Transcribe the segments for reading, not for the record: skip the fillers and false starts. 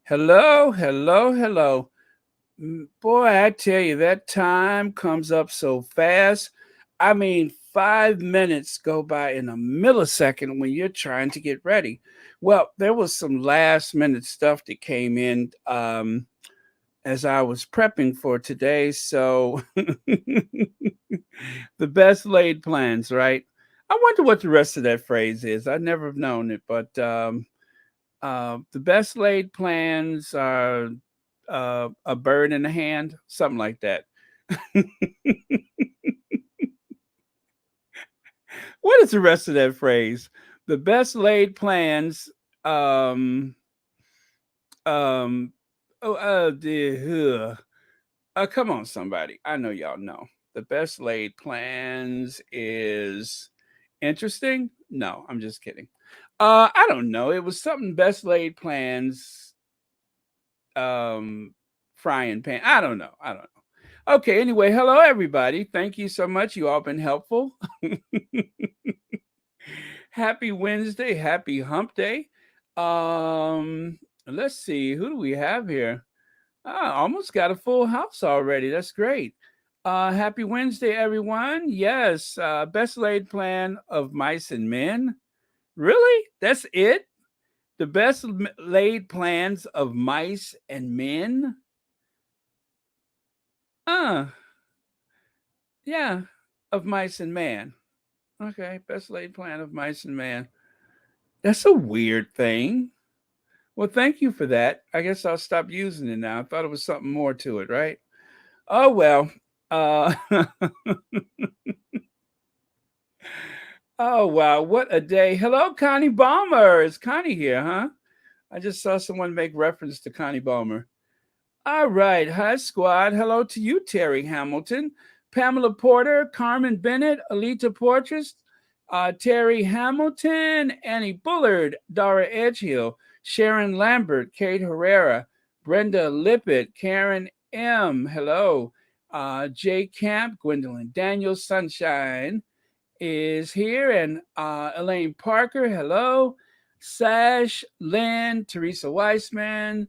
Hello, hello, hello. Boy, I tell you, that time comes up so fast. I mean, 5 minutes go by in a millisecond when you're trying to get ready. Well, there was some last minute stuff that came in as I was prepping for today. So, the best laid plans, right? I wonder what the rest of that phrase is. I never have known it, but the best laid plans are a bird in the hand, something like that. What is the rest of that phrase? The best laid plans. Um, um, come on, somebody. I know y'all know. The best laid plans is interesting. No, I'm just kidding. I don't know. It was something best laid plans. Um, frying pan. I don't know. I don't know. Okay. Anyway, hello everybody. Thank you so much. You all been helpful. Happy Wednesday. Happy Hump Day. Let's see. Who do we have here? Almost got a full house already. That's great. Happy Wednesday, everyone. Yes, best laid plan of mice and men. Really? That's it? The best laid plans of mice and men? Uh, yeah, of mice and man. Okay, best laid plan of mice and man. That's a weird thing. Well, thank you for that. I guess I'll stop using it now. I thought it was something more to it, right? Oh well. Uh oh wow, what a day. Hello, Connie Balmer. Is Connie here, huh? I just saw someone make reference to Connie Balmer. All right. Hi, squad. Hello to you, Terry Hamilton, Pamela Porter, Carmen Bennett, Alita Portress, Terry Hamilton, Annie Bullard, Dara Edgehill, Sharon Lambert, Kate Herrera, Brenda Lippett, Karen M. Hello. Jay Camp, Gwendolyn Daniels, Sunshine is here, and Elaine Parker. Hello. Sash, Lynn, Teresa Weissman,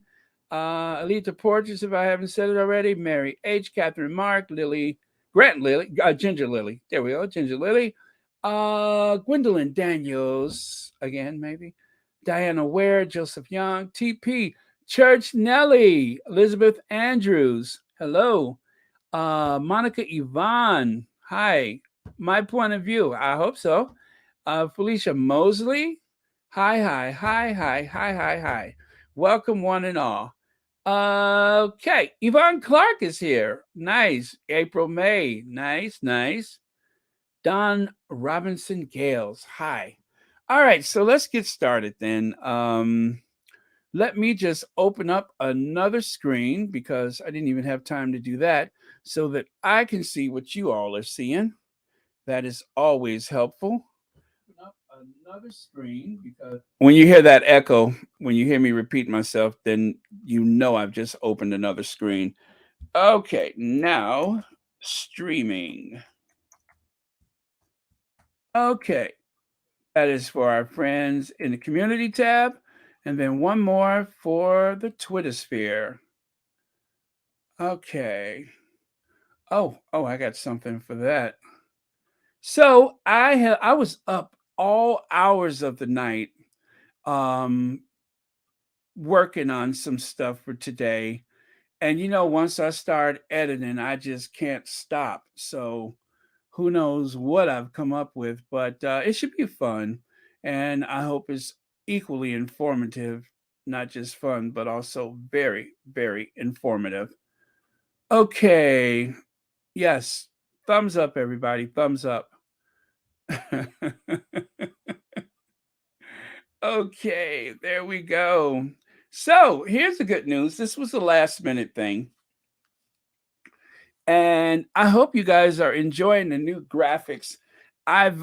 Alita Porges, if I haven't said it already, Mary H., Catherine Mark, Lily, Grant Lily, Ginger Lily. There we go, Ginger Lily. Gwendolyn Daniels, again, maybe. Diana Ware, Joseph Young, TP, Church Nelly, Elizabeth Andrews. Hello. Monica Yvonne. Hi. My point of view. I hope so. Felicia Mosley. Hi, hi, hi, hi, hi, hi, hi. Welcome, one and all. Okay, Yvonne Clark is here. Nice. April May. Nice, nice. Don Robinson Gales. Hi. All right, so let's get started then. Let me just open up another screen because I didn't even have time to do that so that I can see what you all are seeing. That is always helpful. Open up another screen because when you hear that echo, when you hear me repeat myself, then you know I've just opened another screen. Okay, now streaming. Okay, that is for our friends in the community tab, and then one more for the Twitter sphere. Okay. Oh, I got something for that. So I was up all hours of the night um working on some stuff for today. And once I start editing, I just can't stop. So who knows what I've come up with, but it should be fun. And I hope it's equally informative, not just fun, but also very, very informative. Okay. Yes. Thumbs up, everybody. Thumbs up. Okay, there we go. So here's the good news. This was a last minute thing. And I hope you guys are enjoying the new graphics. I've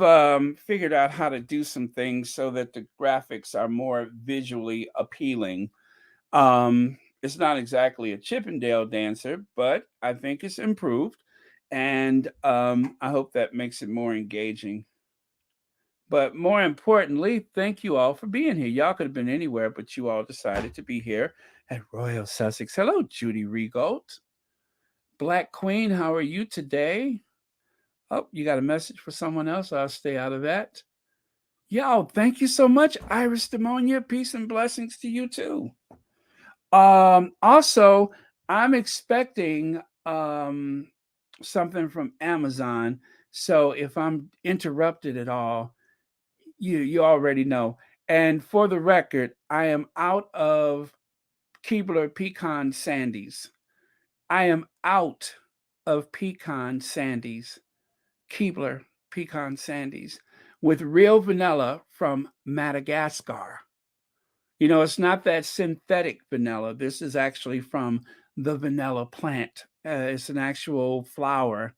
figured out how to do some things so that the graphics are more visually appealing. It's not exactly a Chippendale dancer, but I think it's improved. And I hope that makes it more engaging. But more importantly, thank you all for being here. Y'all could have been anywhere, but you all decided to be here. at Royal Sussex. Hello, Judy Regold. Black Queen, how are you today? Oh, you got a message for someone else? I'll stay out of that. Yo, thank you so much, Iris Demonia. Peace and blessings to you too. Also, I'm expecting something from Amazon. So if I'm interrupted at all, you already know. And for the record, I am out of Keebler Pecan Sandies. I am out of Pecan Sandies. Keebler Pecan Sandies with real vanilla from Madagascar. You know, it's not that synthetic vanilla. This is actually from the vanilla plant. It's an actual flower.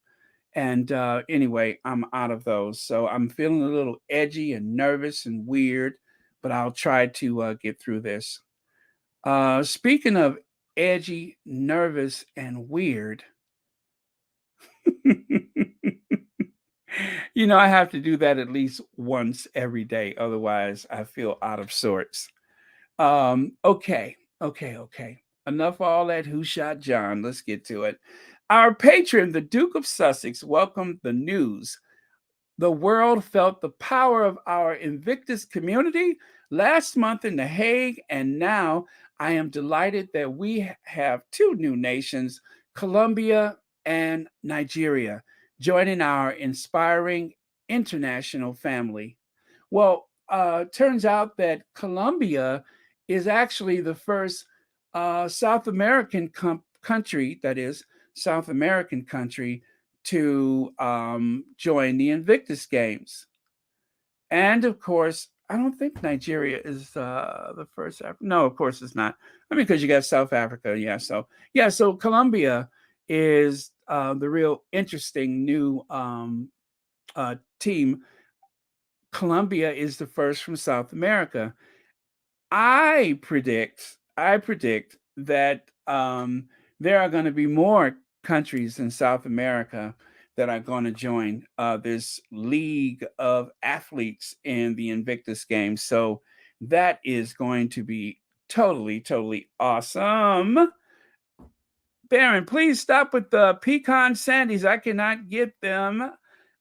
And anyway, I'm out of those. So I'm feeling a little edgy and nervous and weird, but I'll try to get through this. Speaking of edgy, nervous, and weird, you know, I have to do that at least once every day. Otherwise, I feel out of sorts. Okay. Enough of all that who shot John. Let's get to it. Our patron, the Duke of Sussex, welcomed the news. The world felt the power of our Invictus community last month in The Hague, and now I am delighted that we have two new nations, Colombia and Nigeria, joining our inspiring international family. Well, turns out that Colombia is actually the first South American country, that is, South American country, to join the Invictus Games. And of course, I don't think Nigeria is the first. No, of course it's not. I mean, because you got South Africa. So Colombia is the real interesting new team. Colombia is the first from South America. I predict that there are going to be more countries in South America that are going to join this league of athletes in the Invictus Games. So that is going to be totally awesome. Baron, please stop with the pecan sandies. I cannot get them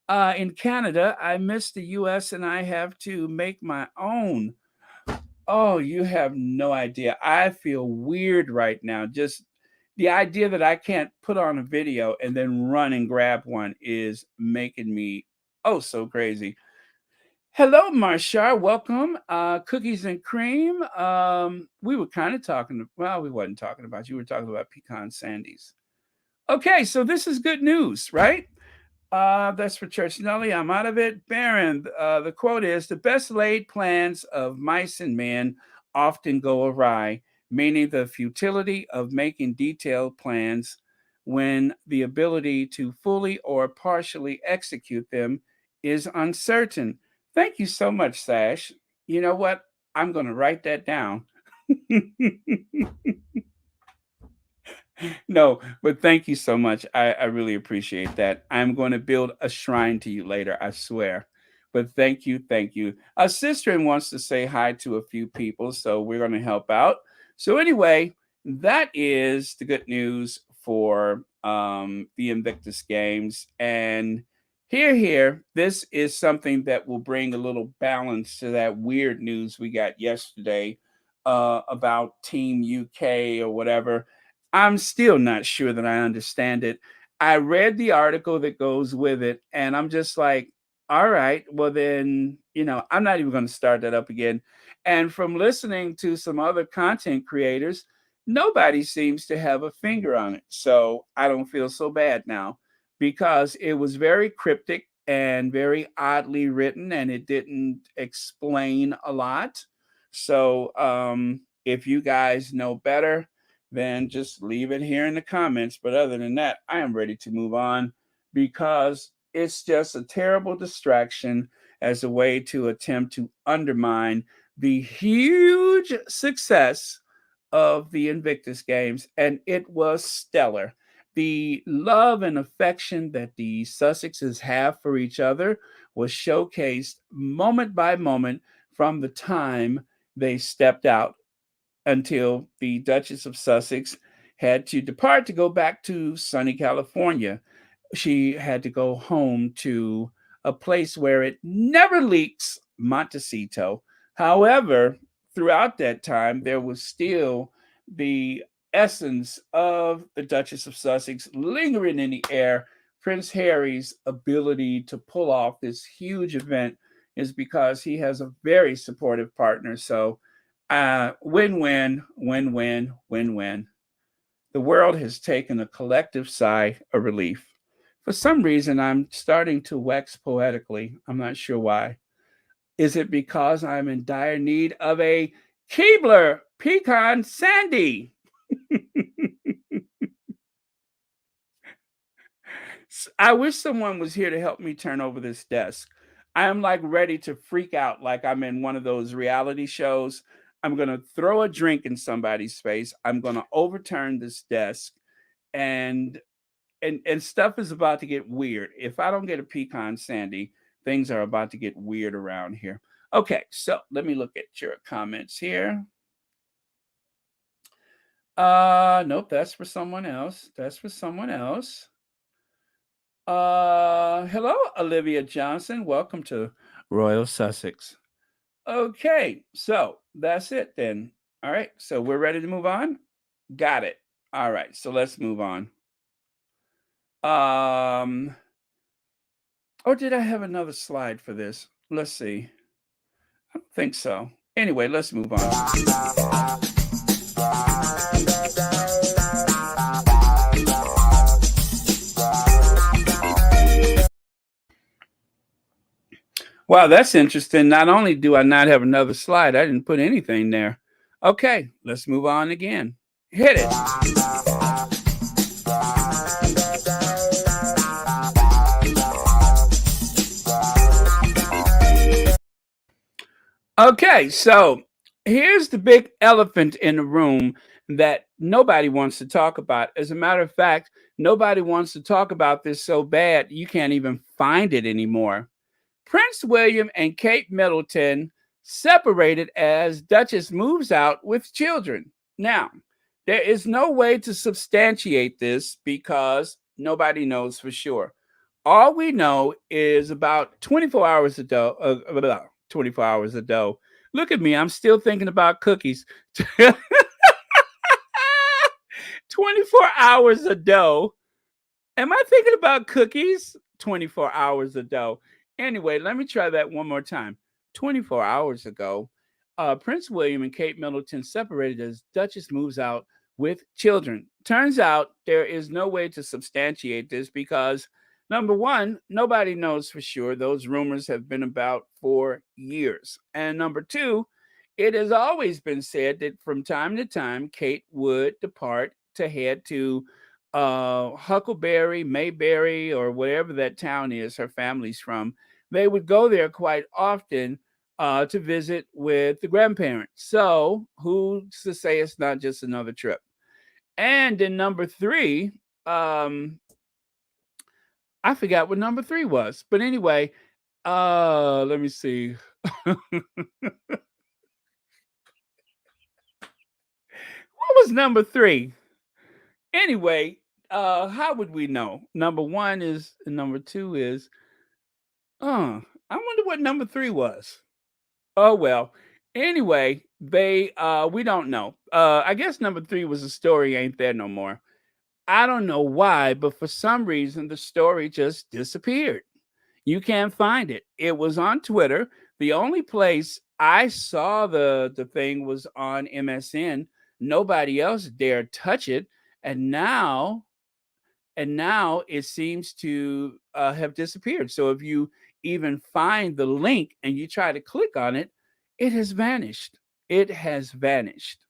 in Canada. I miss the US and I have to make my own. Oh, you have no idea. I feel weird right now. Just the idea that I can't put on a video and then run and grab one is making me so crazy. Hello, Marshar. Welcome. Cookies and cream. We were kind of talking. Well, we wasn't talking about you. We were talking about pecan sandies. Okay, so this is good news, right? That's for Church Nelly. I'm out of it. Baron, the quote is, the best laid plans of mice and men often go awry, meaning the futility of making detailed plans when the ability to fully or partially execute them is uncertain. Thank you so much, Sash. You know what? I'm going to write that down. No, but thank you so much. I really appreciate that. I'm going to build a shrine to you later, I swear. But thank you. Sister wants to say hi to a few people, so we're going to help out. So anyway, that is the good news for the Invictus Games. And here, this is something that will bring a little balance to that weird news we got yesterday about Team UK or whatever. I'm still not sure that I understand it. I read the article that goes with it, and I'm just like, all right, well, then, I'm not even going to start that up again. And from listening to some other content creators, nobody seems to have a finger on it. So I don't feel so bad now because it was very cryptic and very oddly written, and it didn't explain a lot. So if you guys know better, then just leave it here in the comments. But other than that, I am ready to move on because it's just a terrible distraction as a way to attempt to undermine the huge success of the Invictus Games. And it was stellar. The love and affection that the Sussexes have for each other was showcased moment by moment from the time they stepped out until the Duchess of Sussex had to depart to go back to sunny California. She had to go home to a place where it never leaks, Montecito. However, throughout that time, there was still the essence of the Duchess of Sussex lingering in the air. Prince Harry's ability to pull off this huge event is because he has a very supportive partner. So, win-win, win-win, win-win. The world has taken a collective sigh of relief. For some reason, I'm starting to wax poetically. I'm not sure why. Is it because I'm in dire need of a Keebler pecan sandy? I wish someone was here to help me turn over this desk. I am like ready to freak out like I'm in one of those reality shows. I'm going to throw a drink in somebody's face. I'm going to overturn this desk and and stuff is about to get weird. If I don't get a pecan sandy, things are about to get weird around here. Okay, so let me look at your comments here. Nope, that's for someone else. That's for someone else. Hello, Olivia Johnson. Welcome to Royal Sussex. Okay, so that's it then. All right, so we're ready to move on. Got it. All right, so let's move on. Or did I have another slide for this? Let's see. I don't think so. Anyway, let's move on. Wow, that's interesting. Not only do I not have another slide, I didn't put anything there. Okay, let's move on again. Hit it. Okay, so here's the big elephant in the room that nobody wants to talk about. As a matter of fact, nobody wants to talk about this so bad you can't even find it anymore. Prince William and Kate Middleton separated as Duchess moves out with children. Now, there is no way to substantiate this because nobody knows for sure. All we know is about 24 hours ago, 24 hours ago. Look at me, I'm still thinking about cookies. 24 hours ago. Am I thinking about cookies? 24 hours ago. Anyway, let me try that one more time. 24 hours ago, Prince William and Kate Middleton separated as Duchess moves out with children. Turns out there is no way to substantiate this because, number one, nobody knows for sure. Those rumors have been about for years. And number two, it has always been said that from time to time, Kate would depart to head to Huckleberry, Mayberry, or whatever that town is her family's from. They would go there quite often to visit with the grandparents. So who's to say it's not just another trip? And in number three, I forgot what number three was. But anyway, let me see. What was number three? Anyway, how would we know? Number one is, and number two is, I wonder what number three was. Oh well. Anyway, they we don't know. I guess number three was a story ain't there no more. I don't know why, but for some reason the story just disappeared. You can't find it. It was on Twitter. The only place I saw the thing was on MSN. Nobody else dared touch it, and now it seems to have disappeared. So if you even find the link and you try to click on it, it has vanished. It has vanished.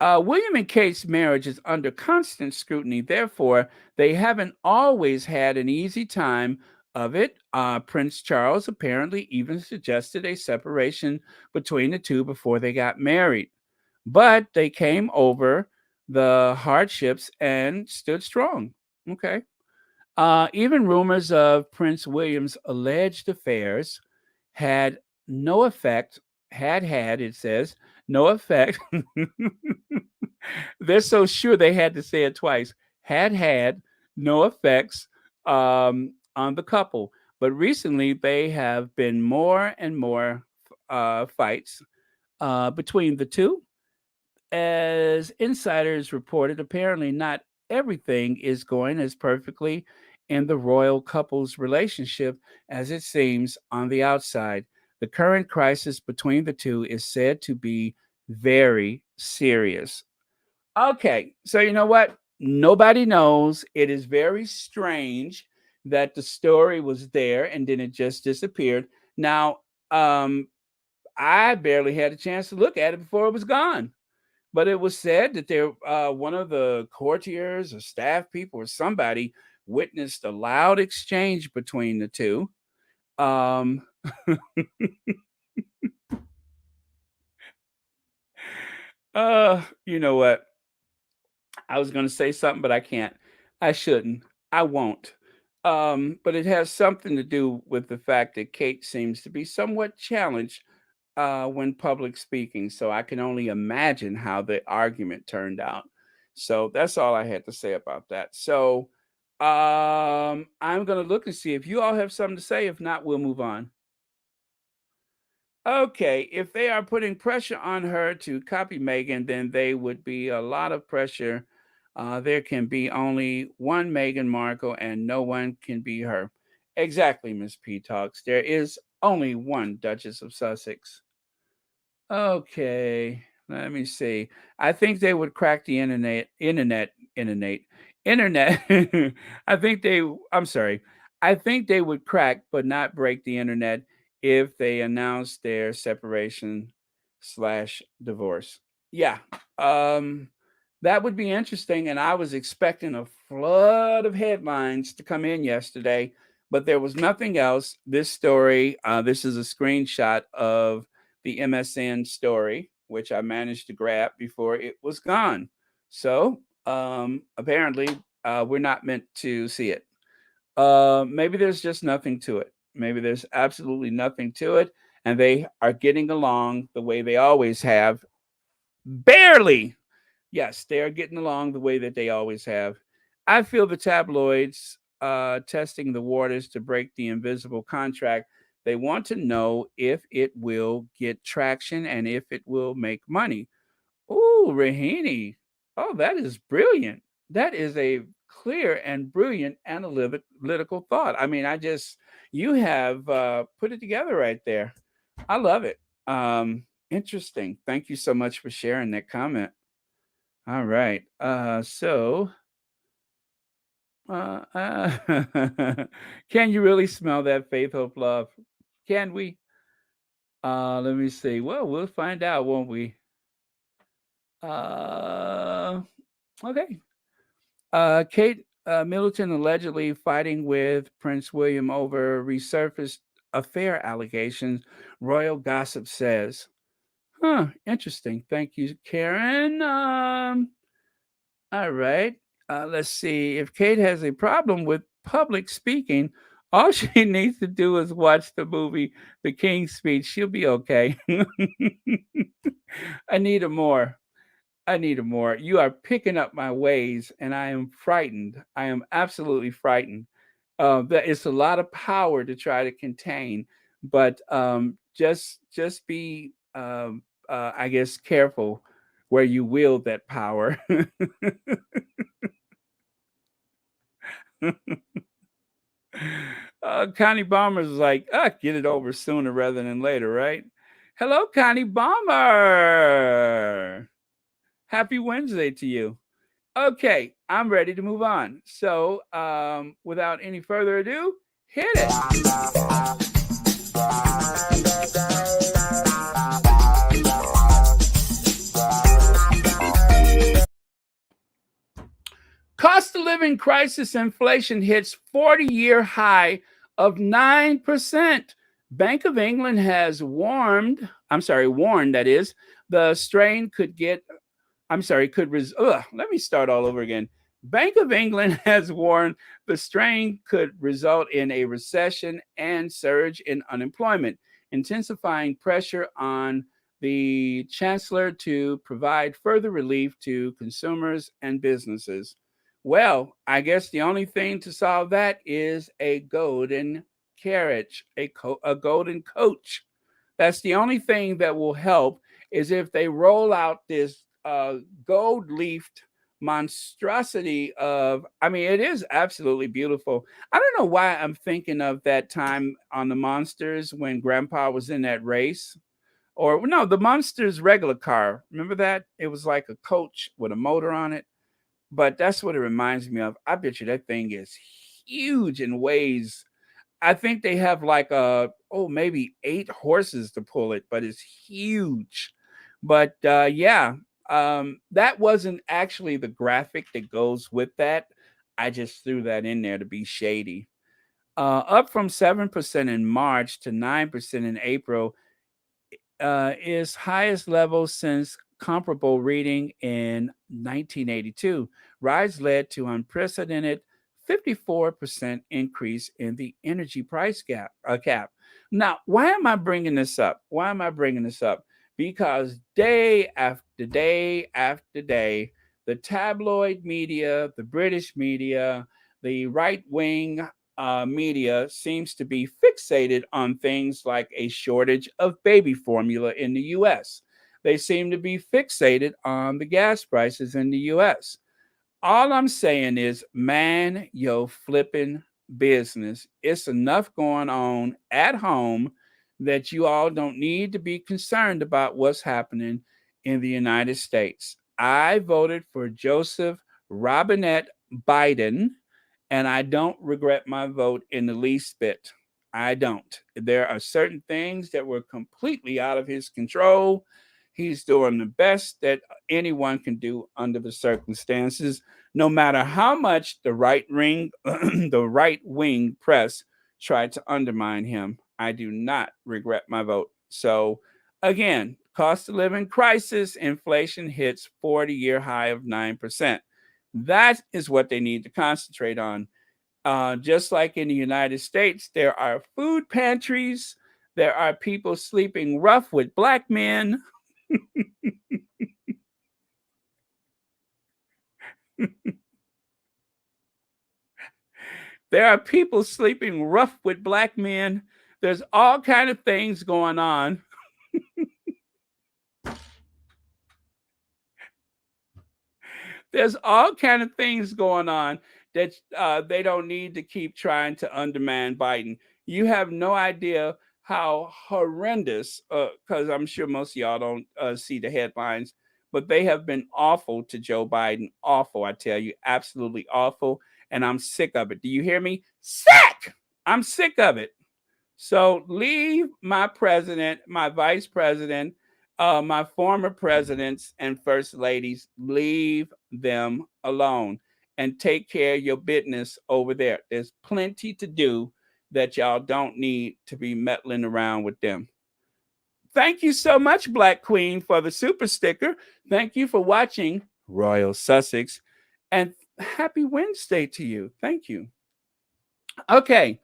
William and Kate's marriage is under constant scrutiny. Therefore, they haven't always had an easy time of it. Prince Charles apparently even suggested a separation between the two before they got married. But they came over the hardships and stood strong. Okay. Even rumors of Prince William's alleged affairs had no effect, it says, no effect. They're so sure they had to say it twice. Had no effects on the couple. But recently, they have been more and more fights between the two. As insiders reported, apparently not everything is going as perfectly in the royal couple's relationship as it seems on the outside. The current crisis between the two is said to be very serious. Okay, so you know what? Nobody knows. It is very strange that the story was there and then it just disappeared. Now, um, I barely had a chance to look at it before it was gone. But it was said that one of the courtiers or staff people or somebody witnessed a loud exchange between the two. Um, you know what? I was going to say something, but I can't. I shouldn't. I won't. But it has something to do with the fact that Kate seems to be somewhat challenged when public speaking. So I can only imagine how the argument turned out. So that's all I had to say about that. So I'm going to look and see if you all have something to say. If not, we'll move on. Okay, if they are putting pressure on her to copy Meghan, then they would be a lot of pressure. There can be only one Meghan Markle, and no one can be her. Exactly, Miss P Talks. There is only one Duchess of Sussex. Okay, let me see. I think they would crack the internet. I think they. I'm sorry. I think they would crack, but not break the internet if they announced their separation slash divorce. Yeah, um, that would be interesting. And I was expecting a flood of headlines to come in yesterday, but there was nothing else. This story. This is a screenshot of the MSN story, which I managed to grab before it was gone. So apparently, we're not meant to see it. Maybe there's just nothing to it. Maybe there's absolutely nothing to it, and they are getting along the way they always have. Barely. Yes, they are getting along the way that they always have. I feel the tabloids testing the waters to break the invisible contract. They want to know if it will get traction and if it will make money. Ooh, Rahini. Oh, that is brilliant. That is a clear and brilliant analytical thought. I mean, you have put it together right there. I love it. Interesting. Thank you so much for sharing that comment. All right. Can you really smell that faith, hope, love? Can we? Let me see. Well, we'll find out, won't we? Uh, okay. Kate Middleton allegedly fighting with Prince William over resurfaced affair allegations. Royal gossip says. Huh. Interesting. Thank you, Karen. All right. Let's see. If Kate has a problem with public speaking, all she needs to do is watch the movie The King's Speech. She'll be okay. I need a more. I need a more. You are picking up my ways, and I am frightened. I am absolutely frightened. That it's a lot of power to try to contain, but just be, I guess, careful where you wield that power. Connie Bomber's like, get it over sooner rather than later, right? Hello, Connie Bomber. Happy Wednesday to you. Okay, I'm ready to move on. So, without any further ado, hit it. Cost of living crisis inflation hits 40-year high of 9%. Bank of England has warned that is, the strain could get let me start all over again. Bank of England has warned the strain could result in a recession and surge in unemployment, intensifying pressure on the Chancellor to provide further relief to consumers and businesses. Well, I guess the only thing to solve that is a golden carriage, a golden coach. That's the only thing that will help is if they roll out this gold leafed monstrosity of, I mean, it is absolutely beautiful. I don't know why I'm thinking of that time on the Monsters when Grandpa was in that race. Or no, the Monsters regular car. Remember that? It was like a coach with a motor on it. But that's what it reminds me of. I bet you that thing is huge and weighs, I think they have like maybe 8 horses to pull it, but it's huge. But yeah, that wasn't actually the graphic that goes with that. I just threw that in there to be shady. Up from 7% in March to 9% in April, is highest level since comparable reading in 1982. Rise led to unprecedented 54% increase in the energy price cap. Now, why am I bringing this up? Why am I bringing this up? Because day after day after day, the tabloid media, the British media, the right wing media seems to be fixated on things like a shortage of baby formula in the US. They seem to be fixated on the gas prices in the US. All I'm saying is, man, yo flipping business. It's enough going on at home that you all don't need to be concerned about what's happening in the United States. I voted for Joseph Robinette Biden, and I don't regret my vote in the least bit. I don't. There are certain things that were completely out of his control. He's doing the best that anyone can do under the circumstances, no matter how much the the right wing press tried to undermine him. I do not regret my vote. So again, cost of living crisis, inflation hits 40-year high of 9%. That is what they need to concentrate on. Just like in the United States, there are food pantries. There are people sleeping rough with black men. There are people sleeping rough with black men. There's all kind of things going on. There's all kind of things going on that they don't need to keep trying to undermine Biden. You have no idea how horrendous, because I'm sure most of y'all don't see the headlines, but they have been awful to Joe Biden. Awful, I tell you, absolutely awful. And I'm sick of it. Do you hear me? Sick! I'm sick of it. So leave my president, my vice president, my former presidents and first ladies, leave them alone and take care of your business over there. There's plenty to do that y'all don't need to be meddling around with them. Thank you so much, Black Queen, for the super sticker. Thank you for watching Royal Sussex. And happy Wednesday to you. Thank you. Okay.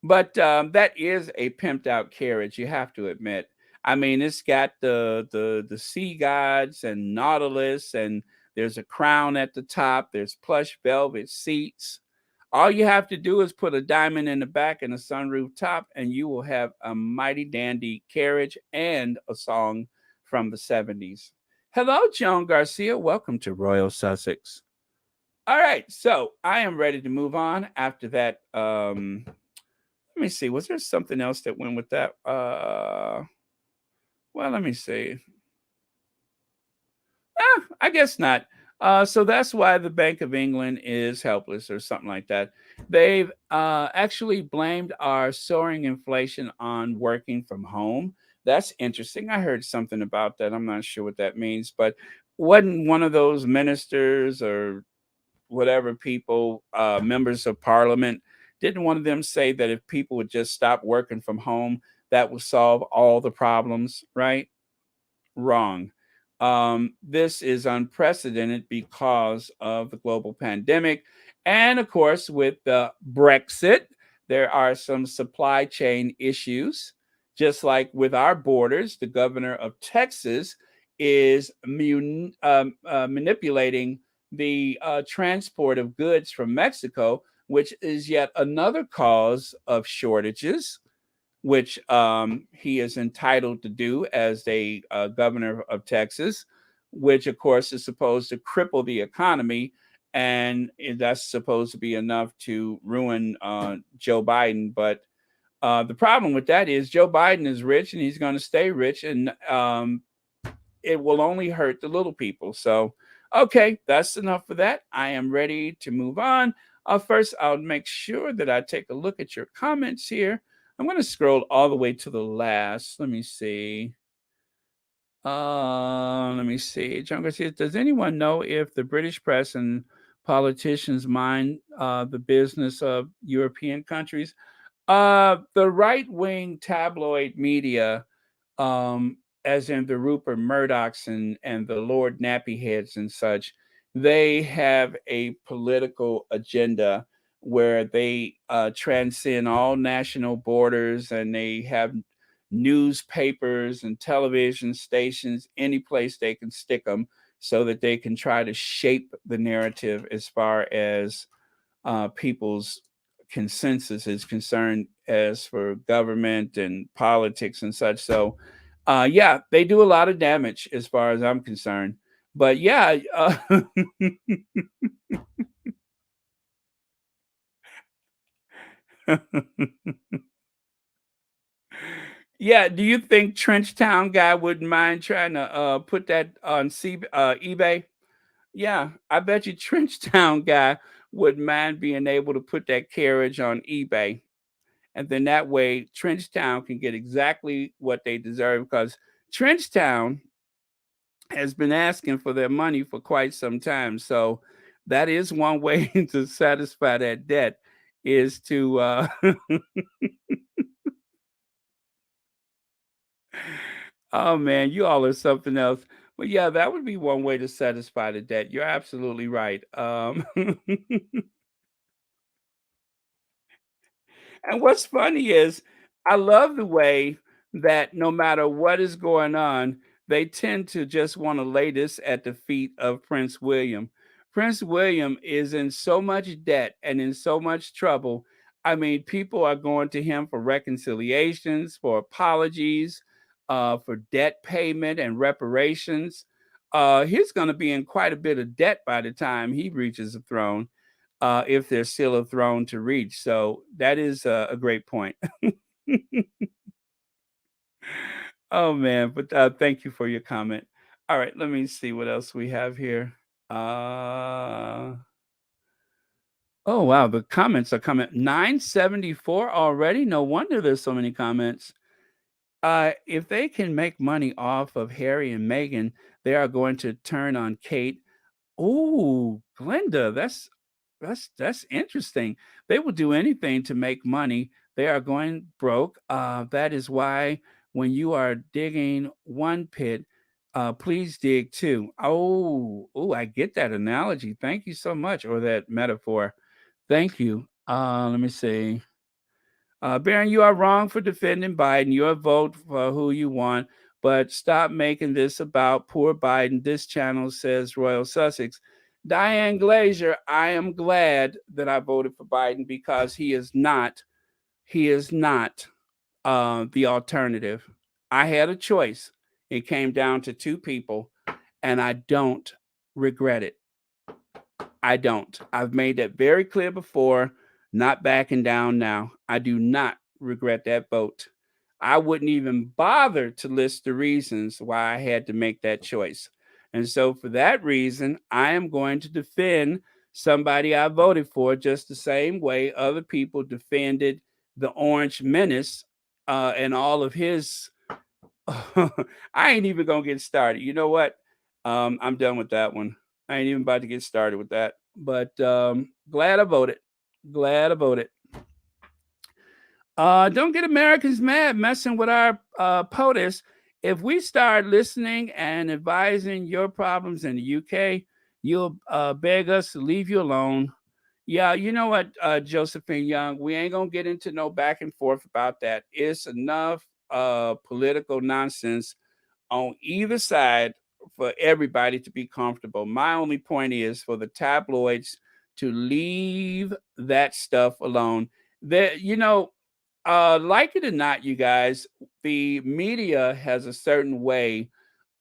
But that is a pimped out carriage, you have to admit. I mean, it's got the sea gods and Nautilus, and there's a crown at the top. There's plush velvet seats. All you have to do is put a diamond in the back and a sunroof top, and you will have a mighty dandy carriage and a song from the 70s. Hello, Joan Garcia. Welcome to Royal Sussex. All right, so I am ready to move on after that. Let me see. Was there something else that went with that? Well, let me see. I guess not. So that's why the Bank of England is helpless or something like that. They've actually blamed our soaring inflation on working from home. That's interesting. I heard something about that. I'm not sure what that means, but wasn't one of those ministers or whatever people, members of parliament, didn't one of them say that if people would just stop working from home, that would solve all the problems, right? Wrong. This is unprecedented because of the global pandemic. And of course, with the Brexit, there are some supply chain issues. Just like with our borders, the governor of Texas is manipulating the transport of goods from Mexico, which is yet another cause of shortages, which he is entitled to do as a governor of Texas, which of course is supposed to cripple the economy. And that's supposed to be enough to ruin Joe Biden. But the problem with that is Joe Biden is rich and he's going to stay rich, and it will only hurt the little people. So, okay, that's enough for that. I am ready to move on. First, I'll make sure that I take a look at your comments here. I'm going to scroll all the way to the last. Let me see. John Garcia, does anyone know if the British press and politicians mind the business of European countries? The right-wing tabloid media, um, as in the Rupert Murdochs and the Lord Nappyheads and such, they have a political agenda where they transcend all national borders, and they have newspapers and television stations any place they can stick them, so that they can try to shape the narrative as far as people's consensus is concerned as for government and politics and such. So, yeah, they do a lot of damage as far as I'm concerned. But yeah, yeah. Do you think Trenchtown guy wouldn't mind trying to put that on eBay? Yeah, I bet you Trenchtown guy wouldn't mind being able to put that carriage on eBay. And then that way Trenchtown can get exactly what they deserve, because Trenchtown has been asking for their money for quite some time. So that is one way to satisfy that debt, is to oh man, you all are something else. But yeah, that would be one way to satisfy the debt. You're absolutely right. And what's funny is I love the way that no matter what is going on, they tend to just want to lay this at the feet of Prince William. Prince William is in so much debt and in so much trouble. I mean, people are going to him for reconciliations, for apologies, for debt payment and reparations. He's going to be in quite a bit of debt by the time he reaches the throne, if there's still a throne to reach. So that is a great point. Oh man, but thank you for your comment. All right, let me see what else we have here. Uh, oh wow, the comments are coming. 974 already. No wonder there's so many comments. If they can make money off of Harry and Meghan, they are going to turn on Kate. Oh, Glenda, that's interesting. They will do anything to make money. They are going broke. That is why when you are digging one pit, please dig two. Oh, I get that analogy. Thank you so much, or that metaphor. Thank you. Let me see. Baron, you are wrong for defending Biden. Your vote for who you want, but stop making this about poor Biden. This channel says Royal Sussex. Diane Glazier, I am glad that I voted for Biden, because he is not the alternative. I had a choice. It came down to two people, and I don't regret it. I don't. I've made that very clear before, not backing down now. I do not regret that vote. I wouldn't even bother to list the reasons why I had to make that choice. And so, for that reason, I am going to defend somebody I voted for just the same way other people defended the Orange Menace and all of his. I ain't even gonna get started. You know what? I'm done with that one. I ain't even about to get started with that. But glad I voted. Glad I voted. Don't get Americans mad messing with our POTUS. If we start listening and advising your problems in the UK, you'll beg us to leave you alone. Yeah, you know what, Josephine Young, we ain't gonna get into no back and forth about that. It's enough political nonsense on either side for everybody to be comfortable. My only point is for the tabloids to leave that stuff alone. That like it or not, you guys, the media has a certain way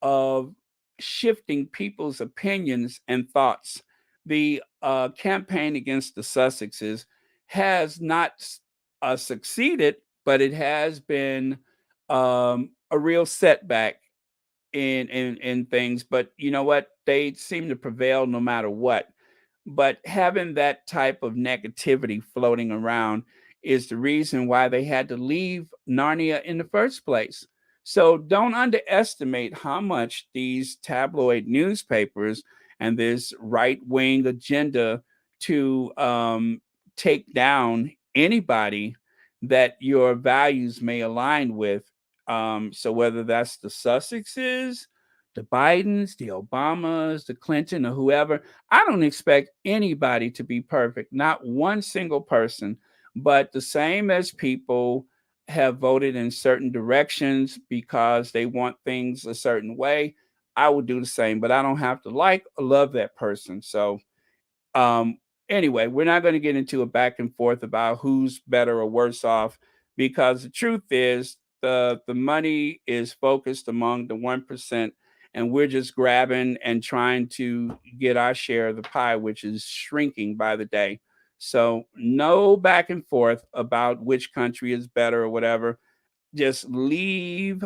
of shifting people's opinions and thoughts. The campaign against the Sussexes has not succeeded, but it has been a real setback in things. But you know what? They seem to prevail no matter what. But having that type of negativity floating around is the reason why they had to leave Narnia in the first place. So don't underestimate how much these tabloid newspapers and this right wing agenda to take down anybody that your values may align with. So whether that's the Sussexes, the Bidens, the Obamas, the Clinton, or whoever, I don't expect anybody to be perfect, not one single person. But the same as people have voted in certain directions because they want things a certain way, I will do the same. But I don't have to like or love that person. So um, anyway, we're not going to get into a back and forth about who's better or worse off because the truth is the money is focused among the 1%, and we're just grabbing and trying to get our share of the pie, which is shrinking by the day. So no back and forth about which country is better or whatever. Just leave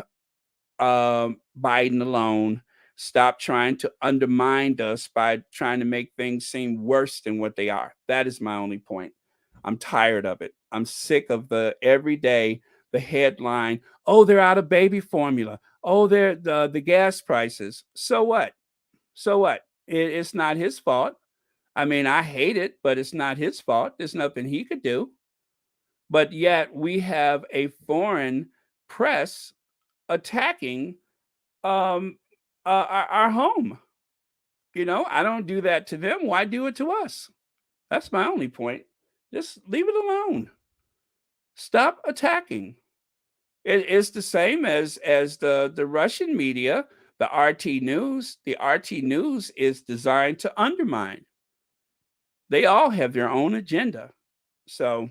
Biden alone. Stop trying to undermine us by trying to make things seem worse than what they are. That is my only point. I'm tired of it. I'm sick of the every day the headline. Oh, they're out of baby formula. Oh, they're the gas prices. So what? So what? It's not his fault. I mean, I hate it, but it's not his fault. There's nothing he could do. But yet we have a foreign press attacking our home. I don't do that to them. Why do it to us? That's my only point. Just leave it alone. Stop attacking. It's the same as the Russian media, the RT News. The RT News is designed to undermine. They all have their own agenda. So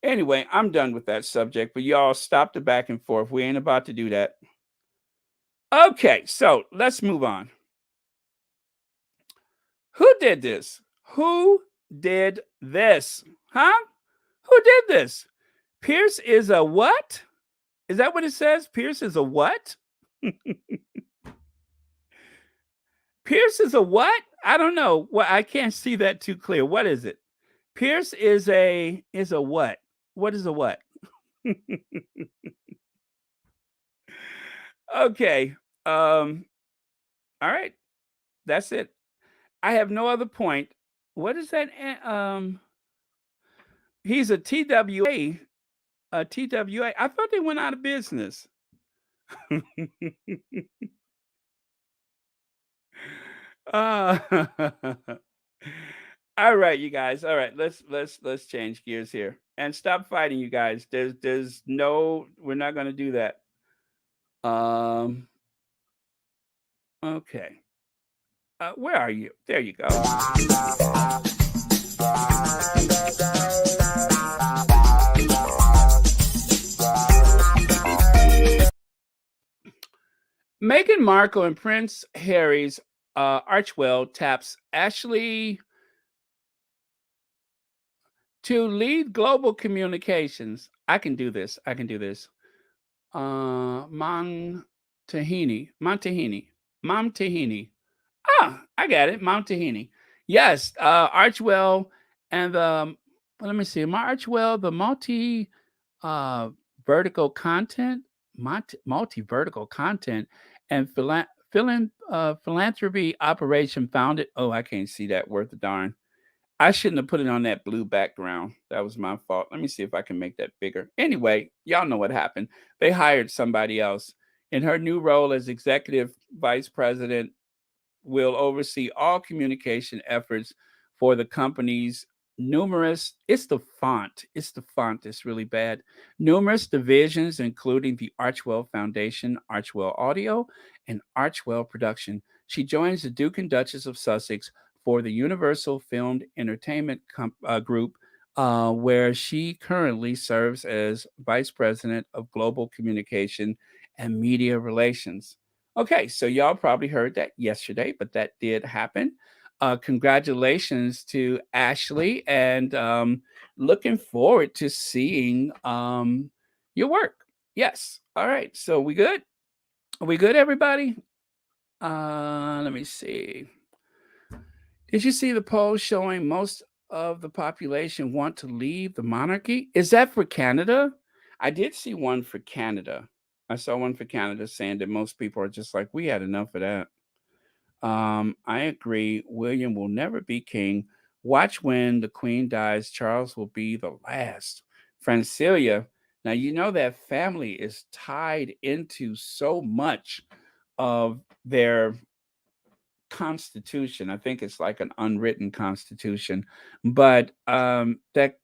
anyway, I'm done with that subject. But y'all stop the back and forth. We ain't about to do that. Okay, so let's move on. Who did this? Who did this? Huh? Who did this? Pierce is a what? Is that what it says? Pierce is a what? Pierce is a what? I don't know. Well, I can't see that too clear. What is it? Pierce is a what? What is a what? Okay. All right. That's it. I have no other point. What is that? He's a TWA. A TWA. I thought they went out of business. uh, all right, you guys. All right, let's change gears here and stop fighting, you guys. There's no. We're not going to do that. Okay. Where are you? There you go. Meghan Markle and Prince Harry's Archewell taps Ashley to lead global communications. I can do this. Montahini. Ah, I got it. Montahini. Yes, Archewell and let me see. Archewell, the vertical content, multi vertical content, and philanthropy operation founded. Oh, I can't see that worth a darn. I shouldn't have put it on that blue background. That was my fault. Let me see if I can make that bigger. Anyway, y'all know what happened. They hired somebody else. In her new role as executive vice president, will oversee all communication efforts for the company's It's the font. It's the font that's really bad. Numerous divisions, including the Archewell Foundation, Archewell Audio, and Archewell Production. She joins the Duke and Duchess of Sussex for the Universal Filmed Entertainment Group, where she currently serves as Vice President of Global Communication and Media Relations. Okay, so y'all probably heard that yesterday, but that did happen. Congratulations to Ashley, and looking forward to seeing your work. Yes. All right. So we good? Are we good, everybody? Let me see. Did you see the poll showing most of the population want to leave the monarchy? Is that for Canada? I did see one for Canada. I saw one for Canada saying that most people are just like, we had enough of that. I agree. William will never be king. Watch when the queen dies. Charles will be the last. Francilia. Now, you know that family is tied into so much of their constitution. I think it's like an unwritten constitution, but that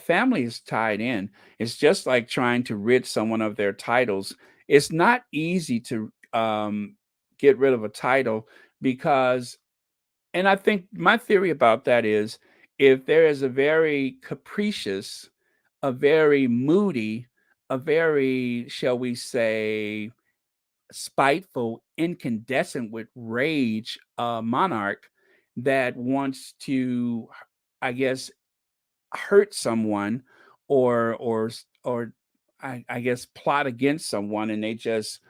family is tied in. It's just like trying to rid someone of their titles. It's not easy to get rid of a title because, and I think my theory about that is, if there is a very capricious, a very moody, a very, shall we say, spiteful, incandescent with rage monarch that wants to, I guess, hurt someone, or I guess plot against someone, and they just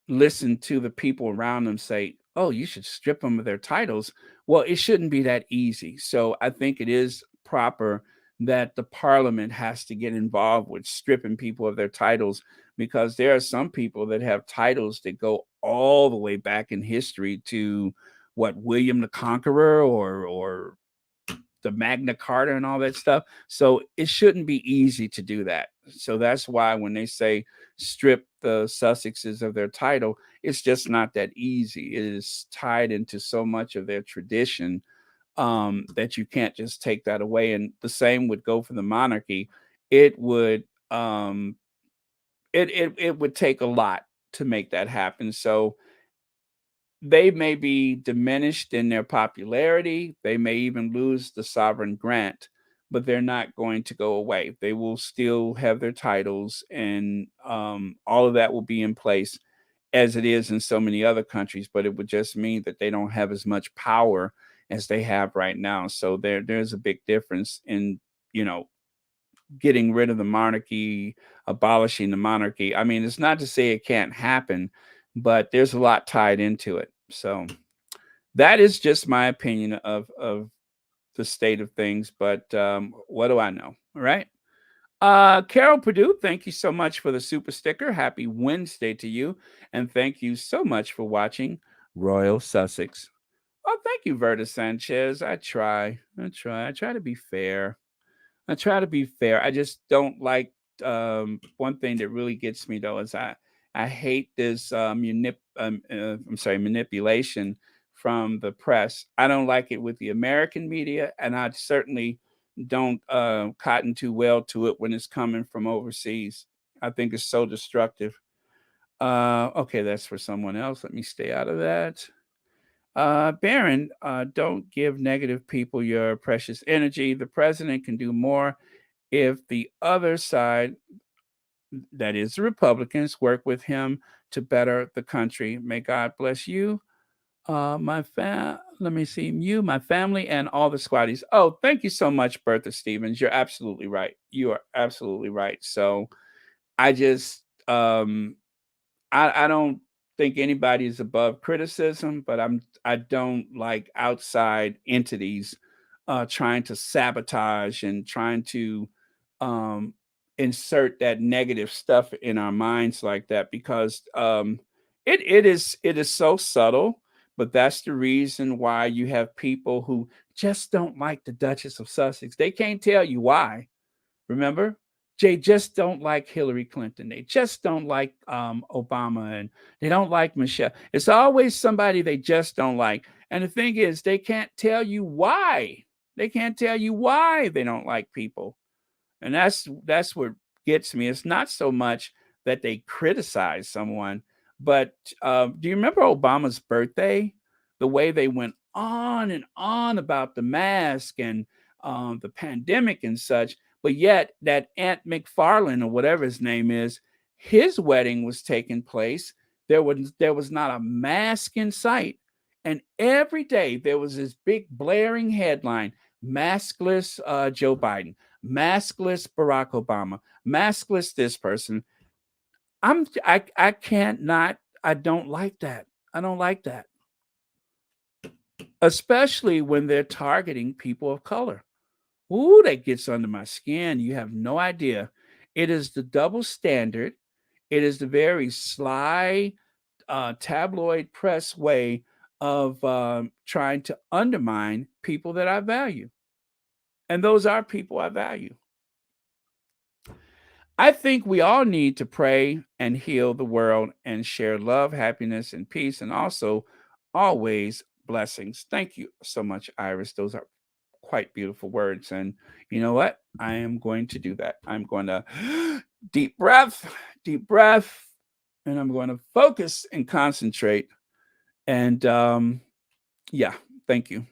listen to the people around them say, "Oh, you should strip them of their titles." Well, it shouldn't be that easy. So I think it is proper that the parliament has to get involved with stripping people of their titles, because there are some people that have titles that go all the way back in history to what, William the Conqueror, or the Magna Carta and all that stuff. So it shouldn't be easy to do that. So that's why when they say strip the Sussexes of their title, it's just not that easy. It is tied into so much of their tradition that you can't just take that away. And the same would go for the monarchy. It would it would take a lot to make that happen. So they may be diminished in their popularity. They may even lose the sovereign grant, but they're not going to go away. They will still have their titles, and all of that will be in place as it is in so many other countries. But it would just mean that they don't have as much power as they have right now. So there's a big difference in, getting rid of the monarchy, abolishing the monarchy. I mean, it's not to say it can't happen, but there's a lot tied into it. So that is just my opinion of the state of things. But what do I know? All right. Carol Purdue, thank you so much for the super sticker. Happy Wednesday to you. And thank you so much for watching Royal Sussex. Oh, thank you, Verta Sanchez. I try to be fair. I just don't like, one thing that really gets me though is I hate this manipulation from the press. I don't like it with the American media, and I certainly don't cotton too well to it when it's coming from overseas. I think it's so destructive. Okay, that's for someone else. Let me stay out of that. Baron, don't give negative people your precious energy. The president can do more if the other side, that is the Republicans, work with him to better the country. May God bless you, let me see, you, my family, and all the squaddies. Oh, thank you so much, Bertha Stevens. You're absolutely right. You are absolutely right. So I just, I don't think anybody is above criticism, but I don't like outside entities trying to sabotage and trying to um, insert that negative stuff in our minds like that, because it is so subtle. But that's the reason why you have people who just don't like the Duchess of Sussex. They can't tell you why. Remember? They just don't like Hillary Clinton. They just don't like Obama, and they don't like Michelle. It's always somebody they just don't like. And the thing is, they can't tell you why They can't tell you why they don't like people. And that's what gets me. It's not so much that they criticize someone, but do you remember Obama's birthday? The way they went on and on about the mask and the pandemic and such, but yet that Aunt McFarlane or whatever his name is, his wedding was taking place. There was not a mask in sight, and every day there was this big blaring headline: "Maskless Joe Biden." Maskless Barack Obama, maskless this person. I can't not. I don't like that. I don't like that, especially when they're targeting people of color. Ooh, that gets under my skin. You have no idea. It is the double standard. It is the very sly, tabloid press way of trying to undermine people that I value, and those are people I value. I think we all need to pray and heal the world and share love, happiness, and peace, and also always blessings. Thank you so much, Iris. Those are quite beautiful words. And you know what? I am going to do that. I'm going to deep breath, and I'm going to focus and concentrate. And yeah, thank you.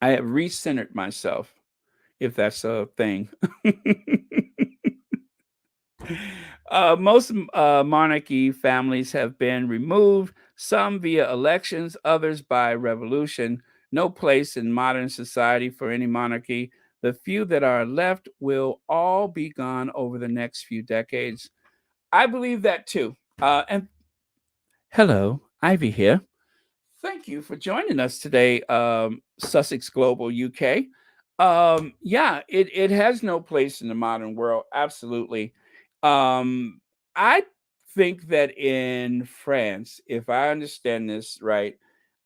I have recentered myself, if that's a thing. Most monarchy families have been removed, some via elections, others by revolution. No place in modern society for any monarchy. The few that are left will all be gone over the next few decades. I believe that too. And hello, Ivy here. Thank you for joining us today, Sussex Global UK. Yeah, it has no place in the modern world. Absolutely. I think that in France, if I understand this right,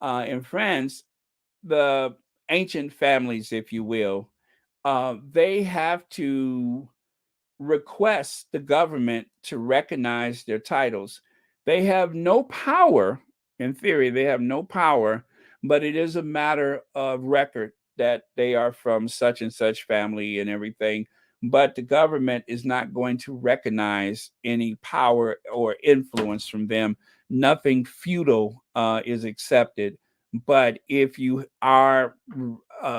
in France, the ancient families, if you will, they have to request the government to recognize their titles. They have no power, in theory, they have no power, but it is a matter of record that they are from such and such family and everything. But the government is not going to recognize any power or influence from them. Nothing feudal is accepted. But if you are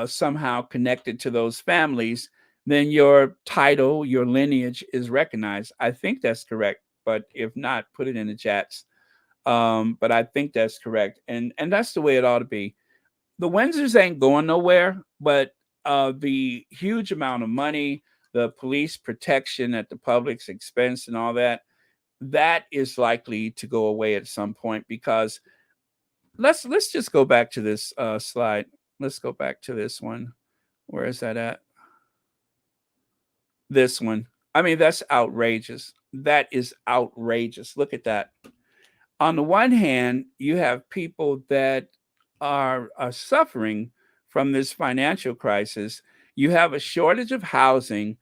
somehow connected to those families, then your title, your lineage is recognized. I think that's correct, but if not, put it in the chats. But I think that's correct, and that's the way it ought to be. The Windsors ain't going nowhere, but the huge amount of money, the police protection at the public's expense, and all that, that is likely to go away at some point. Because let's just go back to this slide. Let's go back to this one. Where is that at? This one. I mean, that's outrageous. That is outrageous. Look at that. On the one hand, you have people that are suffering from this financial crisis. You have a shortage of housing.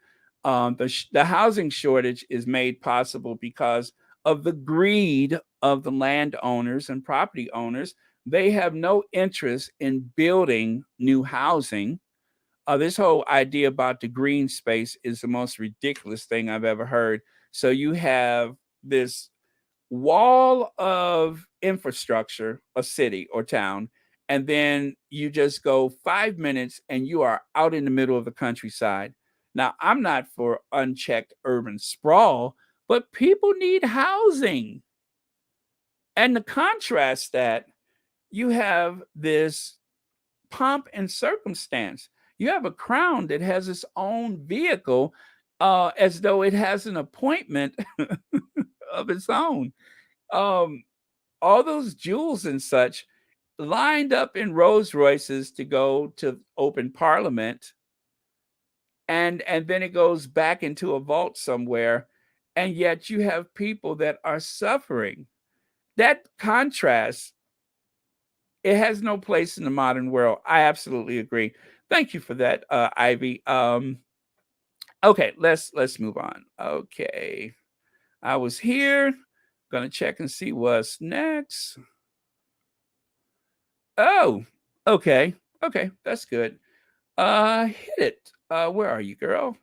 The housing shortage is made possible because of the greed of the landowners and property owners. They have no interest in building new housing. This whole idea about the green space is the most ridiculous thing I've ever heard. So you have this wall of infrastructure, a city or town, and then you just go 5 minutes and you are out in the middle of the countryside. Now, I'm not for unchecked urban sprawl, but people need housing. And to contrast that, you have this pomp and circumstance. You have a crown that has its own vehicle, as though it has an appointment of its own. Um, all those jewels and such lined up in Rolls Royces to go to open Parliament, and then it goes back into a vault somewhere, and yet you have people that are suffering. That contrast, it has no place in the modern world. I absolutely agree. Thank you for that, Ivy. Okay, let's move on. Okay, I was here. Gonna check and see what's next. Oh, okay, okay, that's good. Hit it. Where are you, girl?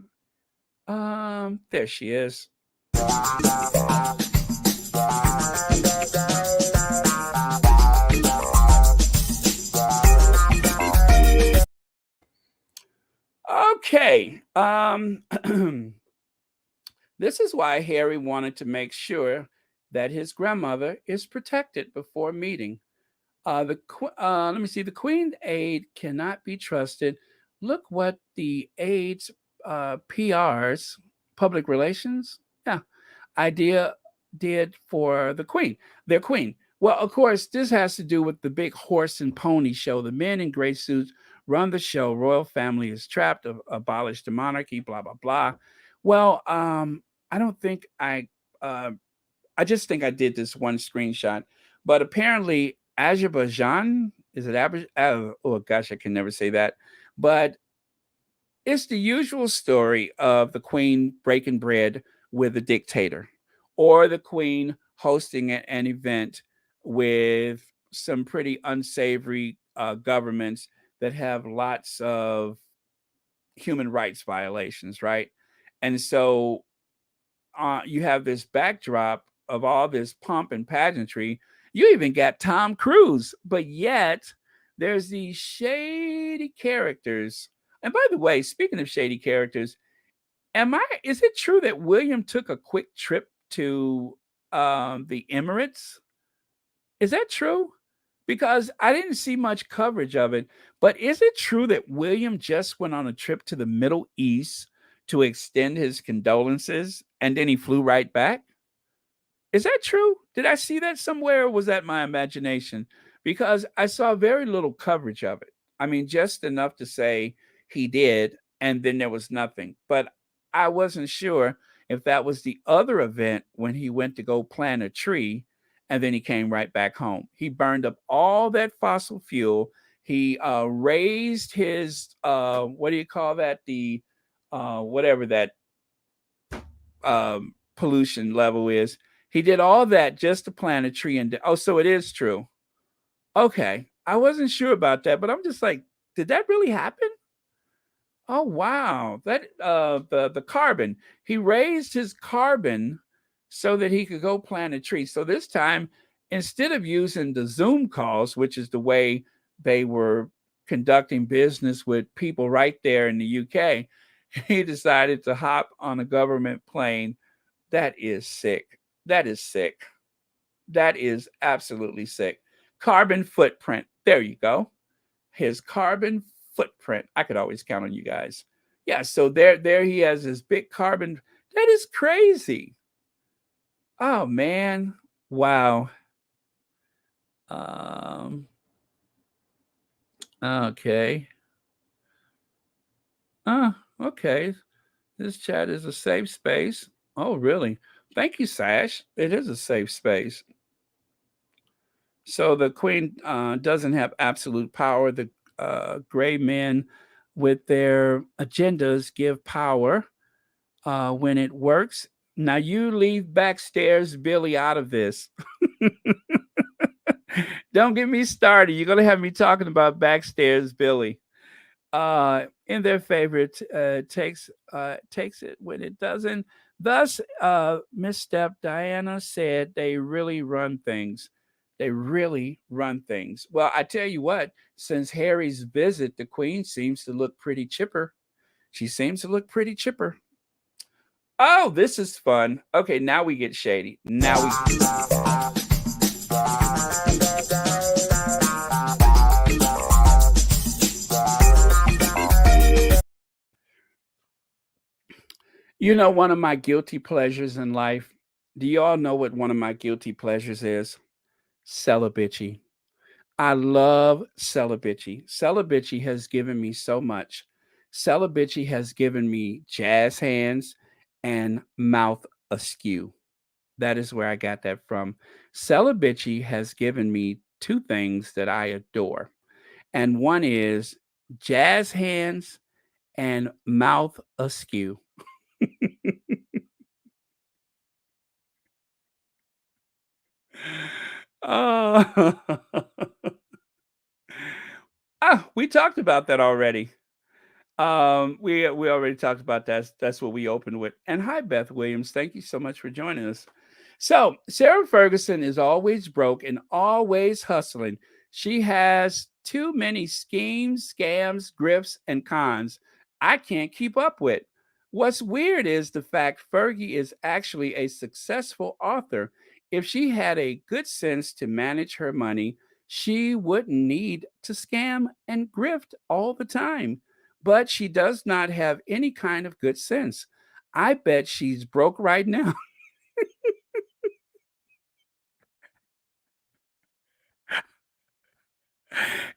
There she is. Okay. This is why Harry wanted to make sure that his grandmother is protected before meeting. Let me see. The Queen aide cannot be trusted. Look what the aide's PRs, public relations, yeah, idea did for the Queen, their Queen. Well, of course, this has to do with the big horse and pony show. The men in gray suits run the show. Royal family is trapped. Abolish the monarchy. Blah blah blah. Well, I don't think Uh, I just think I did this one screenshot, but apparently Azerbaijan is it oh gosh, I can never say that. But it's the usual story of the queen breaking bread with a dictator, or the queen hosting an event with some pretty unsavory governments that have lots of human rights violations, right? And so you have this backdrop of all this pomp and pageantry. You even got Tom Cruise, but yet there's these shady characters. And by the way, speaking of shady characters, is it true that William took a quick trip to the Emirates? Is that true? Because I didn't see much coverage of it. But is it true that William just went on a trip to the Middle East to extend his condolences and then he flew right back? Is that true? Did I see that somewhere or was that my imagination? Because I saw very little coverage of it. I mean, just enough to say he did, and then there was nothing. But I wasn't sure if that was the other event when he went to go plant a tree and then he came right back home. He burned up all that fossil fuel. He raised his, what do you call that? The, whatever that pollution level is. He did all that just to plant a tree. And oh, so it is true. Okay, I wasn't sure about that, but I'm just like, did that really happen? Oh wow, that the carbon. He raised his carbon so that he could go plant a tree. So this time, instead of using the Zoom calls, which is the way they were conducting business with people right there in the UK, he decided to hop on a government plane. That is sick. That is sick. That is absolutely sick. Carbon footprint. There you go. His carbon footprint. I could always count on you guys. Yeah, so there he has his big carbon. That is crazy. Oh man. Wow. Um okay. Okay. This chat is a safe space. Oh, really? Thank you, Sash. It is a safe space. So the queen doesn't have absolute power. The gray men, with their agendas, give power when it works. Now you leave backstairs Billy out of this. Don't get me started. You're gonna have me talking about backstairs Billy. In their favorite takes it when it doesn't. Thus, misstep Diana said they really run things. They really run things. Well, I tell you what, since Harry's visit, the Queen seems to look pretty chipper. She seems to look pretty chipper. Oh, this is fun. Okay, now we get shady. Now we. You know, one of my guilty pleasures in life. Do you all know what one of my guilty pleasures is? Celibacy. I love celibacy. Celibacy has given me so much. Celibacy has given me jazz hands and mouth askew. That is where I got that from. Celibacy has given me two things that I adore. And one is jazz hands and mouth askew. Oh. We talked about that already. We already talked about that. That's what we opened with. And hi, Beth Williams. Thank you so much for joining us. So Sarah Ferguson is always broke and always hustling. She has too many schemes, scams, grifts, and cons I can't keep up with. What's weird is the fact Fergie is actually a successful author. If she had a good sense to manage her money, she wouldn't need to scam and grift all the time. But she does not have any kind of good sense. I bet she's broke right now.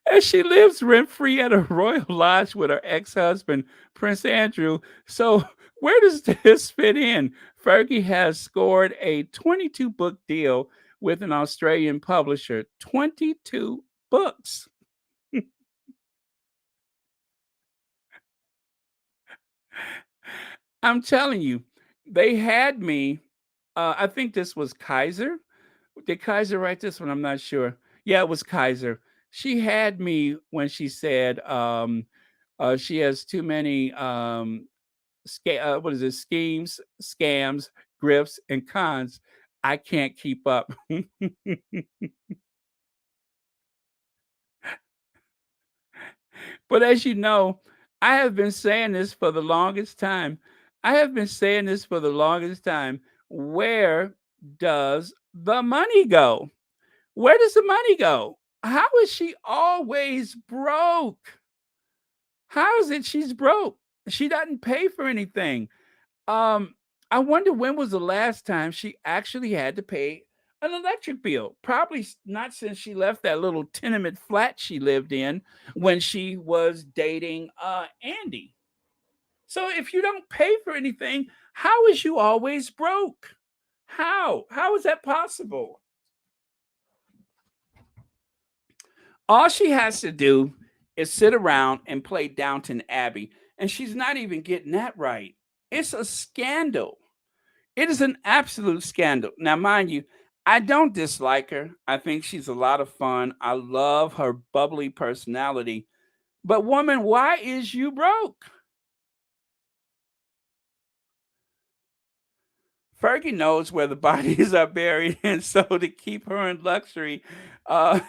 And she lives rent free at a royal lodge with her ex husband, Prince Andrew. So, where does this fit in? Fergie has scored a 22 book deal with an Australian publisher. 22 books. I'm telling you, they had me. I think this was Kaiser. Did Kaiser write this one? I'm not sure. Yeah, it was Kaiser. She had me when she said she has too many what is it? Schemes, scams, grifts, and cons. I can't keep up. But as you know, I have been saying this for the longest time. I have been saying this for the longest time. Where does the money go? Where does the money go? How is she always broke? How is it she's broke? She doesn't pay for anything. Um, I wonder when was the last time she actually had to pay an electric bill? Probably not since she left that little tenement flat she lived in when she was dating Andy. So if you don't pay for anything, how is you always broke? How? How is that possible? All she has to do is sit around and play Downton Abbey, and she's not even getting that right. It's a scandal. It is an absolute scandal. Now, mind you, I don't dislike her. I think she's a lot of fun. I love her bubbly personality. But, woman, why is you broke? Fergie knows where the bodies are buried, and so to keep her in luxury, uh,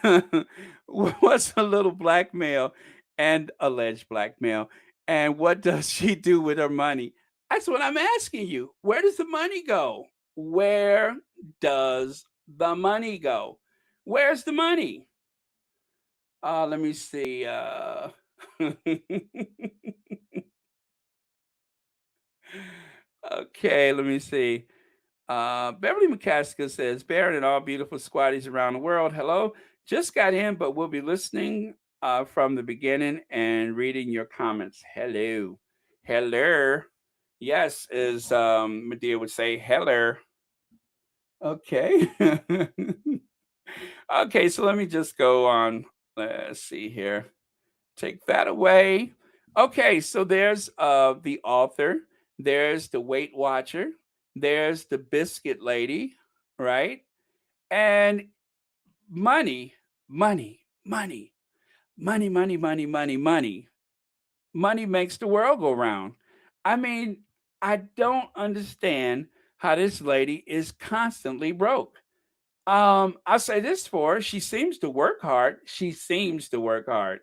what's a little blackmail and alleged blackmail? And what does she do with her money? That's what I'm asking you. Where does the money go? Where does the money go? Where's the money? Let me see. Okay, let me see. Beverly McCaskill says, Baron and all beautiful squatties around the world. Hello. Just got in, but we'll be listening from the beginning and reading your comments. Hello. Hello. Yes, as Medea would say, hello. Okay. Okay, so let me just go on. Let's see here. Take that away. Okay, so there's the author, there's the Weight Watcher, there's the Biscuit Lady, right? And money, money, money, money, money, money, money, money. Money makes the world go round. I mean, I don't understand how this lady is constantly broke. I'll say this for her. She seems to work hard. She seems to work hard.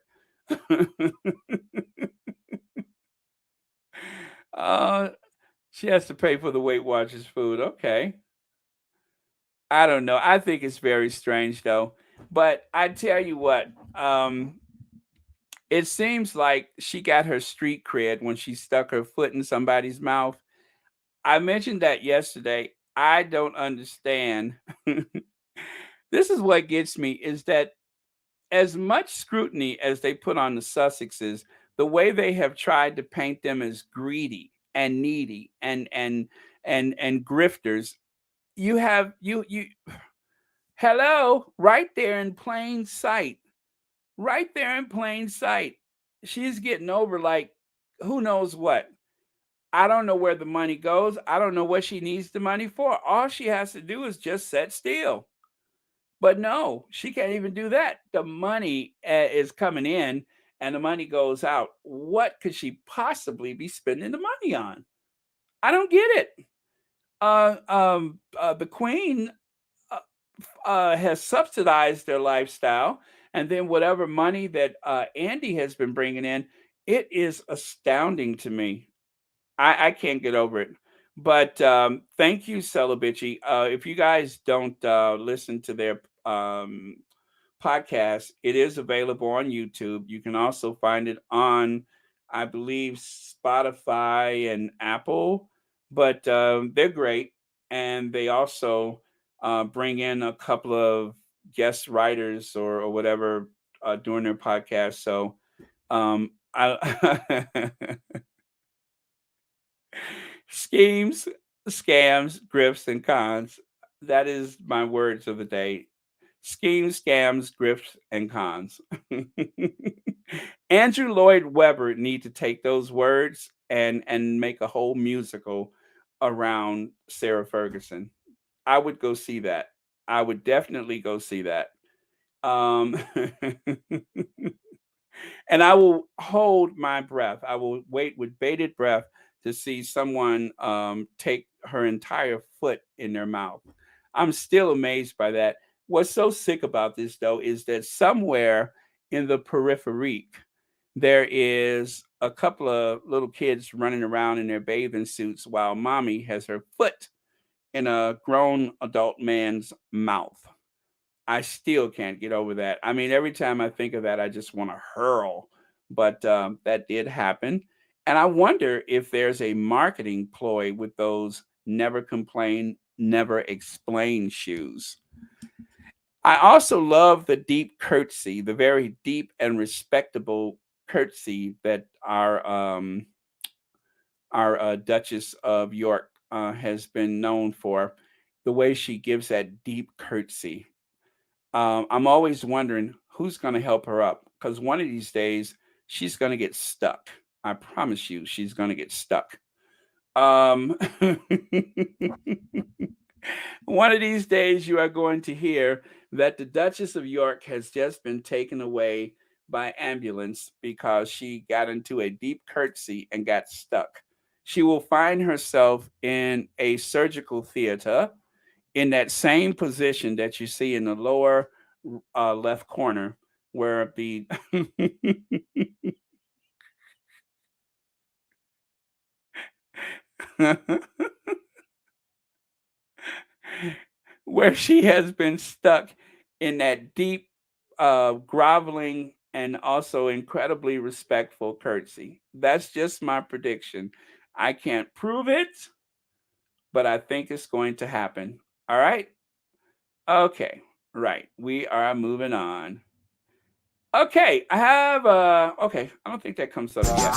uh, she has to pay for the Weight Watchers food. Okay. I don't know. I think it's very strange though. But I tell you what, it seems like she got her street cred when she stuck her foot in somebody's mouth. I mentioned that yesterday. I don't understand. This is what gets me is that as much scrutiny as they put on the Sussexes, the way they have tried to paint them as greedy and needy and grifters, you hello right there in plain sight. Right there in plain sight. She's getting over like who knows what. I don't know where the money goes. I don't know what she needs the money for. All she has to do is just set still. But no, she can't even do that. The money is coming in, and the money goes out, what could she possibly be spending the money on? I don't get it. The Queen uh, has subsidized their lifestyle, and then whatever money that Andy has been bringing in, it is astounding to me. I can't get over it. But thank you, Celibici. If you guys don't listen to their podcast, it is available on YouTube. You can also find it on, I believe, Spotify and Apple. But they're great, and they also bring in a couple of guest writers or whatever during their podcast. So I schemes, scams, grifts, and cons. That is my words of the day. Schemes, scams, grifts, and cons. Andrew Lloyd Webber need to take those words and make a whole musical around Sarah Ferguson. I would go see that. I would definitely go see that. Um, and I will hold my breath. I will wait with bated breath to see someone take her entire foot in their mouth. I'm still amazed by that. What's so sick about this, though, is that somewhere in the periphery, there is a couple of little kids running around in their bathing suits while mommy has her foot in a grown adult man's mouth. I still can't get over that. I mean, every time I think of that, I just want to hurl. But that did happen. And I wonder if there's a marketing ploy with those never complain, never explain shoes. I also love the deep curtsy, the very deep and respectable curtsy that our Duchess of York has been known for. The way she gives that deep curtsy. I'm always wondering who's going to help her up because one of these days she's going to get stuck. I promise you, she's going to get stuck. Um, one of these days, you are going to hear that the Duchess of York has just been taken away by ambulance because she got into a deep curtsy and got stuck. She will find herself in a surgical theater in that same position that you see in the lower left corner where the where she has been stuck in that deep groveling and also incredibly respectful curtsy. That's just my prediction. I can't prove it, but I think it's going to happen. All right. Okay, right. We are moving on. Okay, I have okay, I don't think that comes up yet.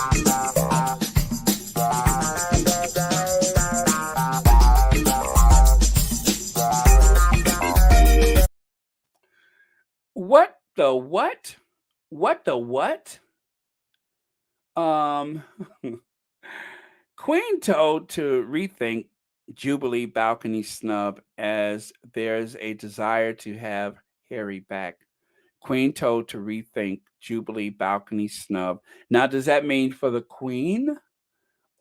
What the what? What the what? Um Queen told to rethink Jubilee balcony snub as there's a desire to have Harry back. Queen told to rethink Jubilee balcony snub. Now, does that mean for the Queen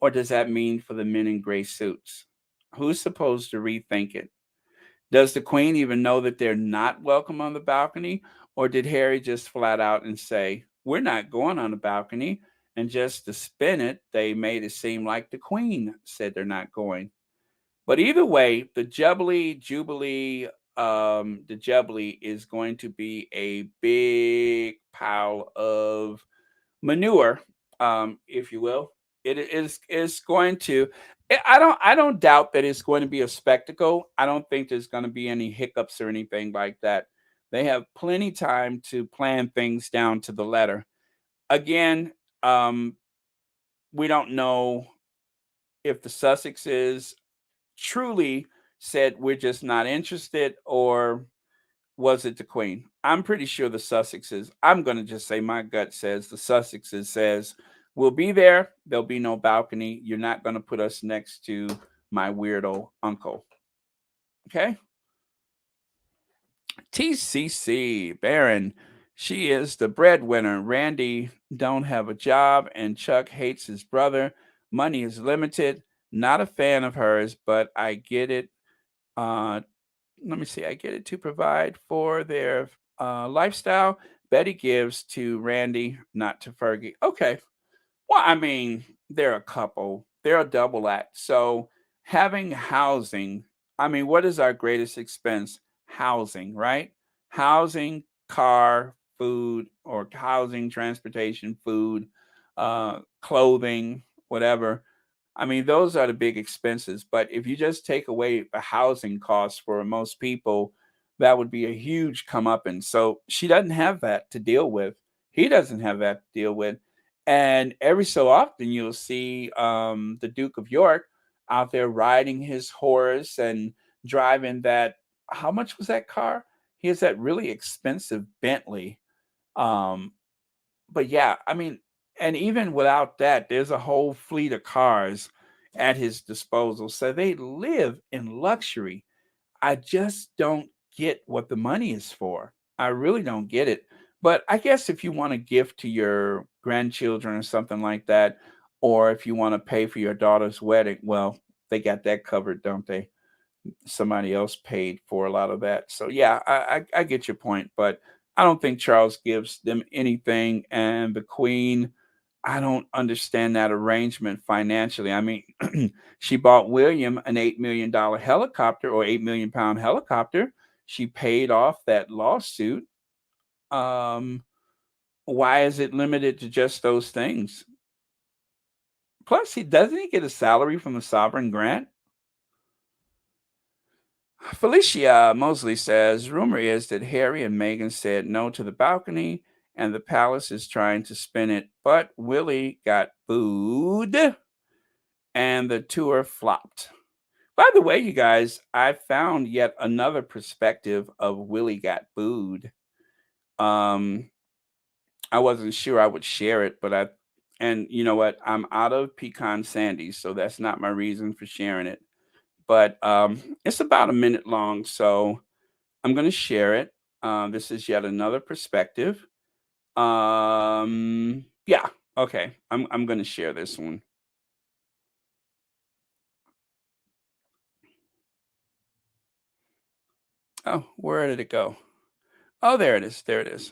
or does that mean for the men in gray suits? Who's supposed to rethink it? Does the Queen even know that they're not welcome on the balcony? Or did Harry just flat out and say, we're not going on the balcony? And just to spin it, they made it seem like the Queen said they're not going. But either way, the Jubilee is going to be a big pile of manure, if you will. It is going to. I don't doubt that it's going to be a spectacle. I don't think there's going to be any hiccups or anything like that. They have plenty time to plan things down to the letter. Again, we don't know if the Sussexes truly said we're just not interested, or was it the Queen? I'm pretty sure the Sussexes. I'm going to just say my gut says the Sussexes says we'll be there. There'll be no balcony. You're not going to put us next to my weirdo uncle. Okay. TCC Baron She is the breadwinner. Randy don't have a job, and Chuck hates his brother. Money is limited. Not a fan of hers, but I get it. Uh, Let me see. I get it to provide for their lifestyle. Betty gives to Randy, not to Fergie. Okay. Well, I mean, they're a couple. They're a double act. So having housing, I mean, what is our greatest expense? Housing, right? Housing, car, food, or housing, transportation, food, clothing, whatever. I mean, those are the big expenses. But if you just take away the housing costs for most people, that would be a huge comeuppance. So she doesn't have that to deal with. He doesn't have that to deal with. And every so often, you'll see the Duke of York out there riding his horse and driving that. How much was that car? He has that really expensive Bentley. Um, but yeah, I mean, and even without that, there's a whole fleet of cars at his disposal. So they live in luxury. I just don't get what the money is for. I really don't get it. But I guess if you want to gift to your grandchildren or something like that, or if you want to pay for your daughter's wedding, well, they got that covered, don't they? Somebody else paid for a lot of that. So yeah, I get your point, but I don't think Charles gives them anything. And the Queen, I don't understand that arrangement financially. I mean, she bought William an $8 million helicopter or £8 million helicopter. She paid off that lawsuit. Um, why is it limited to just those things? Plus, he doesn't he get a salary from the sovereign grant? Felicia Mosley says, rumor is that Harry and Meghan said no to the balcony and the palace is trying to spin it, but Willie got booed and the tour flopped. By the way, you guys, I found yet another perspective of Willie got booed. Um, I wasn't sure I would share it, but and you know what? I'm out of pecan sandy, so that's not my reason for sharing it. But it's about a minute long, so I'm going to share it. This is yet another perspective. Yeah, okay. I'm going to share this one. Oh, where did it go? Oh, there it is. There it is.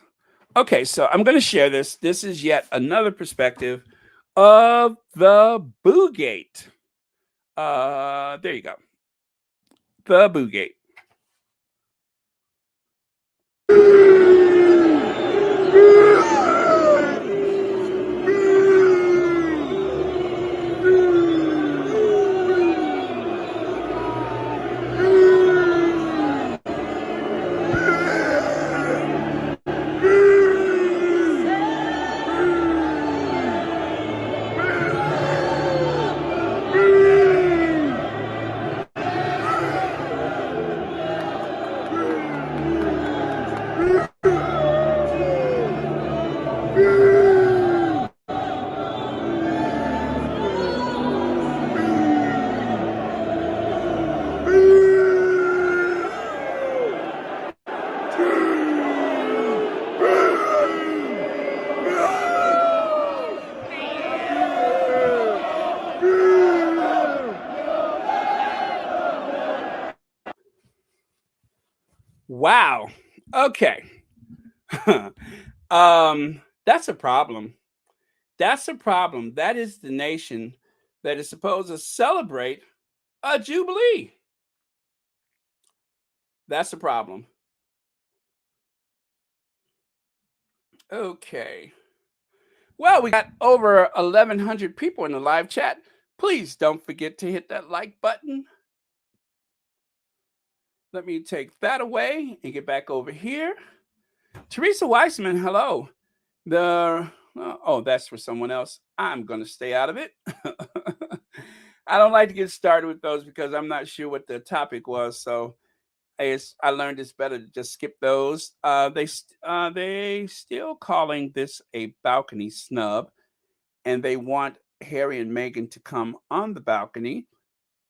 Okay, so I'm going to share this. This is yet another perspective of the Boogate. There you go. The Boogate. Wow. Okay. That's a problem. That's a problem. That is the nation that is supposed to celebrate a jubilee. That's a problem. Okay. Well, we got over 1,100 people in the live chat. Please don't forget to hit that like button. Let me take that away and get back over here. Teresa Weissman, hello. Oh, that's for someone else. I'm going to stay out of it. I don't like to get started with those because I'm not sure what the topic was. So I learned it's better to just skip those. They still calling this a balcony snub, and they want Harry and Meghan to come on the balcony.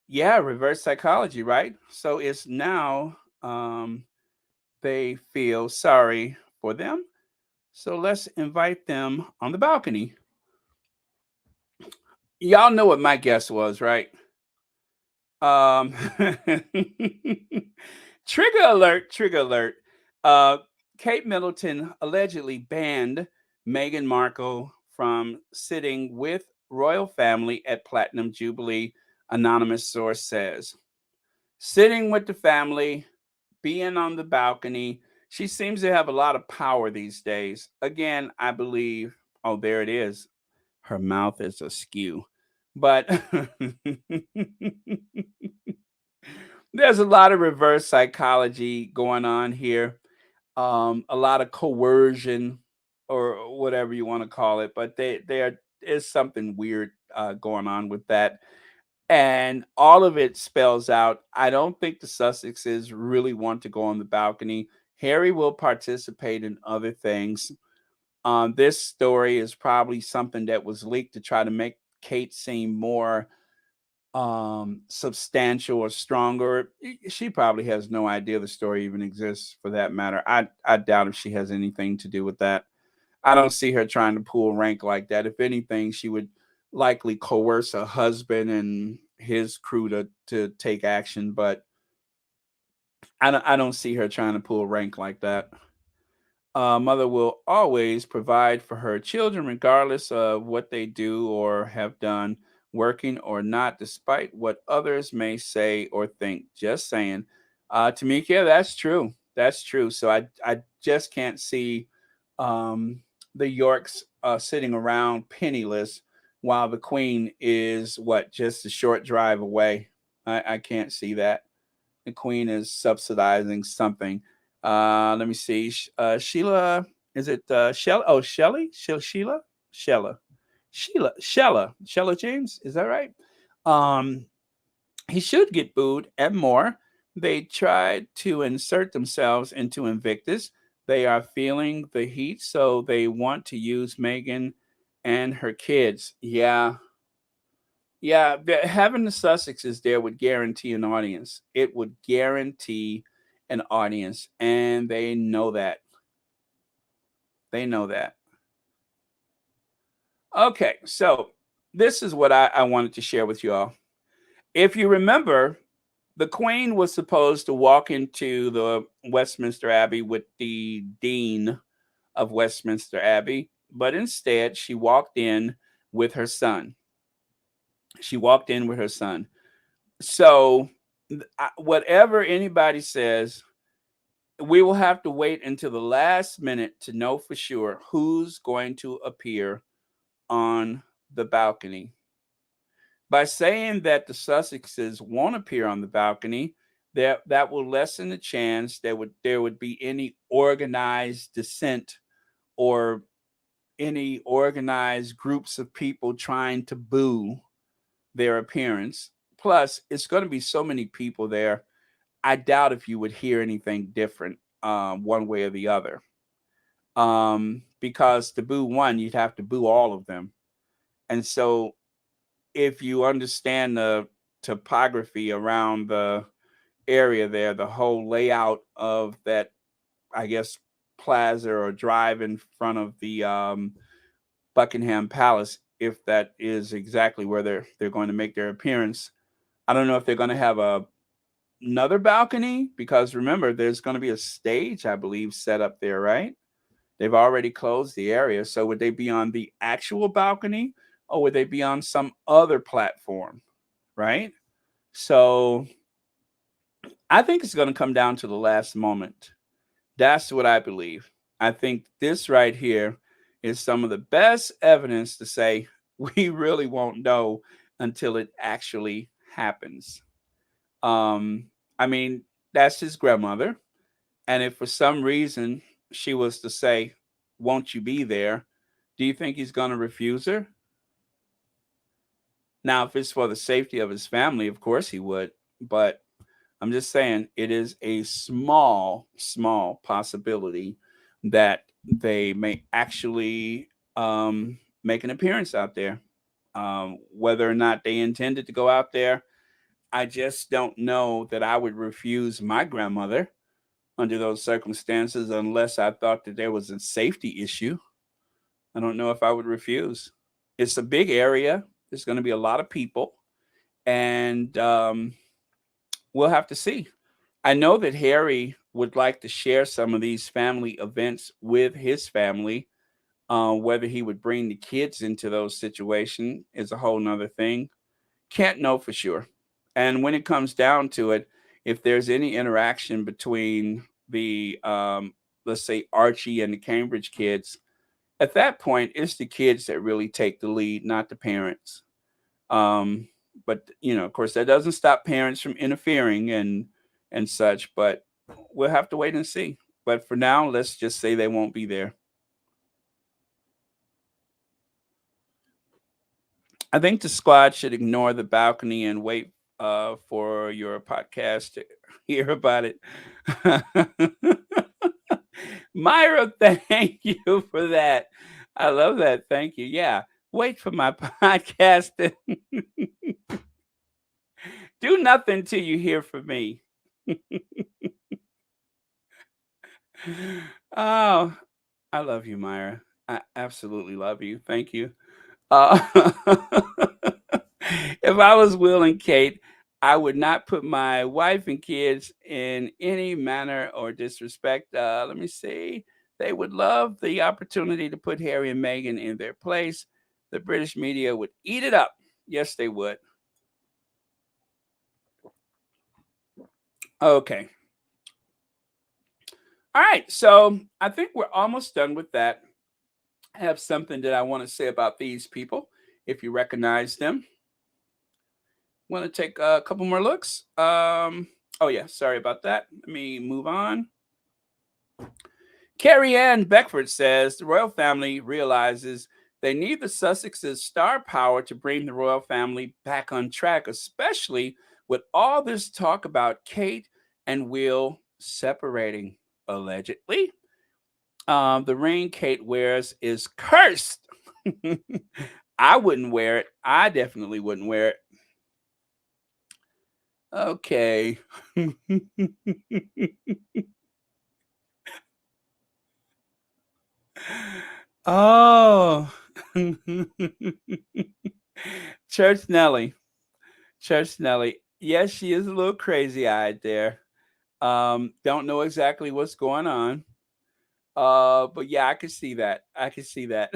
Yeah, reverse psychology, right? So it's now they feel sorry for them. So let's invite them on the balcony. Y'all know what my guess was, right? Um, trigger alert, trigger alert. Uh, Kate Middleton allegedly banned Meghan Markle from sitting with royal family at Platinum Jubilee, anonymous source says. Sitting with the family, being on the balcony. She seems to have a lot of power these days. Again, I believe, oh, there it is. Her mouth is askew. But there's a lot of reverse psychology going on here, a lot of coercion or whatever you want to call it. But there is something weird going on with that. And all of it spells out, I don't think the Sussexes really want to go on the balcony. Harry will participate in other things. This story is probably something that was leaked to try to make Kate seem more substantial or stronger. She probably has no idea the story even exists, for that matter. I doubt if she has anything to do with that. I don't see her trying to pull rank like that. If anything, she would likely coerce her husband and his crew to take action, but I don't see her trying to pull rank like that. Mother will always provide for her children, regardless of what they do or have done, working or not, despite what others may say or think. Just saying. Tamika, that's true. That's true. So I just can't see um, the Yorks sitting around penniless while the Queen is what, just a short drive away. I can't see that. The Queen is subsidizing something. Let me see. Sheila, is it Shella? Oh, Shelly? Sheila? Shella. Shella James. Is that right? Um, he should get booed and more. They tried to insert themselves into Invictus. They are feeling the heat, so they want to use Meghan and her kids. Yeah, yeah, having the Sussexes there would guarantee an audience. It would guarantee an audience, and they know that. They know that. Okay, so this is what I wanted to share with you all. If you remember, the Queen was supposed to walk into the Westminster Abbey with the Dean of Westminster Abbey, but instead she walked in with her son. She walked in with her son. So, whatever anybody says, we will have to wait until the last minute to know for sure who's going to appear on the balcony. By saying that the Sussexes won't appear on the balcony, that will lessen the chance there would be any organized dissent or any organized groups of people trying to boo their appearance. Plus, it's going to be so many people there. I doubt if you would hear anything different one way or the other. Because to boo one, you'd have to boo all of them. And so, if you understand the topography around the area there, the whole layout of that, I guess, plaza or drive in front of the Buckingham Palace, if that is exactly where they're going to make their appearance. I don't know if they're going to have another balcony, because remember, there's going to be a stage, I believe, set up there, right? They've already closed the area. So would they be on the actual balcony, or would they be on some other platform, right? So I think it's going to come down to the last moment. That's what I believe. I think this right here is some of the best evidence to say we really won't know until it actually happens. Um, I mean, that's his grandmother. And if for some reason she was to say, "Won't you be there?" do you think he's going to refuse her? Now, if it's for the safety of his family, of course he would. But I'm just saying it is a small, small possibility that they may actually make an appearance out there. Whether or not they intended to go out there, I just don't know that I would refuse my grandmother. under those circumstances unless I thought that there was a safety issue. I don't know if I would refuse. It's a big area. There's going to be a lot of people, and we'll have to see. I know that Harry would like to share some of these family events with his family. Whether he would bring the kids into those situations is a whole nother thing. Can't know for sure. And when it comes down to it, if there's any interaction between the, let's say, Archie and the Cambridge kids, at that point, it's the kids that really take the lead, not the parents. But of course, that doesn't stop parents from interfering and such. But we'll have to wait and see. But for now, let's just say they won't be there. I think the squad should ignore the balcony and wait for your podcast to hear about it. Myra, thank you for that. I love that. Thank you. Yeah. Wait for my podcast. Do nothing till you hear from me. Oh, I love you, Myra. I absolutely love you. Thank you. If I was Will and Kate, I would not put my wife and kids in any manner or disrespect. Let me see. They would love the opportunity to put Harry and Meghan in their place. The British media would eat it up. Yes, they would. Okay. All right. So I think we're almost done with that. I have something that I want to say about these people, if you recognize them. Want to take a couple more looks? Oh, yeah. Sorry about that. Let me move on. Carrie Ann Beckford says the royal family realizes they need the Sussex's star power to bring the royal family back on track, especially with all this talk about Kate and Will separating, allegedly. The ring Kate wears is cursed. I wouldn't wear it. I definitely wouldn't wear it. Okay. Oh. Church Nelly. Church Nelly. Yes, she is a little crazy-eyed there. Don't know exactly what's going on. But yeah, I can see that. I can see that.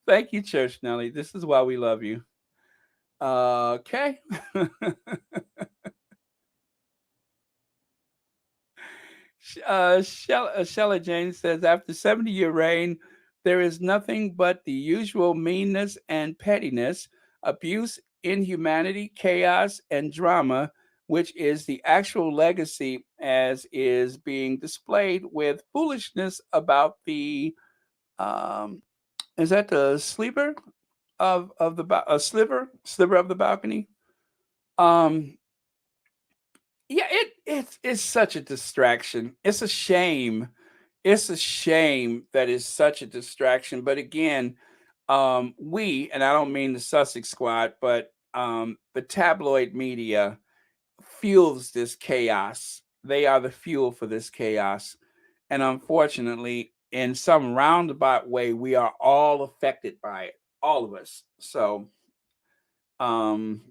Thank you, Church Nelly. This is why we love you. Okay. Shella Jane says, after 70-year reign, there is nothing but the usual meanness and pettiness, abuse, inhumanity, chaos, and drama, which is the actual legacy as is being displayed with foolishness about the, is that the sleeper of the sliver of the balcony? Yeah, it's such a distraction. It's a shame. It's a shame that it's such a distraction. But again, we, and I don't mean the Sussex squad, but the tabloid media fuels this chaos. They are the fuel for this chaos. And unfortunately, in some roundabout way, we are all affected by it. All of us. So, and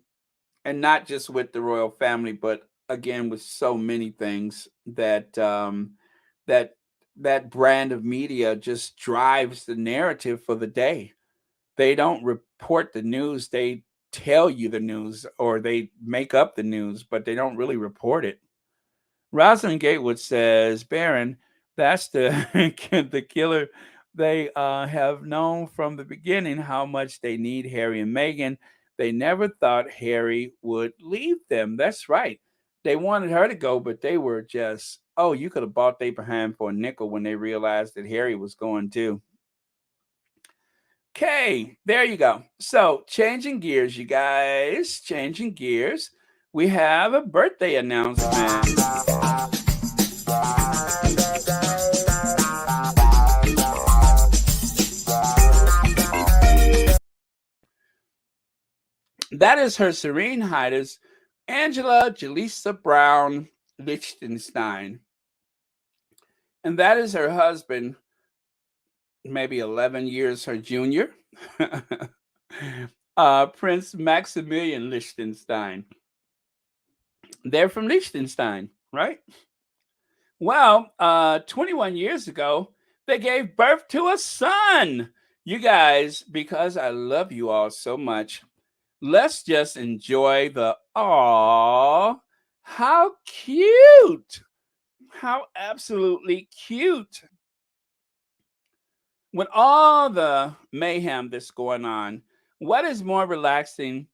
not just with the royal family, but again with so many things that that brand of media just drives the narrative for the day. They don't report the news, they tell you the news, or they make up the news, but they don't really report it. Rosalind Gatewood says, Baron, that's the the killer. They have known from the beginning how much they need Harry and Meghan. They never thought Harry would leave them. That's right. They wanted her to go, but they were just, oh, you could have bought they behind for a nickel when they realized that Harry was going too. Okay, there you go. So, changing gears, you guys, changing gears. We have a birthday announcement. That is Her Serene Highness Angela Jaleesa Brown Lichtenstein. And that is her husband, maybe 11 years her junior, Prince Maximilian Liechtenstein. They're from Liechtenstein, right? Well, 21 years ago, they gave birth to a son. You guys, because I love you all so much, let's just enjoy the aw. How cute! How absolutely cute. With all the mayhem that's going on, what is more relaxing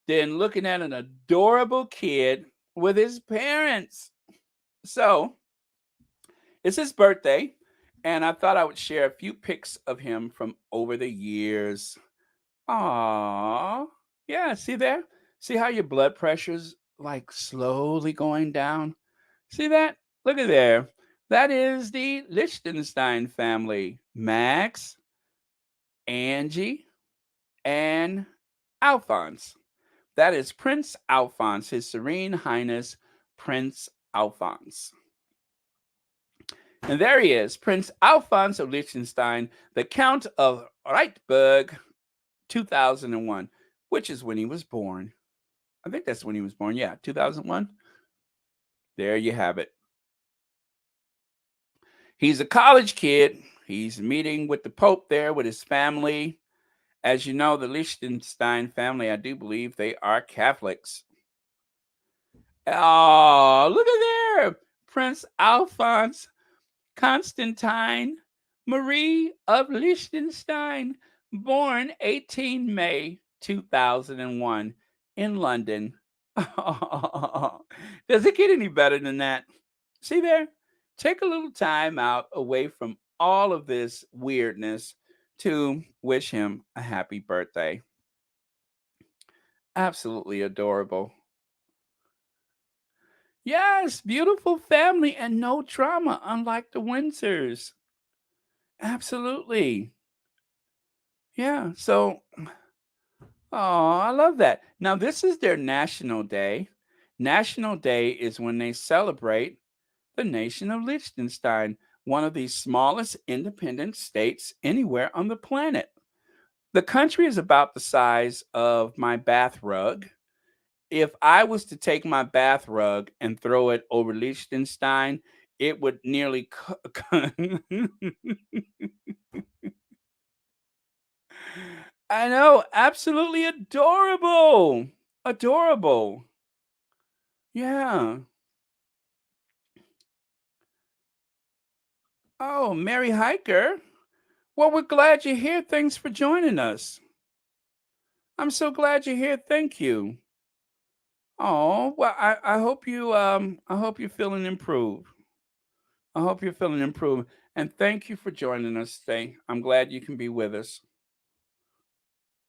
than looking at an adorable kid with his parents? So, it's his birthday, and I thought I would share a few pics of him from over the years. Aww. Yeah, see there? See how your blood pressure's like slowly going down? See that? Look at there. That is the Liechtenstein family. Max, Angie, and Alphonse. That is Prince Alphonse, His Serene Highness Prince Alphonse. And there he is, Prince Alphonse of Liechtenstein, the Count of Reitberg, 2001, which is when he was born. I think that's when he was born. Yeah, 2001. There you have it. He's a college kid. He's meeting with the Pope there with his family. As you know, the Liechtenstein family, I do believe they are Catholics. Oh, look at there. Prince Alphonse Constantine Marie of Liechtenstein, born 18 May 2001 in London. Oh, does it get any better than that? See there? Take a little time out away from all of this weirdness to wish him a happy birthday. Absolutely adorable. Yes, beautiful family and no drama, unlike the Windsors. Absolutely. Yeah. So, oh, I love that. Now, this is their National Day. National Day is when they celebrate the nation of Liechtenstein, one of the smallest independent states anywhere on the planet. The country is about the size of my bath rug. If I was to take my bath rug and throw it over Liechtenstein, it would nearly. I know, absolutely adorable. Adorable. Yeah. Oh, Mary Hiker. Well, we're glad you're here. Thanks for joining us. I'm so glad you're here. Thank you. Oh, well, I hope I hope you're feeling improved. I hope you're feeling improved. And thank you for joining us today. I'm glad you can be with us.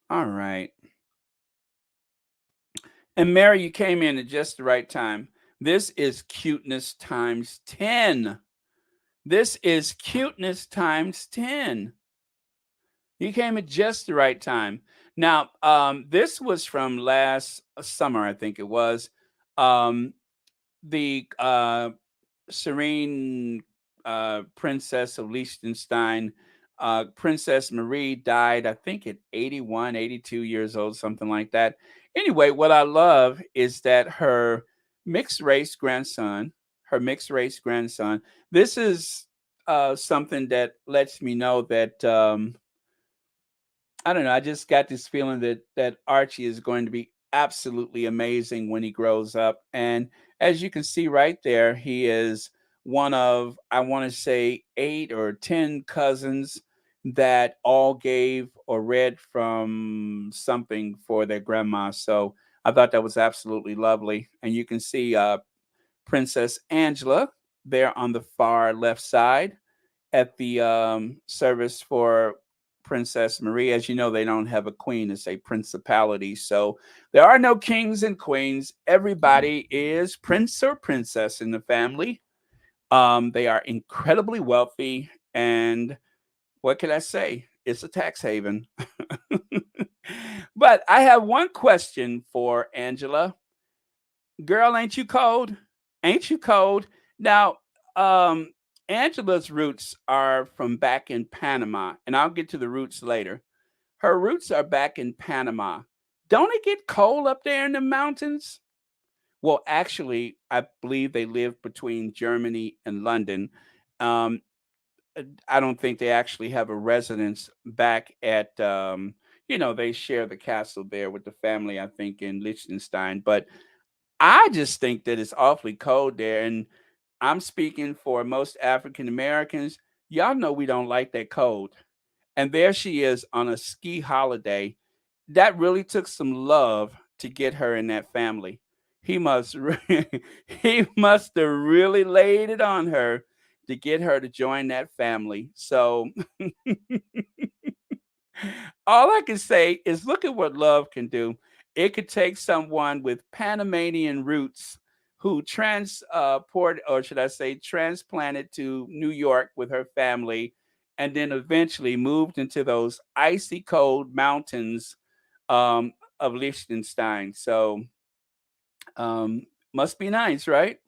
All right. And Mary, you came in at just the right time. This is cuteness times 10. This is cuteness times 10. You came at just the right time. Now, this was from last summer, I think it was. Um, the Serene Princess of Liechtenstein, Princess Marie, died, I think, at 81, 82 years old, something like that. Anyway, what I love is that her mixed race grandson, this is something that lets me know that I don't know. I just got this feeling that Archie is going to be absolutely amazing when he grows up. And as you can see right there, he is one of, I want to say, 8 or 10 cousins that all gave or read from something for their grandma. So I thought that was absolutely lovely. And you can see Princess Angela there on the far left side at the service for Princess Marie. As you know, they don't have a queen, it's a principality. So there are no kings and queens. Everybody is prince or princess in the family. They are incredibly wealthy. And what can I say? It's a tax haven. But I have one question for Angela. Girl, ain't you cold? Ain't you cold? Now, um, Angela's roots are from back in Panama, and I'll get to the roots later. Her roots are back in Panama. Don't it get cold up there in the mountains? Well, actually, I believe they live between Germany and London. Um, I don't think they actually have a residence back at, they share the castle there with the family, I think, in Liechtenstein. But I just think that it's awfully cold there. And I'm speaking for most African Americans. Y'all know we don't like that cold. And there she is on a ski holiday. That really took some love to get her in that family. He must he must have really laid it on her to get her to join that family. So all I can say is look at what love can do. It could take someone with Panamanian roots who transport, or should I say, transplanted to New York with her family, and then eventually moved into those icy cold mountains of Liechtenstein. So must be nice, right?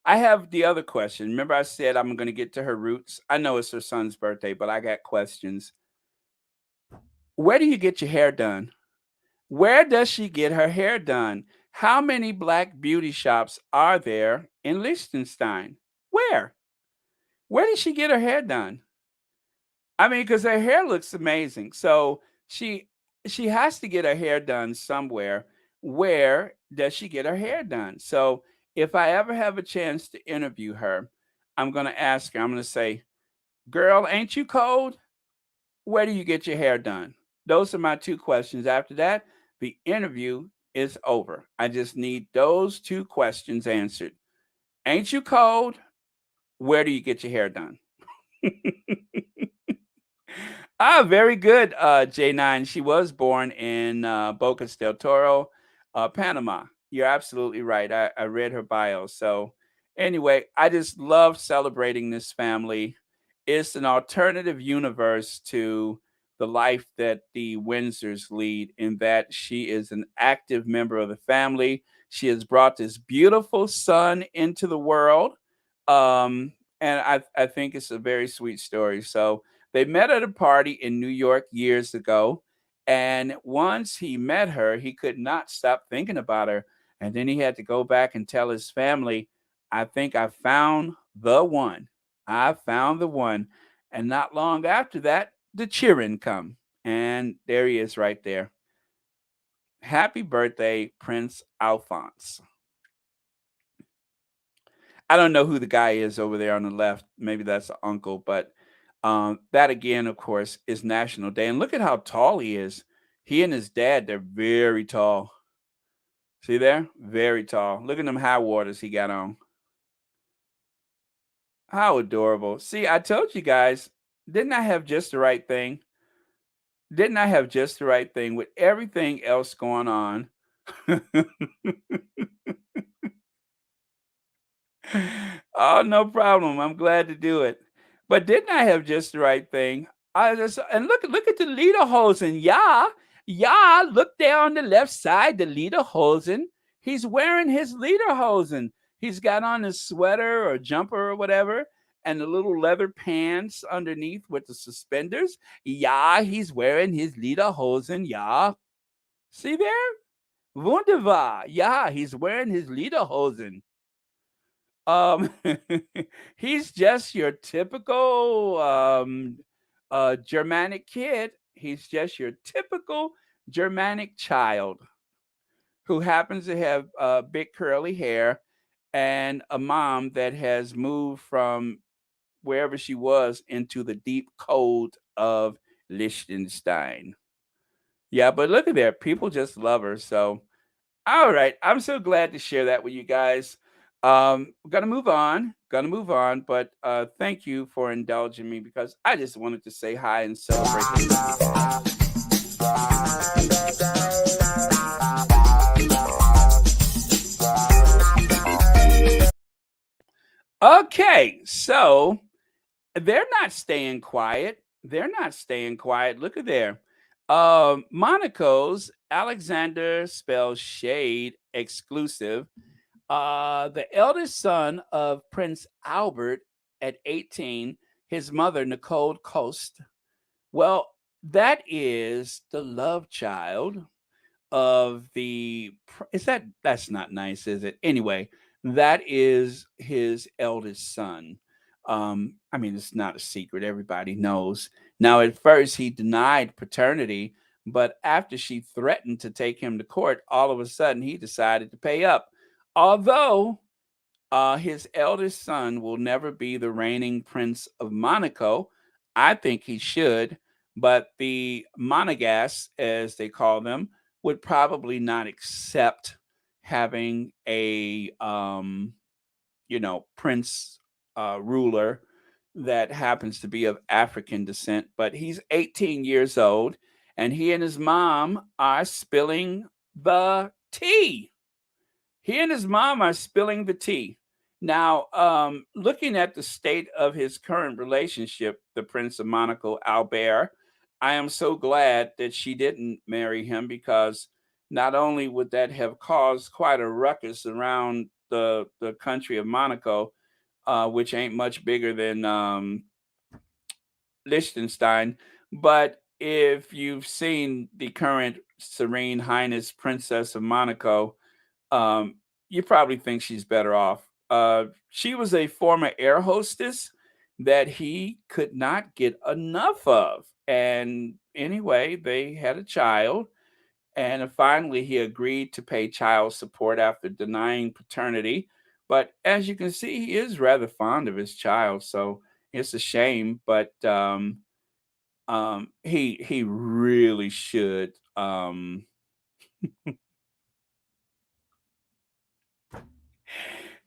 I have the other question. Remember, I said I'm going to get to her roots. I know it's her son's birthday, but I got questions. Where do you get your hair done? Where does she get her hair done? How many black beauty shops are there in Liechtenstein? Where? Where did she get her hair done? I mean, because her hair looks amazing. So she has to get her hair done somewhere. Where does she get her hair done? So if I ever have a chance to interview her, I'm gonna ask her, I'm gonna say, girl, ain't you cold? Where do you get your hair done? Those are my two questions. After that, the interview is over. I just need those two questions answered. Ain't you cold? Where do you get your hair done? Very good, J9. She was born in Bocas del Toro, Panama. You're absolutely right. I read her bio. So, anyway, I just love celebrating this family. It's an alternative universe to the life that the Windsors lead, in that she is an active member of the family. She has brought this beautiful son into the world. And I think it's a very sweet story. So, they met at a party in New York years ago. And once he met her, he could not stop thinking about her. And then he had to go back and tell his family, I think I found the one. I found the one. And not long after that, the cheering come. And there he is right there. Happy birthday, Prince Alphonse. I don't know who the guy is over there on the left. Maybe that's the uncle, but that again, of course, is National Day. And look at how tall he is. He and his dad, they're very tall. See there? Very tall. Look at them high waters he got on. How adorable. See, I told you guys, didn't I have just the right thing? Didn't I have just the right thing with everything else going on? Oh, no problem. I'm glad to do it. But didn't I have just the right thing? I just and look at the lederhosen. Yeah. Yeah, look there on the left side, the lederhosen. He's wearing his lederhosen. He's got on his sweater or jumper or whatever, and the little leather pants underneath with the suspenders. Yeah, he's wearing his lederhosen. Yeah. See there? Wunderbar. Yeah, he's wearing his lederhosen. Um, he's just your typical Germanic kid. He's just your typical Germanic child who happens to have big curly hair and a mom that has moved from wherever she was into the deep cold of Liechtenstein. Yeah, but look at there. People just love her. So all right. I'm so glad to share that with you guys. Gonna move on. Gonna move on. But thank you for indulging me because I just wanted to say hi and celebrate this. Okay, so they're not staying quiet. They're not staying quiet. Look at there. Monaco's Alexander spells shade exclusive The eldest son of Prince Albert at 18, his mother, Nicole Coast. Well, that is the love child of that's not nice, is it? Anyway, that is his eldest son. I mean, it's not a secret, everybody knows. Now, at first he denied paternity, but after she threatened to take him to court, all of a sudden he decided to pay up. Although his eldest son will never be the reigning Prince of Monaco. I think he should, but the Monegasques, as they call them, would probably not accept having a prince ruler that happens to be of African descent. But he's 18 years old, and he and his mom are spilling the tea. He and his mom are spilling the tea. Now, looking at the state of his current relationship, the Prince of Monaco, Albert, I am so glad that she didn't marry him, because not only would that have caused quite a ruckus around the country of Monaco, which ain't much bigger than Liechtenstein, but if you've seen the current Serene Highness Princess of Monaco, you probably think she's better off. She was a former air hostess that he could not get enough of. And anyway, they had a child. And finally, he agreed to pay child support after denying paternity. But as you can see, he is rather fond of his child. So it's a shame. But he really should.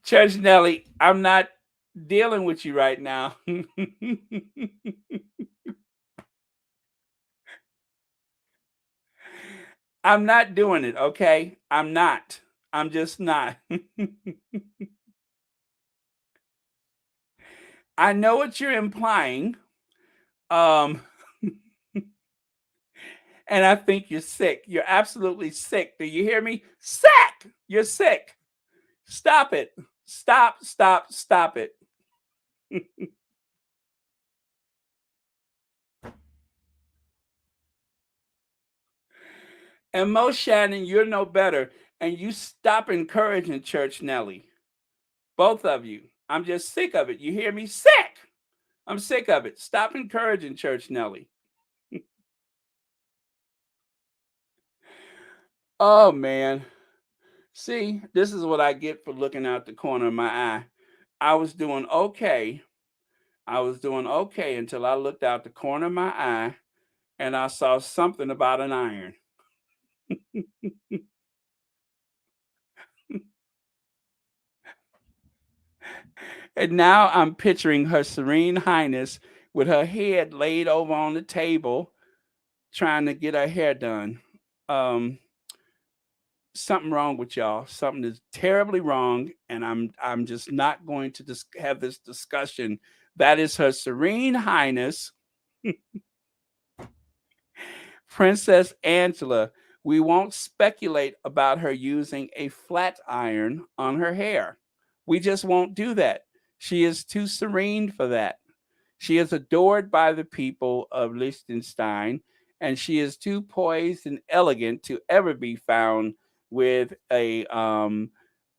Church Nelly, I'm not dealing with you right now. I'm not doing it, okay? I'm not. I'm just not. I know what you're implying. And I think you're sick. You're absolutely sick. Do you hear me? Sick! You're sick. Stop it. Stop it. And Mo Shannon, you're no better. And you stop encouraging Church Nelly. Both of you. I'm just sick of it. You hear me? Sick! I'm sick of it. Stop encouraging Church Nelly. Oh, man. See, this is what I get for looking out the corner of my eye. I was doing okay. Until I looked out the corner of my eye and I saw something about an iron. And now I'm picturing Her Serene Highness with her head laid over on the table, trying to get her hair done. Something wrong with y'all. Something is terribly wrong, and I'm just not going to have this discussion. That is Her Serene Highness, Princess Angela. We won't speculate about her using a flat iron on her hair. We just won't do that. She is too serene for that. She is adored by the people of Liechtenstein, and she is too poised and elegant to ever be found with a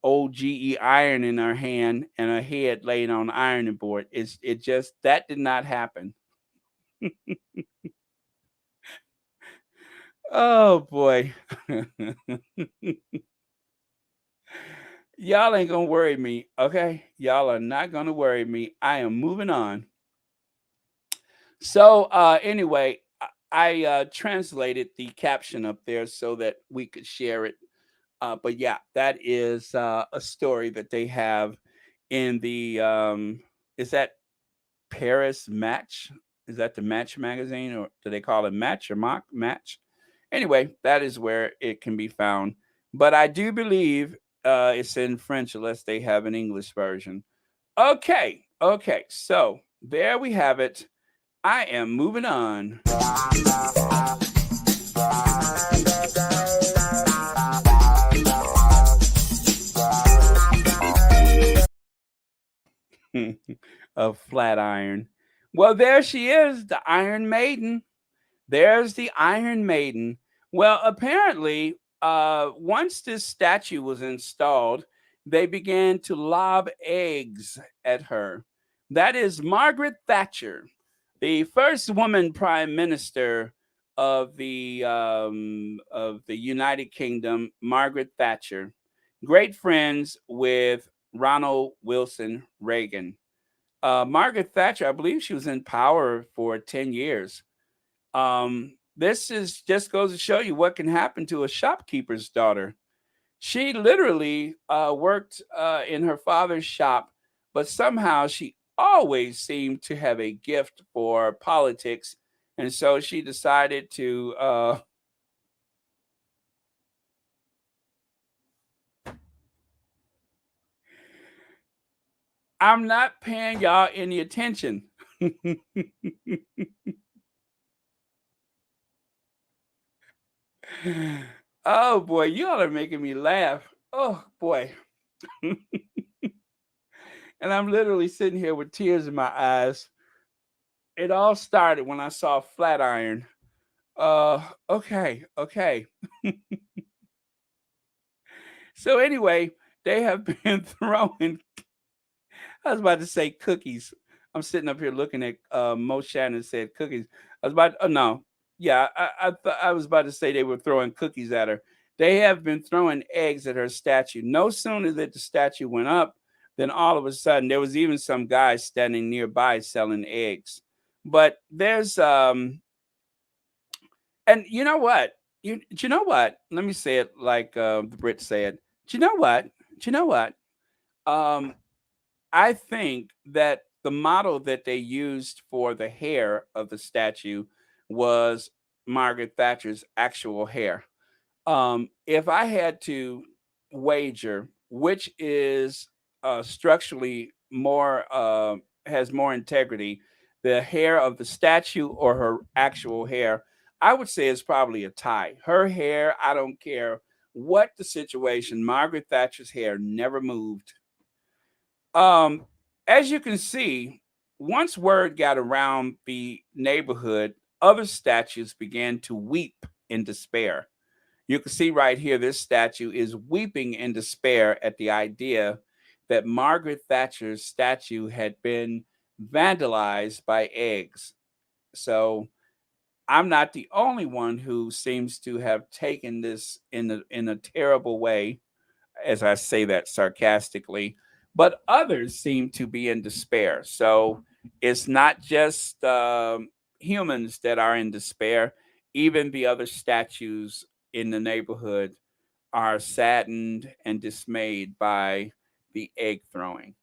old GE iron in her hand and her head laid on the ironing board. It just that did not happen. Oh boy. Y'all ain't gonna worry me, okay? Y'all are not gonna worry me. I am moving on. So anyway, I translated the caption up there so that we could share it. But yeah, that is a story that they have in the is that Paris Match? Is that the Match magazine, or do they call it Match or Mock Match? Anyway, that is where it can be found. But I do believe it's in French, unless they have an English version. Okay. So there we have it. I am moving on. of Flatiron. Well, there she is, the Iron Maiden. There's the Iron Maiden. Well, apparently, once this statue was installed, they began to lob eggs at her. That is Margaret Thatcher, the first woman prime minister of the United Kingdom. Margaret Thatcher, great friends with Ronald Wilson Reagan. Margaret Thatcher, I believe she was in power for 10 years. This is just goes to show you what can happen to a shopkeeper's daughter. She literally worked in her father's shop, but somehow she always seemed to have a gift for politics, and so she decided to. I'm not paying y'all any attention. Oh boy, y'all are making me laugh. Oh boy. And I'm literally sitting here with tears in my eyes. It all started when I saw Flatiron. Okay. So anyway, they have been throwing. I was about to say cookies. I'm sitting up here looking at Mo Shannon said cookies. I was about. Oh no, yeah. I was about to say they were throwing cookies at her. They have been throwing eggs at her statue. No sooner that the statue went up, then all of a sudden there was even some guys standing nearby selling eggs. But there's and you know what? Do you know what? Let me say it like the Brits said. Do you know what? Do you know what? Um, I think that the model that they used for the hair of the statue was Margaret Thatcher's actual hair. If I had to wager which is structurally more has more integrity, the hair of the statue or her actual hair, I would say it's probably a tie. Her hair, I don't care what the situation, Margaret Thatcher's hair never moved. Um, as you can see, once word got around the neighborhood, other statues began to weep in despair. You can see right here, this statue is weeping in despair at the idea that Margaret Thatcher's statue had been vandalized by eggs. So I'm not the only one who seems to have taken this in a terrible way, as I say that sarcastically, but others seem to be in despair. So it's not just humans that are in despair. Even the other statues in the neighborhood are saddened and dismayed by the egg throwing.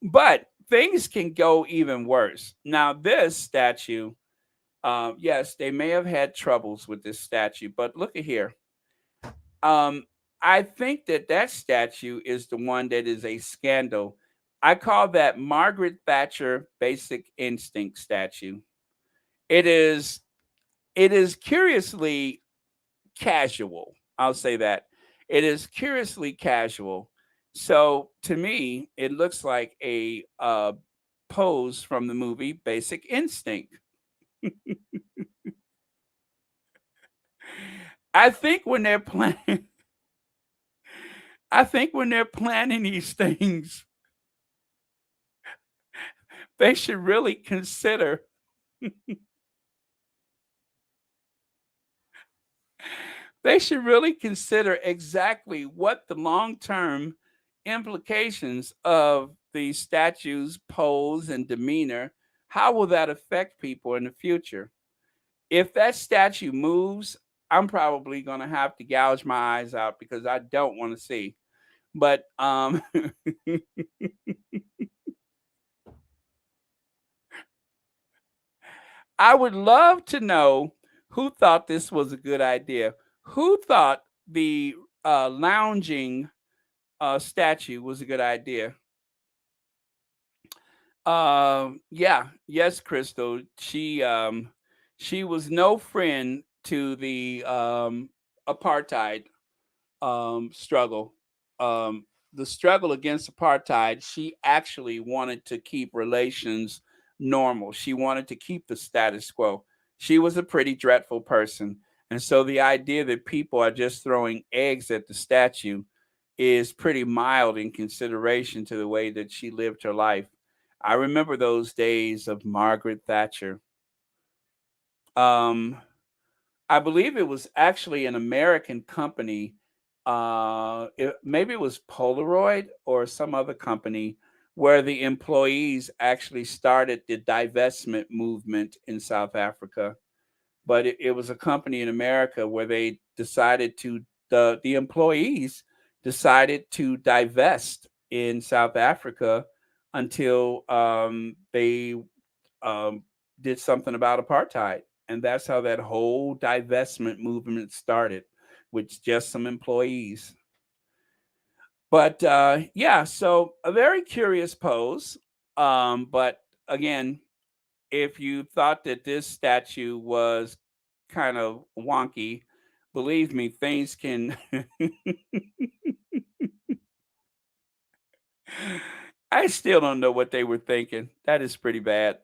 But things can go even worse. Now, this statue, yes, they may have had troubles with this statue, but look at here. Um, I think that that statue is the one that is a scandal. I call that Margaret Thatcher Basic Instinct statue. It is it is curiously casual. I'll say that. It is curiously casual. So to me, it looks like a pose from the movie Basic Instinct. I think when they're planning I think when they're planning these things, they should really consider they should really consider exactly what the long-term implications of the statue's pose and demeanor, how will that affect people in the future? If that statue moves, I'm probably going to have to gouge my eyes out because I don't want to see. But I would love to know who thought this was a good idea. Who thought the lounging statue was a good idea? Yeah, yes, Crystal. She was no friend to the apartheid struggle. Um, the struggle against apartheid, she actually wanted to keep relations normal. She wanted to keep the status quo. She was a pretty dreadful person. And so the idea that people are just throwing eggs at the statue is pretty mild in consideration to the way that she lived her life. I remember those days of Margaret Thatcher. Um, I believe it was actually an American company. Maybe it was Polaroid or some other company where the employees actually started the divestment movement in South Africa. But it was a company in America where they decided to the employees decided to divest in South Africa until they um, did something about apartheid. And that's how that whole divestment movement started, with just some employees. But yeah, so a very curious pose. But again, if you thought that this statue was kind of wonky, believe me, things can. I still don't know what they were thinking. That is pretty bad.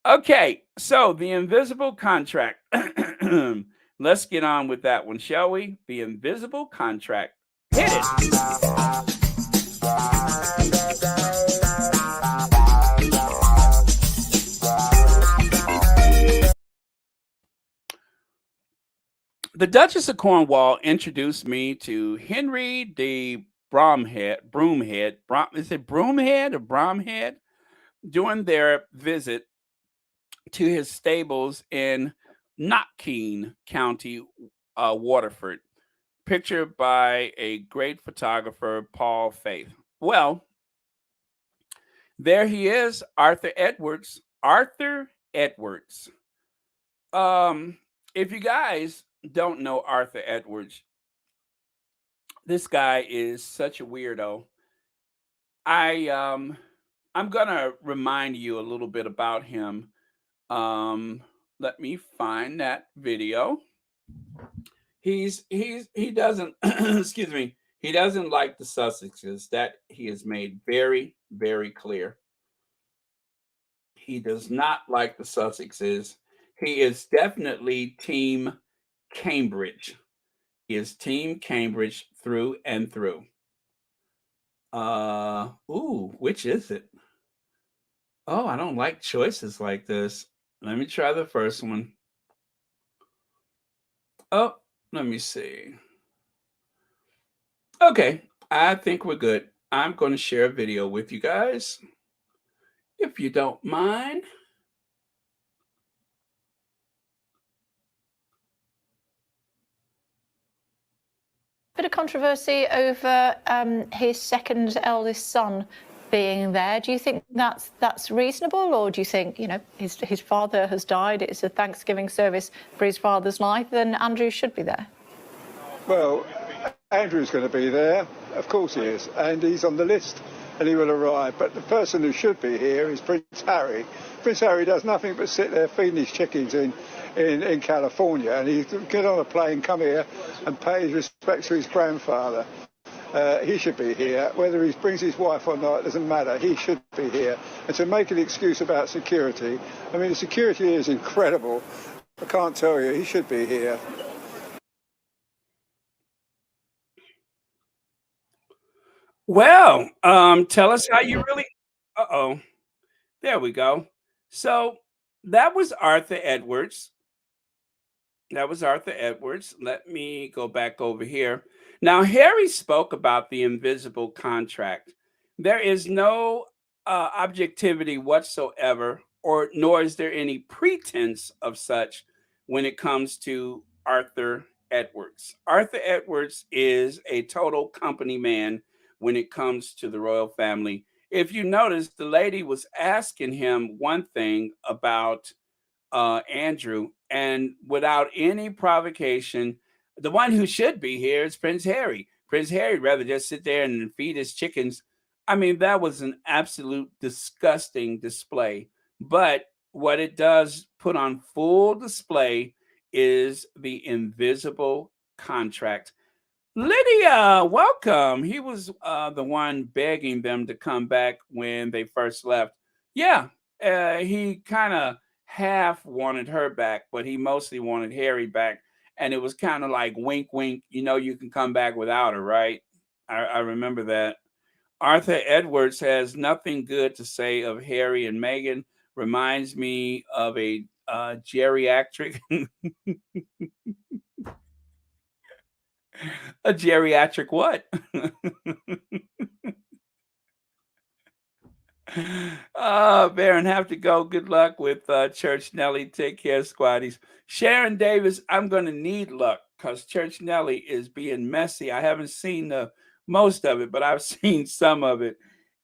Okay, so the invisible contract. Let's get on with that one, shall we? The invisible contract. Hit it. The Duchess of Cornwall introduced me to Henry de Broomhead. Is it Broomhead or Bromhead? During their visit to his stables in Knockeen County, Waterford, pictured by a great photographer, Paul Faith. Well, there he is, Arthur Edwards. Arthur Edwards. If you guys don't know Arthur Edwards, this guy is such a weirdo. I'm gonna remind you a little bit about him. Let me find that video. He doesn't excuse me, he doesn't like the Sussexes. That he has made very, very clear. He does not like the Sussexes. He is definitely team Cambridge. He is team Cambridge through and through. Which is it? Oh, I don't like choices like this. Let me try the first one. Oh, let me see. Okay, I think we're good. I'm going to share a video with you guys, if you don't mind. Bit of controversy over his second eldest son being there. Do you think that's reasonable, or do you think, his father has died, it's a Thanksgiving service for his father's life, then Andrew should be there? Well, Andrew's going to be there, of course he is, and he's on the list and he will arrive. But the person who should be here is Prince Harry. Prince Harry does nothing but sit there feeding his chickens in California, and he get on a plane, come here and pay his respects to his grandfather. He should be here. Whether he brings his wife or not, doesn't matter. He should be here. And to make an excuse about security, I mean, the security is incredible. I can't tell you, he should be here. Well, tell us how you really. Uh-oh. There we go. So that was Arthur Edwards. Let me go back over here. Now, Harry spoke about the invisible contract. There is no objectivity whatsoever, or nor is there any pretense of such when it comes to Arthur Edwards. Arthur Edwards is a total company man when it comes to the royal family. If you notice, the lady was asking him one thing about Andrew, and without any provocation, the one who should be here is Prince Harry. Prince Harry rather just sit there and feed his chickens. I mean, that was an absolute disgusting display. But what it does put on full display is the invisible contract. Lydia, welcome. He was the one begging them to come back when they first left. Yeah, he kind of half wanted her back, but he mostly wanted Harry back. And it was kind of like wink, wink, you can come back without her, right? I remember that. Arthur Edwards has nothing good to say of Harry and Meghan. Reminds me of a geriatric a geriatric what? Baron, have to go. Good luck with Church Nelly. Take care, squaddies. Sharon Davis, I'm going to need luck because Church Nelly is being messy. I haven't seen most of it, but I've seen some of it.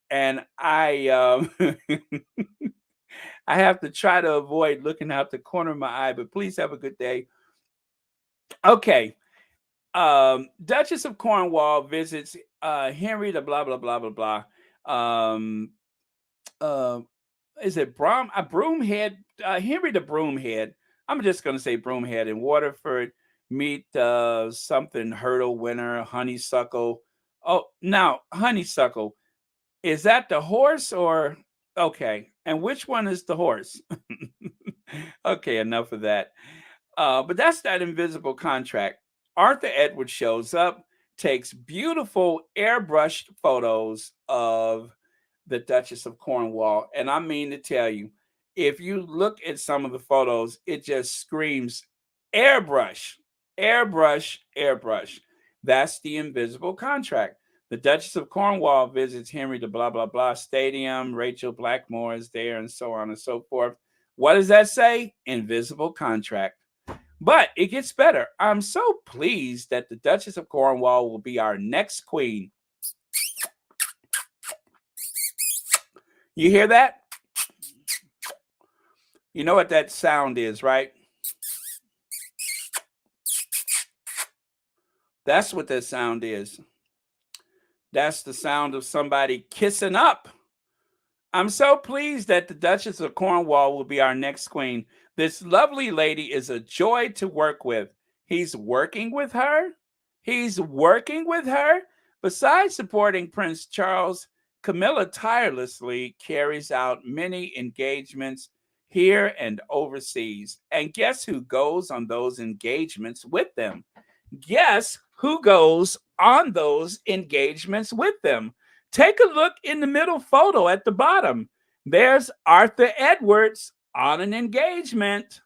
And I I have to try to avoid looking out the corner of my eye, but please have a good day. Okay. Duchess of Cornwall visits Henry the blah blah blah blah blah. Is it Broomhead? Henry the Broomhead. I'm just gonna say Broomhead in Waterford. Meet something hurdle winner, Honeysuckle. Oh, now Honeysuckle. Is that the horse or okay? And which one is the horse? Okay, enough of that. But that's that invisible contract. Arthur Edwards shows up, takes beautiful airbrushed photos of the Duchess of Cornwall. And I mean to tell you, if you look at some of the photos, it just screams airbrush, airbrush, airbrush. That's the invisible contract. The Duchess of Cornwall visits Henry the blah, blah, blah stadium. Rachel Blackmore is there and so on and so forth. What does that say? Invisible contract. But it gets better. I'm so pleased that the Duchess of Cornwall will be our next queen. You hear that? You know what that sound is, right? That's what that sound is. That's the sound of somebody kissing up. I'm so pleased that the Duchess of Cornwall will be our next queen. This lovely lady is a joy to work with. He's working with her. He's working with her. Besides supporting Prince Charles, Camilla tirelessly carries out many engagements here and overseas. And guess who goes on those engagements with them? Guess who goes on those engagements with them? Take a look in the middle photo at the bottom. There's Arthur Edwards on an engagement.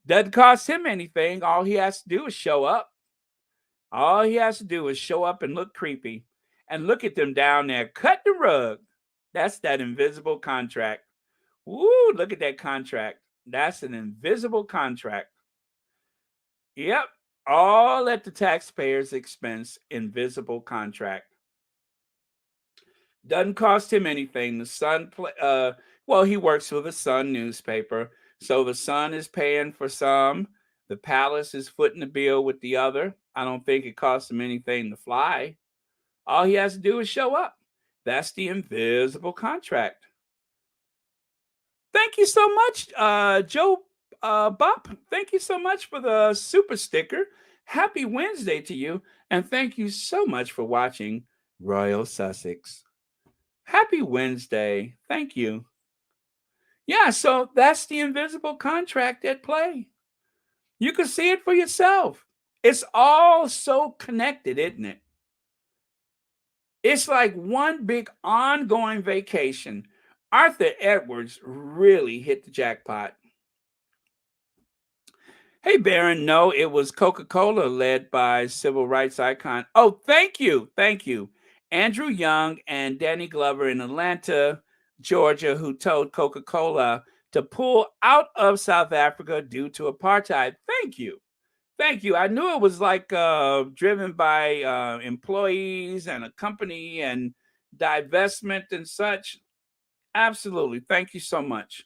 Doesn't cost him anything. All he has to do is show up. All he has to do is show up and look creepy. And look at them down there. Cut the rug. That's that invisible contract. Woo, look at that contract. That's an invisible contract. Yep. All at the taxpayer's expense, invisible contract. Doesn't cost him anything. The Sun, he works for the Sun newspaper. So the Sun is paying for some. The Palace is footing the bill with the other. I don't think it costs him anything to fly. All he has to do is show up. That's the invisible contract. Thank you so much, Joe Bop. Thank you so much for the super sticker. Happy Wednesday to you. And thank you so much for watching Royal Sussex. Happy Wednesday. Thank you. Yeah, so that's the invisible contract at play. You can see it for yourself. It's all so connected, isn't it? It's like one big ongoing vacation. Arthur Edwards really hit the jackpot. Hey, Baron, no, it was Coca-Cola led by civil rights icon. Oh, thank you. Thank you. Andrew Young and Danny Glover in Atlanta, Georgia, who told Coca-Cola to pull out of South Africa due to apartheid. Thank you. Thank you. I knew it was like driven by employees and a company and divestment and such. Absolutely. Thank you so much.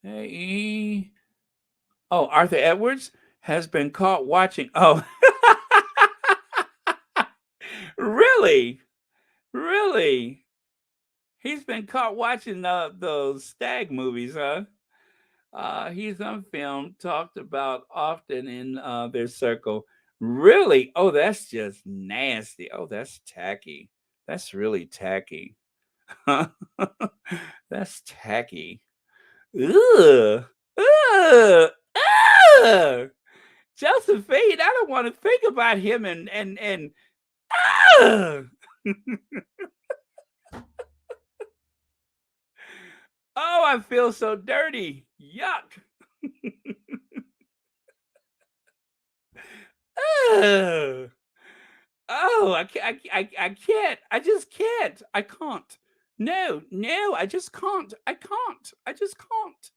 Hey. Oh, Arthur Edwards has been caught watching. Oh, really? Really? He's been caught watching those stag movies, huh? He's on film, talked about often in their circle. Really? Oh, that's just nasty. Oh, that's tacky. That's really tacky. That's tacky. Ugh. Ugh. Ugh. Josephine, I don't want to think about him and ugh. Oh, I feel so dirty. Yuck. Ugh. Oh, I can't. I just can't. I can't. No, I just can't. I can't. I just can't.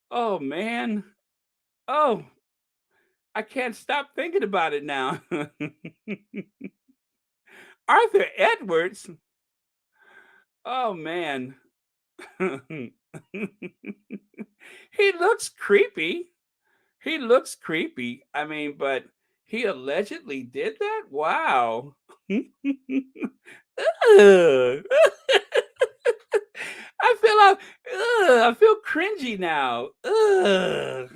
Oh man. Oh, I can't stop thinking about it now. Arthur Edwards. Oh man. He looks creepy. He looks creepy. I mean, but he allegedly did that? Wow. Ugh. I feel cringy now. Ugh.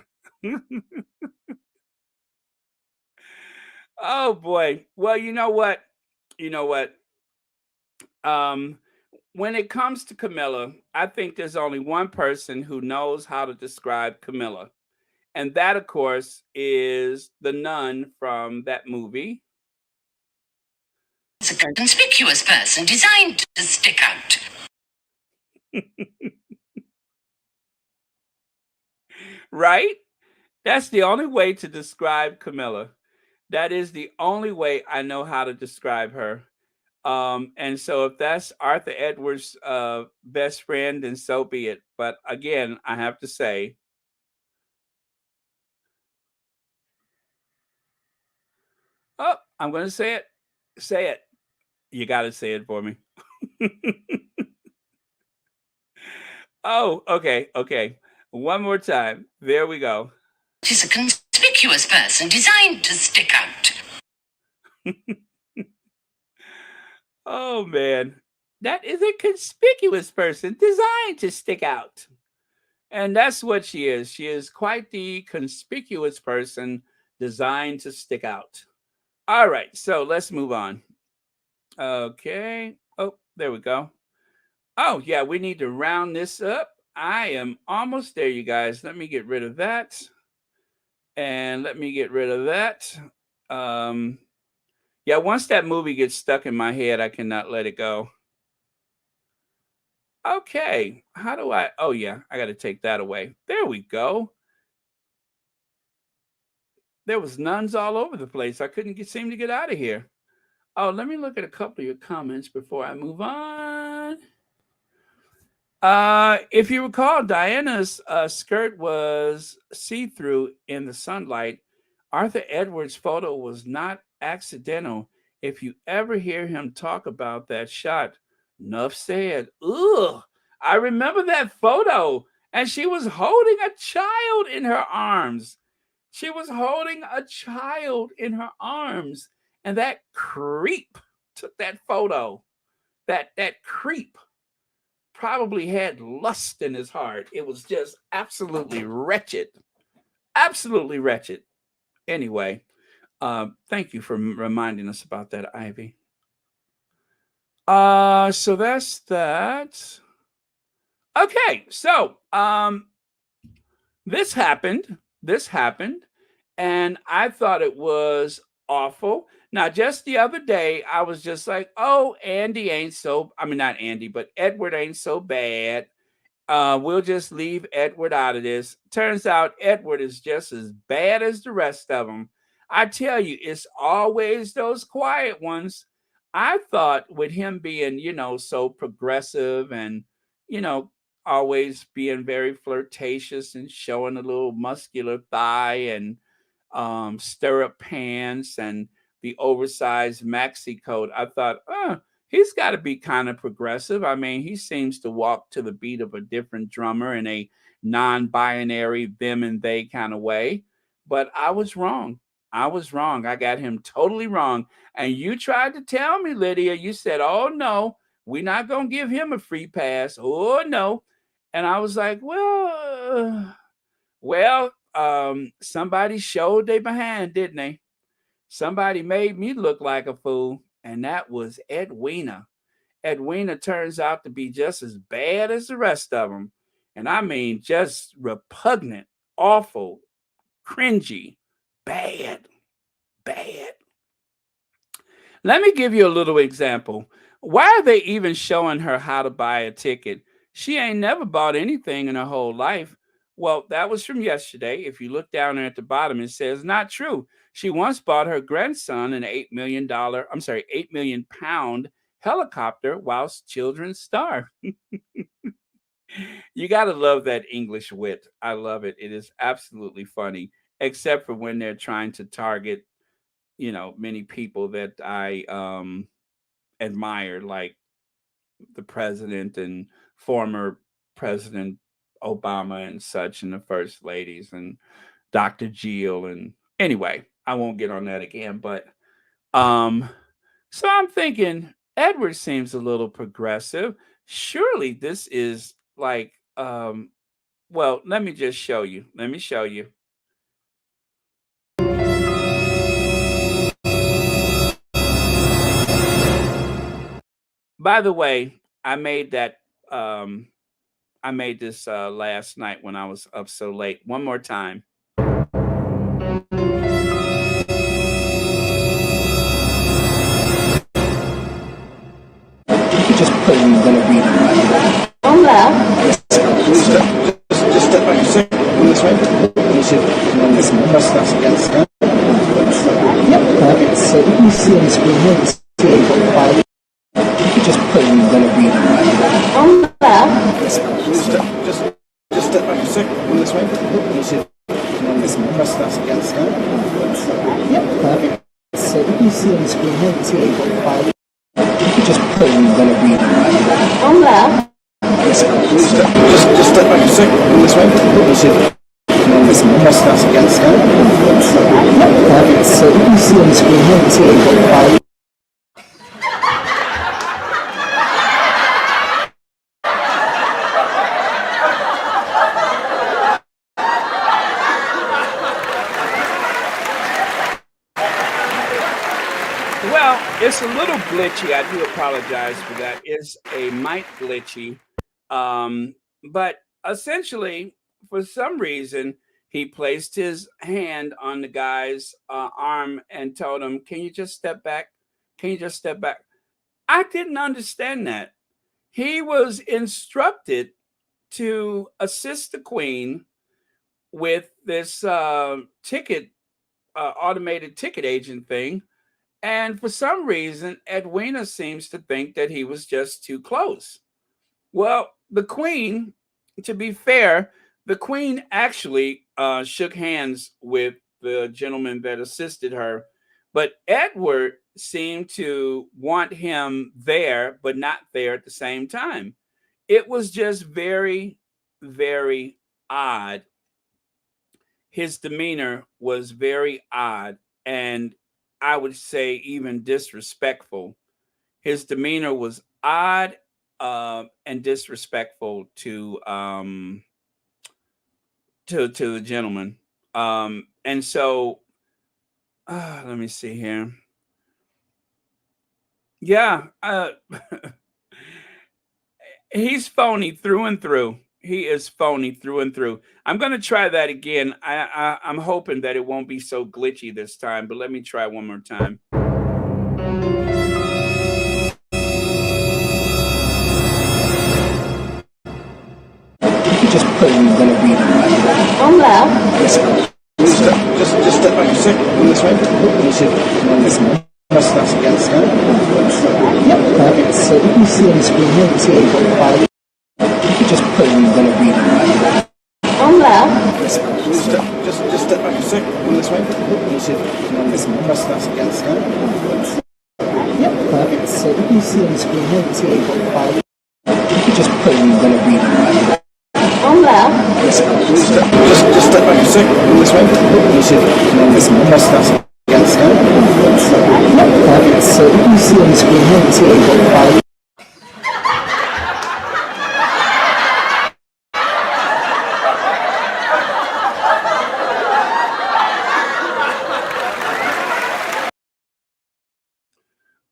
Oh boy. Well, you know what? You know what? When it comes to Camilla, I think there's only one person who knows how to describe Camilla. And that, of course, is the nun from that movie. It's a conspicuous person designed to stick out. Right? That's the only way to describe Camilla. That is the only way I know how to describe her. And so if that's Arthur Edwards' best friend, then so be it. But again, I have to say, oh, I'm going to say it. Say it. You got to say it for me. Oh, okay, okay. One more time. There we go. She's a conspicuous person designed to stick out. Oh man, that is a conspicuous person designed to stick out. And that's what she is. She is quite the conspicuous person designed to stick out. All right, so let's move on. Okay. Oh, there we go. Oh, yeah, we need to round this up. I am almost there, you guys. Let me get rid of that. And let me get rid of that. Yeah, once that movie gets stuck in my head, I cannot let it go. Okay, how do I? Oh, yeah, I got to take that away. There we go. There was nuns all over the place. I couldn't seem to get out of here. Oh, let me look at a couple of your comments before I move on. If you recall, Diana's skirt was see-through in the sunlight. Arthur Edwards' photo was not accidental. If you ever hear him talk about that shot, enough said. Ugh, I remember that photo, and she was holding a child in her arms. She was holding a child in her arms, and that creep took that photo. That creep probably had lust in his heart. It was just absolutely wretched. Absolutely wretched. Anyway, thank you for reminding us about that, Ivy. So that's that. Okay, so this happened, and I thought it was awful. Now, just the other day, I was just like, oh, Andy ain't so, I mean, not Andy, but Edward ain't so bad. We'll just leave Edward out of this. Turns out Edward is just as bad as the rest of them. I tell you, it's always those quiet ones. I thought with him being, so progressive and, always being very flirtatious and showing a little muscular thigh and stirrup pants and the oversized maxi coat, I thought, he's got to be kind of progressive. I mean, he seems to walk to the beat of a different drummer in a non-binary them and they kind of way. But I was wrong. I got him totally wrong. And you tried to tell me, Lydia, you said, oh, no, we're not going to give him a free pass. Oh, no. And I was like, somebody showed they behind, didn't they? Somebody made me look like a fool, and that was Edwina. Edwina turns out to be just as bad as the rest of them. And I mean, just repugnant, awful, cringy, bad, bad. Let me give you a little example. Why are they even showing her how to buy a ticket? She ain't never bought anything in her whole life. Well, that was from yesterday. If you look down there at the bottom, it says not true. She once bought her grandson an £8 million helicopter whilst children starved. You got to love that English wit. I love it. It is absolutely funny, except for when they're trying to target, many people that I admire, like the president and former President Obama and such, and the first ladies and Dr. Jill. And anyway, I won't get on that again. But so I'm thinking Edward seems a little progressive. Surely this is like, well, let me just show you. Let me show you. By the way, I made this last night when I was up so late. One more time. Just put in the reading. On there. Just step back a second on this way. You should this mustache against her. Yep, perfect. So if you see on the screen here, it's just put in the reading. On there. Just step back a second on this way. You should this mustache against her. Yep, perfect. So if you see on the screen here, it's just put in the reading. On there. Just step back a second on this way. You should this mustache against her. Yep, perfect. So if you see on the screen here, it's It's a little glitchy. I do apologize for that. It's a mic glitchy. But essentially, for some reason, he placed his hand on the guy's arm and told him, "Can you just step back? Can you just step back?" I didn't understand that. He was instructed to assist the Queen with this automated ticket agent thing. And for some reason, Edwina seems to think that he was just too close. Well, the Queen, to be fair, the Queen actually shook hands with the gentleman that assisted her. But Edward seemed to want him there, but not there at the same time. It was just very, very odd. His demeanor was very odd. And I would say even disrespectful. His demeanor was odd and disrespectful to the gentleman. And so let me see here. Yeah, he's phony through and through. He is phony through and through. I'm going to try that again. I'm hoping that it won't be so glitchy this time, but let me try one more time. Just put in the reading. On there. Just step back a second on this way. You should this mustache against her. Yep, perfect. So if you see on the screen here, it's just put in the reading. On there. Just step back a second on this way. You should this mustache against her. Yep, perfect. So if you see on the screen here, it's just put in the reading. On there. Just step back a second on this way. You should this mustache against her. Yep, perfect. So if you see on the screen here, it's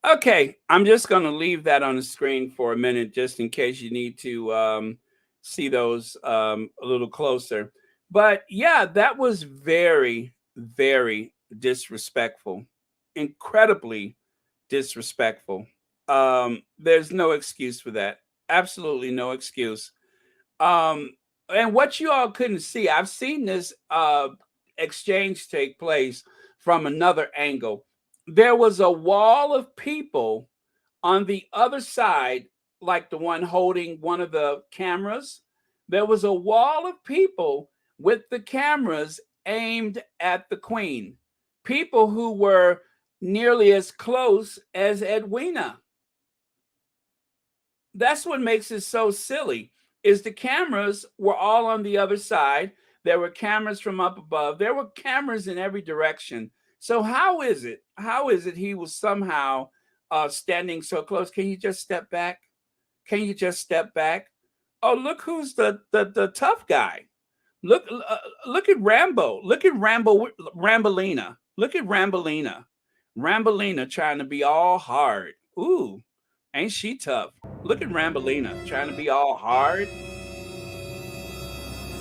Okay, I'm just going to leave that on the screen for a minute, just in case you need to see those a little closer. But yeah, that was very, very disrespectful, incredibly disrespectful. There's no excuse for that. Absolutely no excuse. And what you all couldn't see, I've seen this exchange take place from another angle. There was a wall of people on the other side, like the one holding one of the cameras. There was a wall of people with the cameras aimed at the Queen, people who were nearly as close as Edwina. That's what makes it so silly, is the cameras were all on the other side. There were cameras from up above. There were cameras in every direction. So how is it he was somehow standing so close? Can you just step back? Can you just step back? Oh, look who's the tough guy. Look at Rambo. Look at Rambolina. Look at Rambolina. Rambolina trying to be all hard. Ooh, ain't she tough? Look at Rambolina trying to be all hard.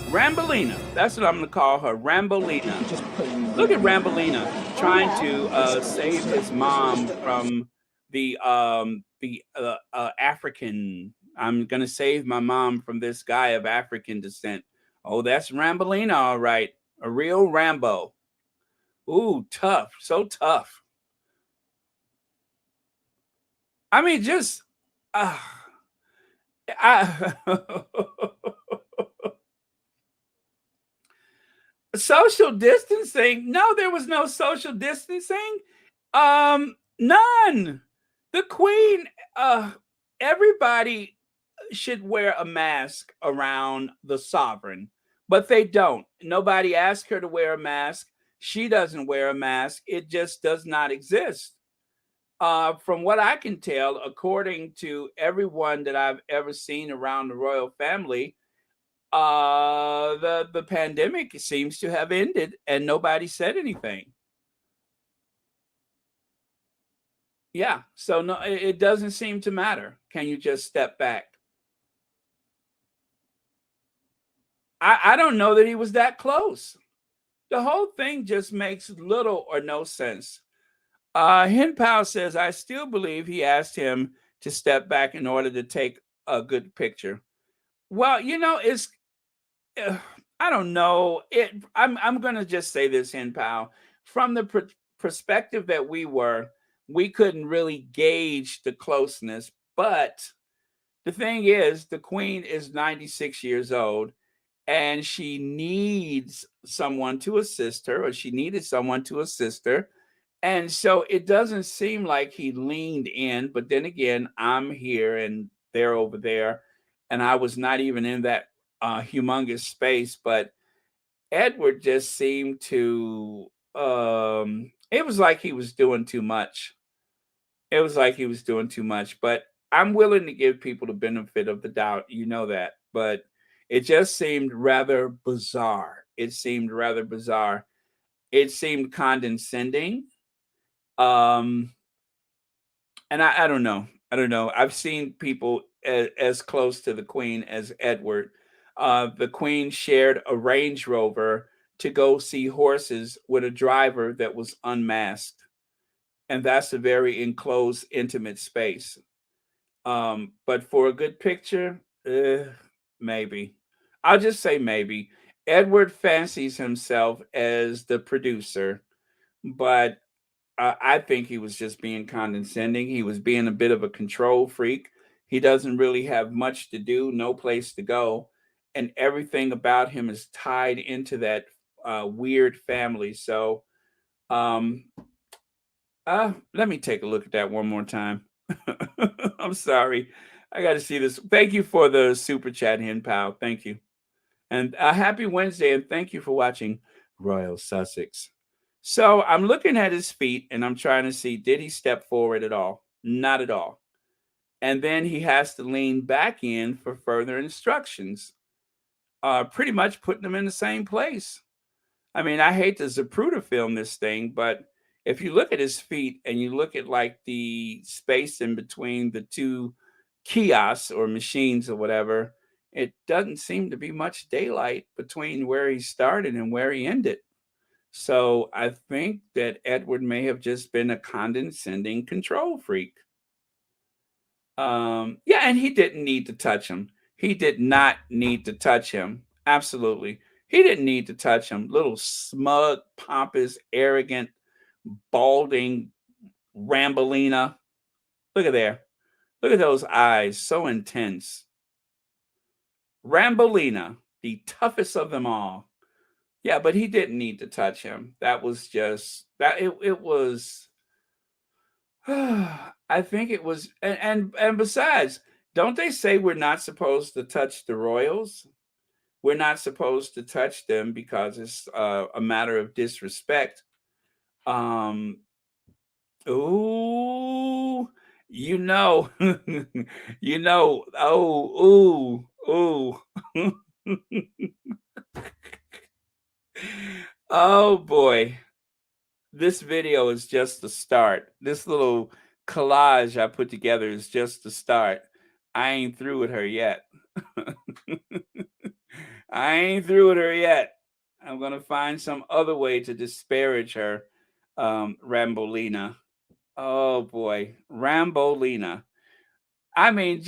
Rambolina. That's what I'm going to call her. Rambolina. Look at Rambolina trying to save his mom from the African. I'm going to save my mom from this guy of African descent. Oh, that's Rambolina, all right. A real Rambo. Ooh, tough. So tough. I mean, just... social distancing? No, there was no social distancing. None. The Queen, everybody should wear a mask around the sovereign, but they don't. Nobody asked her to wear a mask. She doesn't wear a mask. It just does not exist. From what I can tell, according to everyone that I've ever seen around the royal family, the pandemic seems to have ended and nobody said anything. Yeah, so no, it doesn't seem to matter. Can you just step back? I don't know that he was that close. The whole thing just makes little or no sense. Hen Pao says, I still believe he asked him to step back in order to take a good picture. Well, it's I don't know. I'm going to just say this, Hen Pao. From the perspective that we couldn't really gauge the closeness. But the thing is, the Queen is 96 years old, and she needs someone to assist her, or she needed someone to assist her. And so it doesn't seem like he leaned in. But then again, I'm here and they're over there, and I was not even in that humongous space. But Edward just seemed to, it was like he was doing too much. It was like he was doing too much. But I'm willing to give people the benefit of the doubt. You know that. But it just seemed rather bizarre. It seemed condescending. And I don't know. I've seen people as close to the Queen as Edward. The Queen shared a Range Rover to go see horses with a driver that was unmasked. And that's a very enclosed, intimate space. But for a good picture, maybe. I'll just say maybe. Edward fancies himself as the producer, but I think he was just being condescending. He was being a bit of a control freak. He doesn't really have much to do, no place to go. And everything about him is tied into that weird family. So let me take a look at that one more time. I'm sorry. I got to see this. Thank you for the super chat, Hen Pao. Thank you. And happy Wednesday, and thank you for watching Royal Sussex. So I'm looking at his feet, and I'm trying to see, did he step forward at all? Not at all. And then he has to lean back in for further instructions, pretty much putting them in the same place. I mean, I hate to Zapruder film this thing, but if you look at his feet and you look at like the space in between the two kiosks or machines or whatever, it doesn't seem to be much daylight between where he started and where he ended. So I think that Edward may have just been a condescending control freak. Yeah, and he didn't need to touch him. He did not need to touch him. Absolutely. He didn't need to touch him. Little smug, pompous, arrogant, balding Rambolina. Look at there. Look at those eyes, so intense. Rambolina, the toughest of them all. Yeah, but he didn't need to touch him. That was just that it was I think it was and besides, don't they say we're not supposed to touch the royals? We're not supposed to touch them because it's a matter of disrespect. Um ooh, you know, you know, oh, ooh, ooh. Oh boy. This video is just the start. This little collage I put together is just the start. I ain't through with her yet. I ain't through with her yet. I'm gonna find some other way to disparage her, Rambolina. Oh boy, Rambolina. I mean,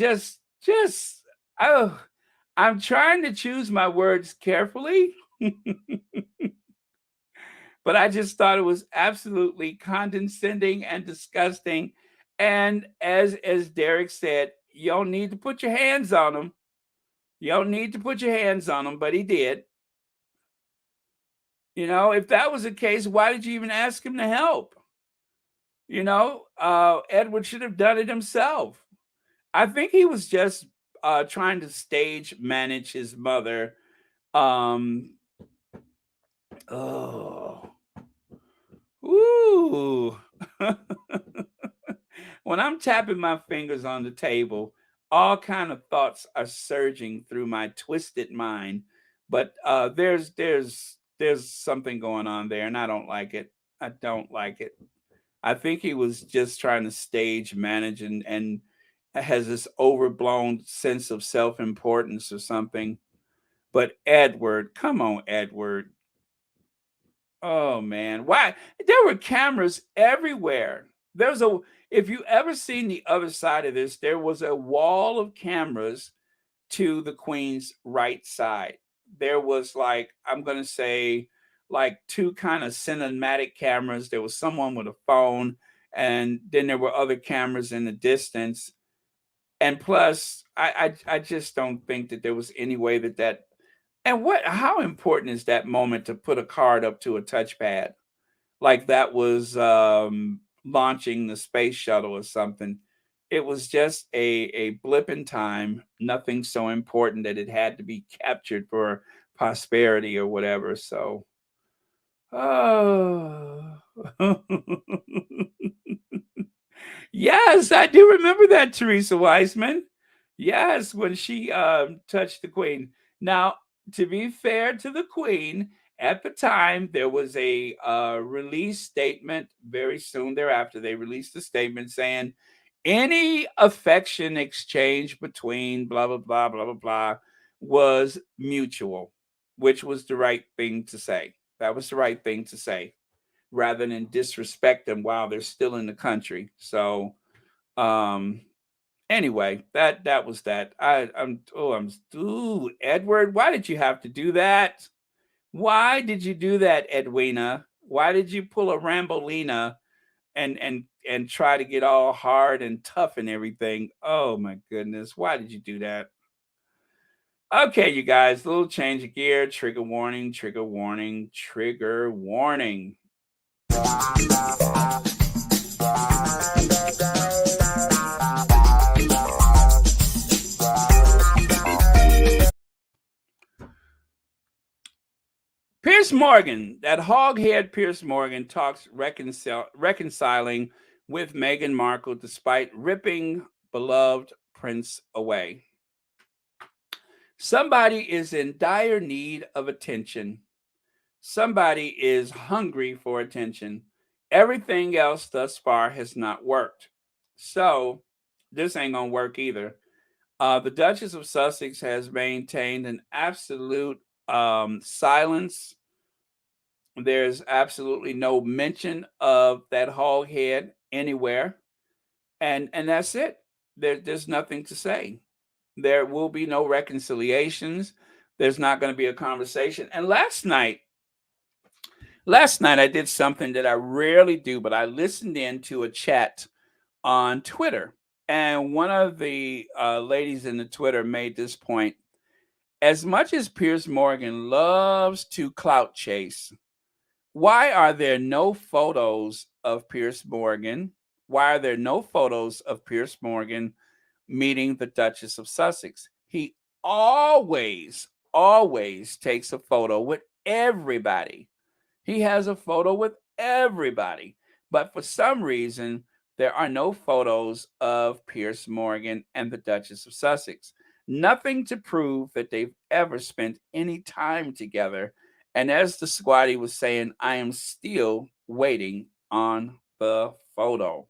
oh, I'm trying to choose my words carefully. But I just thought it was absolutely condescending and disgusting. And as Derek said, you don't need to put your hands on him. You don't need to put your hands on him, but he did. You know, if that was the case, why did you even ask him to help? You know, Edward should have done it himself. I think he was just trying to stage manage his mother. Oh. Ooh. When I'm tapping my fingers on the table, all kind of thoughts are surging through my twisted mind. But there's something going on there, and I don't like it. I don't like it. I think he was just trying to stage manage and has this overblown sense of self-importance or something. But Edward, come on, Edward. Oh man, why? There were cameras everywhere. There's a if you ever seen the other side of this, there was a wall of cameras to the Queen's right side. There was like, I'm gonna say, like two kind of cinematic cameras. There was someone with a phone, and then there were other cameras in the distance. And plus, I just don't think that there was any way that and how important is that moment to put a card up to a touchpad? Like that was launching the space shuttle or something. It was just a blip in time, nothing so important that it had to be captured for posterity or whatever. So, oh. Yes, I do remember that, Teresa Weissman. Yes, when she touched the Queen. Now, to be fair to the Queen, at the time there was a release statement very soon thereafter. They released a statement saying any affection exchange between blah blah blah blah blah blah was mutual, which was the right thing to say. That was the right thing to say, rather than disrespect them while they're still in the country. So anyway, that was that. I'm Edward, why did you have to do that? Why did you do that, Edwina? Why did you pull a Rambolina and try to get all hard and tough and everything? Oh my goodness, why did you do that? Okay, you guys, a little change of gear. Trigger warning, trigger warning, trigger warning. Piers Morgan, that hog-head Piers Morgan, talks reconciling with Meghan Markle despite ripping beloved prince away. Somebody is in dire need of attention. Somebody is hungry for attention. Everything else thus far has not worked. So this ain't gonna work either. The Duchess of Sussex has maintained an absolute silence. There's absolutely no mention of that hog head anywhere, and that's it. There's nothing to say. There will be no reconciliations. There's not going to be a conversation. And last night I did something that I rarely do, but I listened in to a chat on Twitter, and one of the ladies in the Twitter made this point. As much as Piers Morgan loves to clout chase, why are there no photos of Piers Morgan? Why are there no photos of Piers Morgan meeting the Duchess of Sussex? He always takes a photo with everybody. He has a photo with everybody. But for some reason, there are no photos of Piers Morgan and the Duchess of Sussex. Nothing to prove that they've ever spent any time together. And as the squatty was saying, I am still waiting on the photo.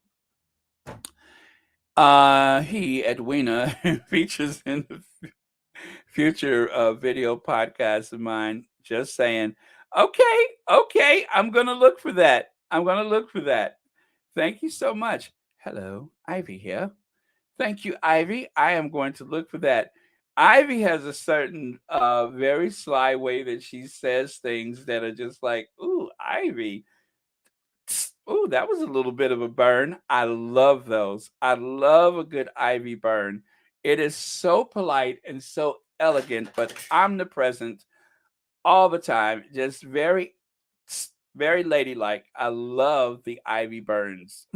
Edwina, features in the future video podcast of mine. Just saying, okay, I'm going to look for that. Thank you so much. Hello, Ivy here. Thank you, Ivy. I am going to look for that. Ivy has a certain very sly way that she says things that are just like, ooh, Ivy. Ooh, that was a little bit of a burn. I love those. I love a good Ivy burn. It is so polite and so elegant, but omnipresent all the time. Just very, very ladylike. I love the Ivy burns.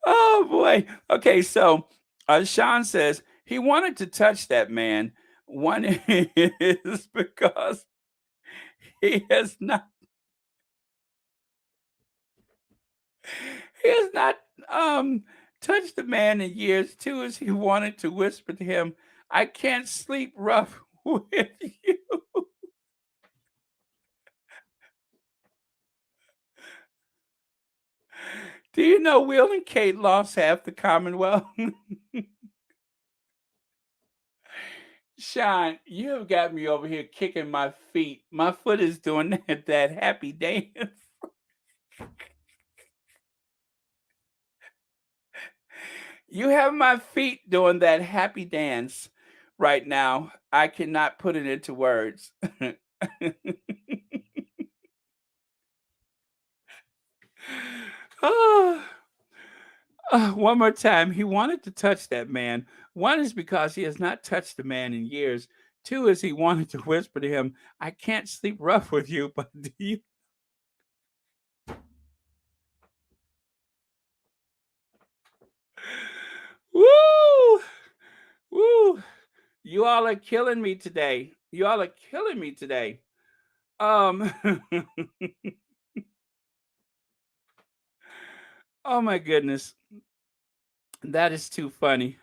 Oh, boy. Okay, so Sean says he wanted to touch that man. One is because he has not touched the man in years. Two is he wanted to whisper to him, I can't sleep rough with you. Do you know Will and Kate lost half the Commonwealth? Sean, you have got me over here kicking my feet. My foot is doing that happy dance. You have my feet doing that happy dance right now. I cannot put it into words. One more time. He wanted to touch that man. One is because he has not touched the man in years. Two is he wanted to whisper to him, I can't sleep rough with you, but do you? Woo! Woo! You all are killing me today. Oh my goodness. That is too funny.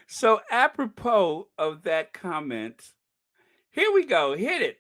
So apropos of that comment, here we go. Hit it.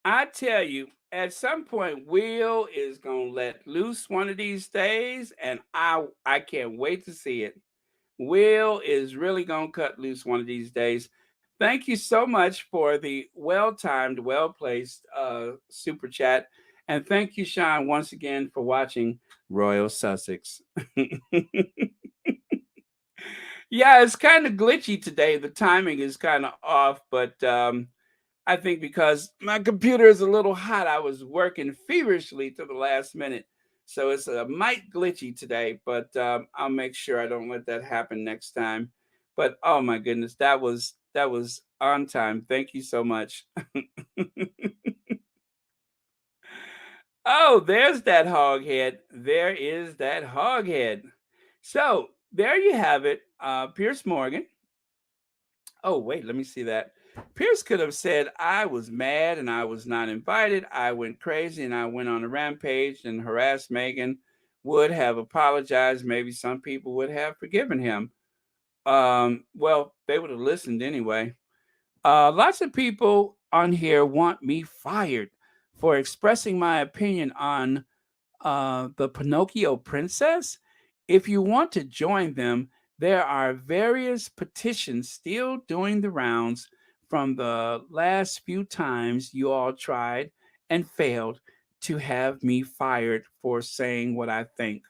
I tell you, at some point, Will is gonna let loose one of these days, and I can't wait to see it. Will is really gonna cut loose one of these days. Thank you so much for the well-timed, well-placed super chat, and thank you, Sean, once again for watching Royal Sussex. Yeah, it's kind of glitchy today. The timing is kind of off, but I think because my computer is a little hot, I was working feverishly to the last minute. So it's a mite glitchy today, but I'll make sure I don't let that happen next time. But oh my goodness, that was on time. Thank you so much. Oh, there's that hog head. There is that hog head. So there you have it. Piers Morgan. Oh, wait, let me see that. Piers could have said, I was mad and I was not invited. I went crazy and I went on a rampage and harassed Meghan. Would have apologized. Maybe some people would have forgiven him. Well, they would have listened anyway. Lots of people on here want me fired for expressing my opinion on the Pinocchio Princess. If you want to join them, there are various petitions still doing the rounds from the last few times you all tried and failed to have me fired for saying what I think.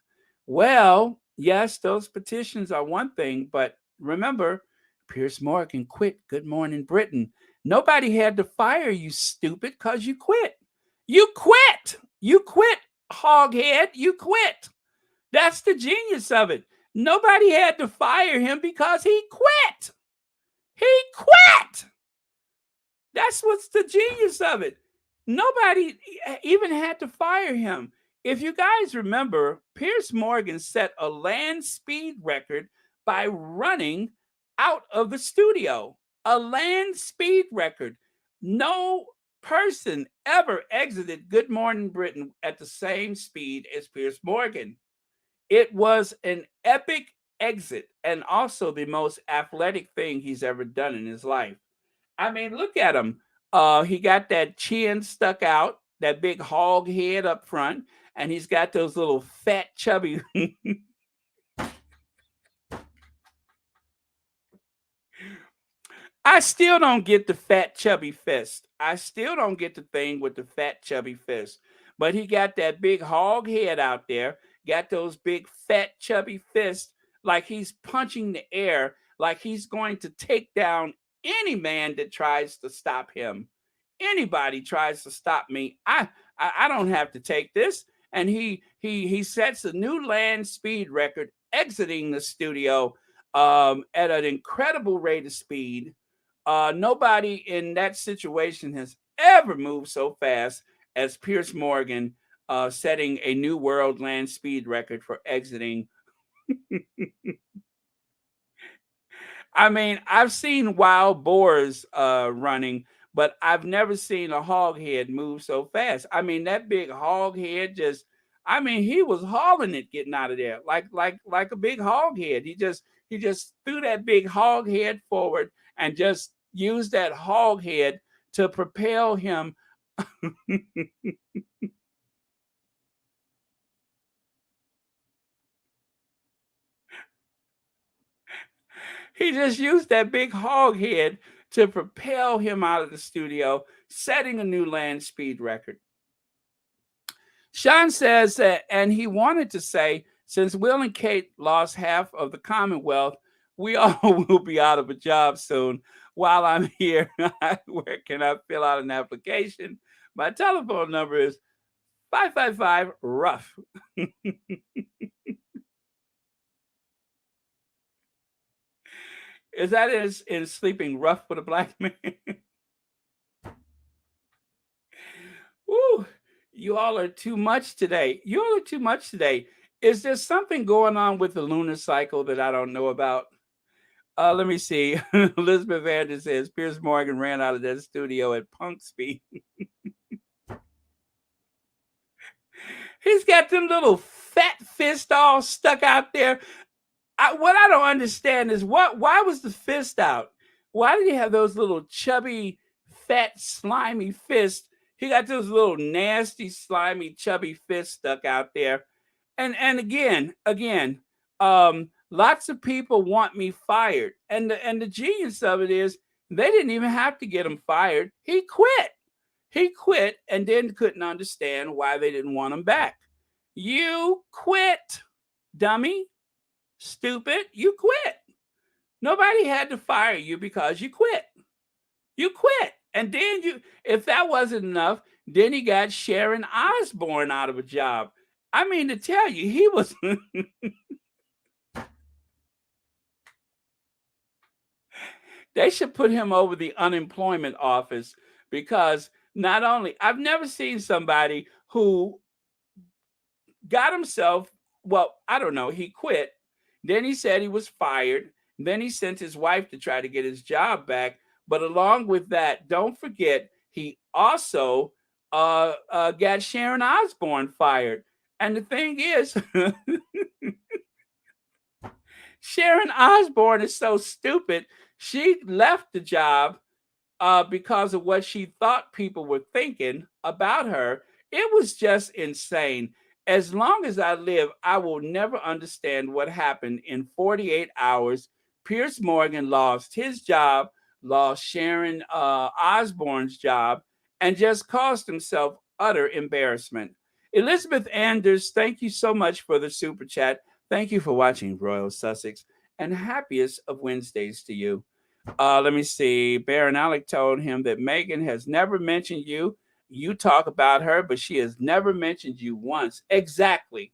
Well, yes, those petitions are one thing, but remember, Piers Morgan quit Good Morning Britain. Nobody had to fire you, stupid, because you quit. You quit. You quit, hoghead. You quit. That's the genius of it. Nobody had to fire him because he quit. He quit. That's what's the genius of it. Nobody even had to fire him. If you guys remember, Piers Morgan set a land speed record by running out of the studio. A land speed record. No person ever exited Good Morning Britain at the same speed as Piers Morgan. It was an epic exit and also the most athletic thing he's ever done in his life. I mean, look at him. He got that chin stuck out, that big hog head up front, and he's got those little fat, chubby. I still don't get the fat, chubby fist. I still don't get the thing with the fat, chubby fist. But he got that big hog head out there, got those big, fat, chubby fists, like he's punching the air, like he's going to take down any man that tries to stop him. Anybody tries to stop me, I don't have to take this. And he sets a new land speed record, exiting the studio at an incredible rate of speed. Nobody in that situation has ever moved so fast as Piers Morgan, setting a new world land speed record for exiting. I mean, I've seen wild boars running, but I've never seen a hog head move so fast. I mean, that big hog head just, I mean, he was hauling it getting out of there like a big hog head. He just threw that big hog head forward and just used that hog head to propel him. He just used that big hog head to propel him out of the studio, setting a new land speed record. Sean says that, and he wanted to say, since Will and Kate lost half of the Commonwealth, we all will be out of a job soon. While I'm here, where can I fill out an application? My telephone number is 555-ROUGH. Is that in Sleeping Rough with a Black Man? Woo, you all are too much today. You all are too much today. Is there something going on with the lunar cycle that I don't know about? Let me see. Elizabeth Vander says Piers Morgan ran out of that studio at punk speed. He's got them little fat fists all stuck out there. What I don't understand is why was the fist out? Why did he have those little chubby, fat, slimy fists? He got those little nasty, slimy, chubby fists stuck out there. And again, lots of people want me fired. And the genius of it is they didn't even have to get him fired. He quit. He quit and then couldn't understand why they didn't want him back. You quit, dummy. Stupid. You quit. Nobody had to fire you because you quit. You quit. And then if that wasn't enough, then he got Sharon Osbourne out of a job. I mean, to tell you, he was they should put him over the unemployment office, because not only, I've never seen somebody who got himself, well, I don't know, he quit. Then he said he was fired. Then he sent his wife to try to get his job back. But along with that, don't forget, he also got Sharon Osbourne fired. And the thing is, Sharon Osbourne is so stupid. She left the job because of what she thought people were thinking about her. It was just insane. As long as I live, I will never understand what happened in 48 hours. Piers Morgan lost his job, lost Sharon Osbourne's job, and just caused himself utter embarrassment. Elizabeth Anders, thank you so much for the super chat. Thank you for watching Royal Sussex, and happiest of Wednesdays to you. Let me see. Baron Alec told him that Meghan has never mentioned you. You talk about her, but she has never mentioned you once. Exactly.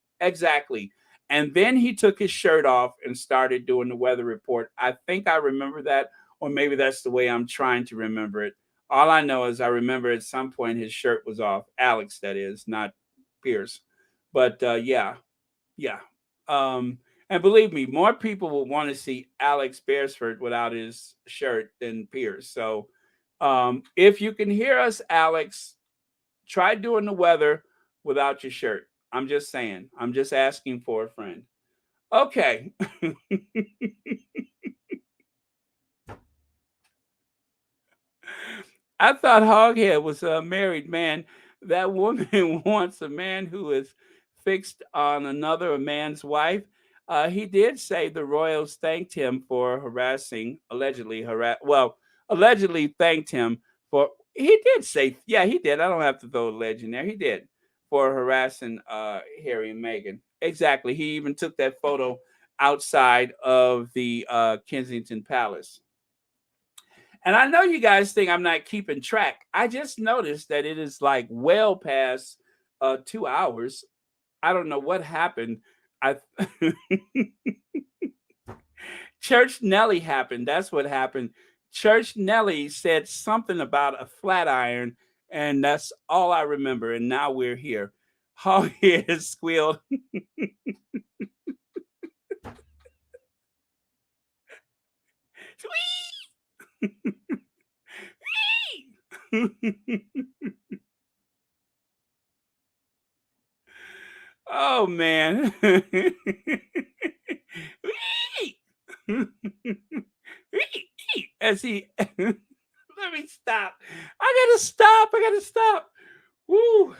And then he took his shirt off and started doing the weather report. I think I remember that, or maybe that's the way I'm trying to remember it. All I know is I remember at some point his shirt was off. Alex, that is, not Piers. But yeah. And believe me, more people will want to see Alex Beresford without his shirt than Piers. So if you can hear us, Alex, try doing the weather without your shirt. I'm just saying. I'm just asking for a friend. Okay. I thought Hoghead was a married man. That woman wants a man who is fixed on another man's wife. He did say the royals thanked him for allegedly thanked him for, he did say, yeah, he did. I don't have to throw a legend there. He did, for harassing Harry and Meghan. Exactly. He even took that photo outside of the Kensington Palace. And I know you guys think I'm not keeping track. I just noticed that it is like well past 2 hours. I don't know what happened. Church Nelly happened. That's what happened. Church Nelly said something about a flat iron, and that's all I remember. And now we're here. Hoghead squealed. Oh man. As he let me stop. I gotta stop. Woo.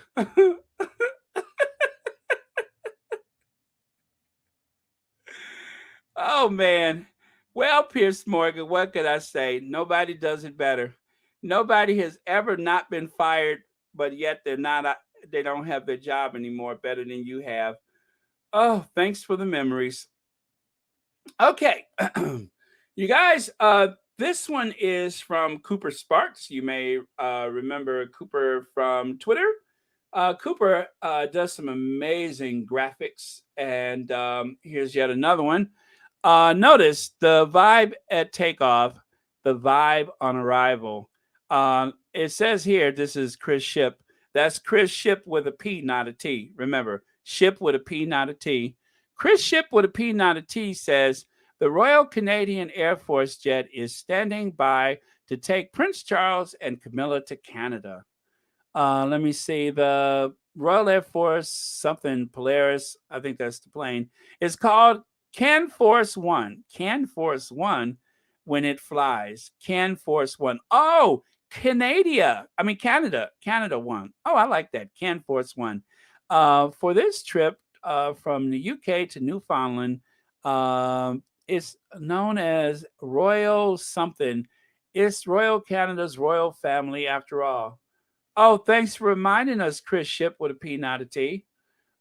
Oh man. Well, Piers Morgan, what could I say? Nobody does it better. Nobody has ever not been fired, but yet they don't have their job anymore better than you have. Oh, thanks for the memories. Okay. You guys, this one is from Cooper Sparks. You may remember Cooper from Twitter. Cooper does some amazing graphics, and here's yet another one. Notice the vibe at takeoff, the vibe on arrival. It says here, this is Chris Ship. That's Chris Ship with a P, not a T. Remember, Ship with a P, not a T. Chris Ship with a P, not a T says, the Royal Canadian Air Force jet is standing by to take Prince Charles and Camilla to Canada. Let me see. The Royal Air Force, something Polaris, I think that's the plane, is called Can Force One. Can Force One when it flies. Can Force One. Oh, Canada won. Oh, I like that. Canforce won. For this trip from the UK to Newfoundland, it's known as Royal something. It's Royal Canada's royal family after all. Oh, thanks for reminding us, Chris Ship with a P, not a T.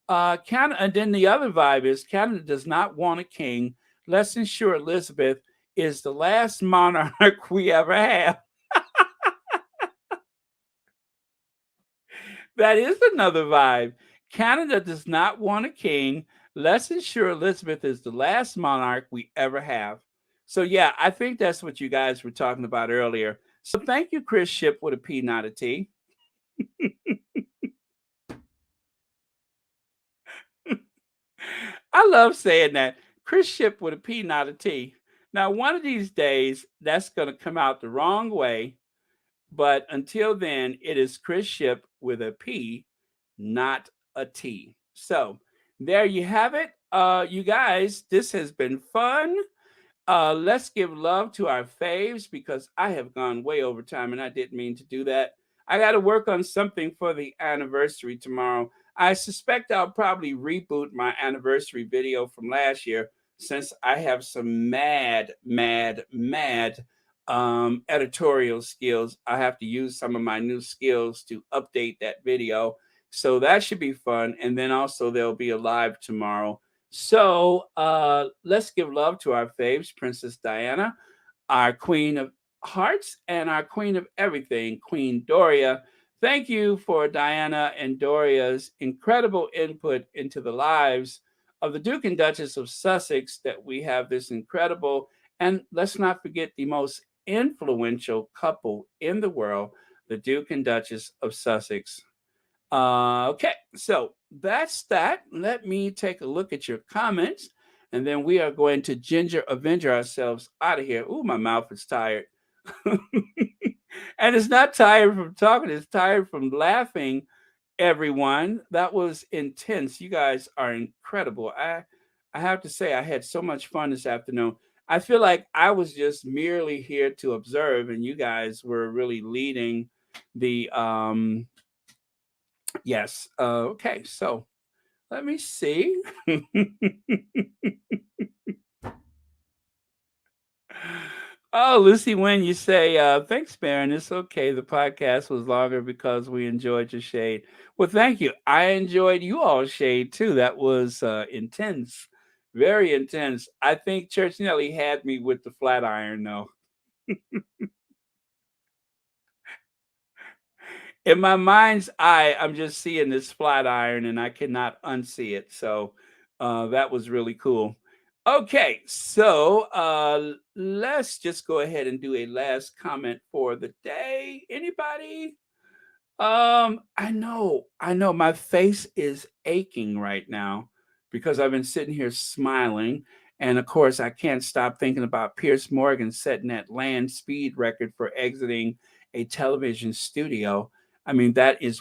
Canada, and then the other vibe is Canada does not want a king. Let's ensure Elizabeth is the last monarch we ever have. That is another vibe. Canada does not want a king. Let's ensure Elizabeth is the last monarch we ever have. So, yeah, I think that's what you guys were talking about earlier. So, thank you, Chris Ship with a P, not a T. I love saying that. Chris Ship with a P, not a T. Now, one of these days, that's going to come out the wrong way. But until then, it is Chris Ship with a P, not a T. So there you have it. You guys, this has been fun. Let's give love to our faves because I have gone way over time and I didn't mean to do that. I got to work on something for the anniversary tomorrow. I suspect I'll probably reboot my anniversary video from last year since I have some mad editorial skills. I have to use some of my new skills to update that video. So that should be fun. And then also there'll be a live tomorrow. So let's give love to our faves, Princess Diana, our Queen of Hearts, and our Queen of Everything, Queen Doria. Thank you for Diana and Doria's incredible input into the lives of the Duke and Duchess of Sussex, that we have this incredible, and let's not forget the most influential couple in the world, the Duke and Duchess of Sussex. Okay, so that's that. Let me take a look at your comments, and then we are going to Ginger Avenger ourselves out of here. Ooh, my mouth is tired. And it's not tired from talking, it's tired from laughing, everyone. That was intense. You guys are incredible. I have to say, I had so much fun this afternoon. I feel like I was just merely here to observe, and you guys were really leading the yes. Okay, so let me see. Oh, Lucy, when you say, thanks, Baron, it's okay. The podcast was longer because we enjoyed your shade. Well, thank you. I enjoyed you all shade too. That was intense, very intense. I think Church Nelly had me with the flat iron, though. In my mind's eye, I'm just seeing this flat iron and I cannot unsee it. So that was really cool. Okay, so let's just go ahead and do a last comment for the day. Anybody? I know my face is aching right now because I've been sitting here smiling. And of course, I can't stop thinking about Piers Morgan setting that land speed record for exiting a television studio. I mean, that is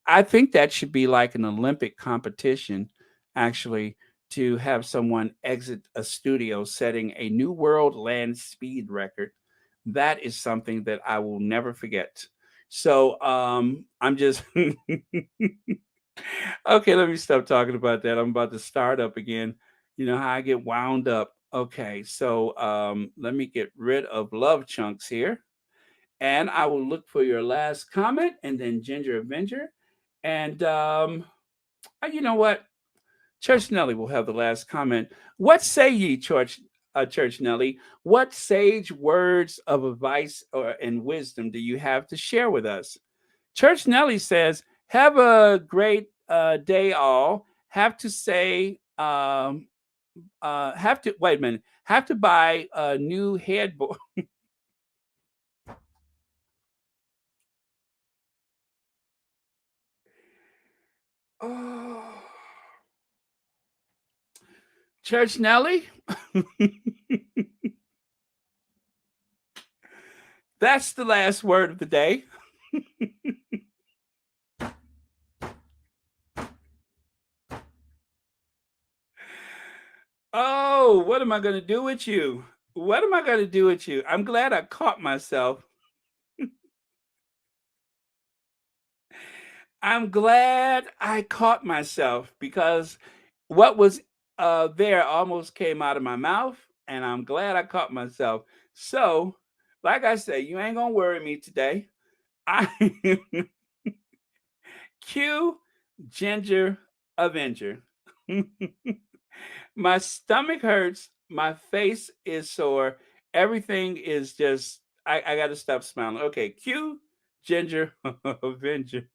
I think that should be like an Olympic competition, actually, to have someone exit a studio setting a new world land speed record. That is something that I will never forget. So I'm just okay. Let me stop talking about that. I'm about to start up again. You know how I get wound up. Okay, so let me get rid of love chunks here, and I will look for your last comment, and then Ginger Avenger, and you know what? Church Nelly will have the last comment. What say ye, Church Nelly? What sage words of advice and wisdom do you have to share with us? Church Nelly says, "Have a great day, all. Have to say, have to wait a minute. Have to buy a new headboard." Oh, Church Nelly. That's the last word of the day. Oh, what am I going to do with you? What am I going to do with you? I'm glad I caught myself. I'm glad I caught myself because what was there almost came out of my mouth, and I'm glad I caught myself. So, like I say, you ain't gonna worry me today. I Q Ginger Avenger. My stomach hurts, my face is sore, everything is just I gotta stop smiling. Okay, Q Ginger Avenger.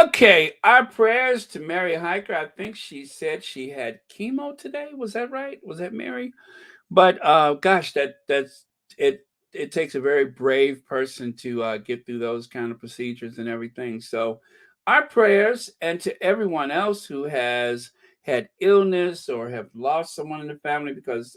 Okay, our prayers to Mary Hiker. I think she said she had chemo today. Was that right? Was that Mary? But gosh, that's it. It takes a very brave person to get through those kind of procedures and everything. So, our prayers, and to everyone else who has had illness or have lost someone in the family, because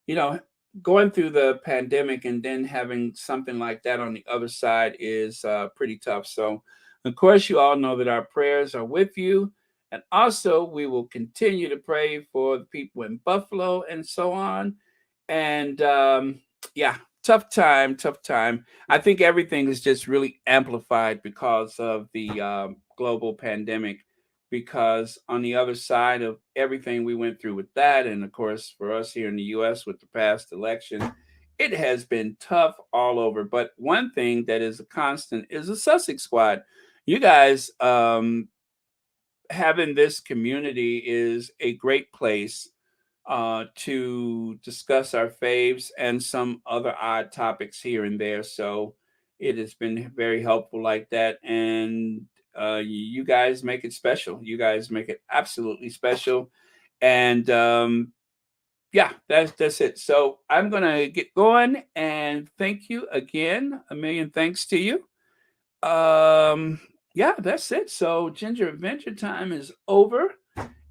you know, going through the pandemic and then having something like that on the other side is pretty tough. So, of course, you all know that our prayers are with you. And also, we will continue to pray for the people in Buffalo and so on. And yeah, tough time, tough time. I think everything is just really amplified because of the global pandemic. Because on the other side of everything we went through with that, and of course, for us here in the US with the past election, it has been tough all over. But one thing that is a constant is the Sussex squad. You guys, having this community is a great place to discuss our faves and some other odd topics here and there. So it has been very helpful like that. And you guys make it special. You guys make it absolutely special. And yeah, that's it. So I'm gonna get going and thank you again. A million thanks to you. Yeah, that's it. So Ginger Adventure Time is over,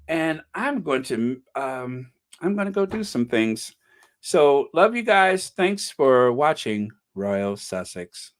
and I'm going to go do some things. So love you guys. Thanks for watching Royal Sussex.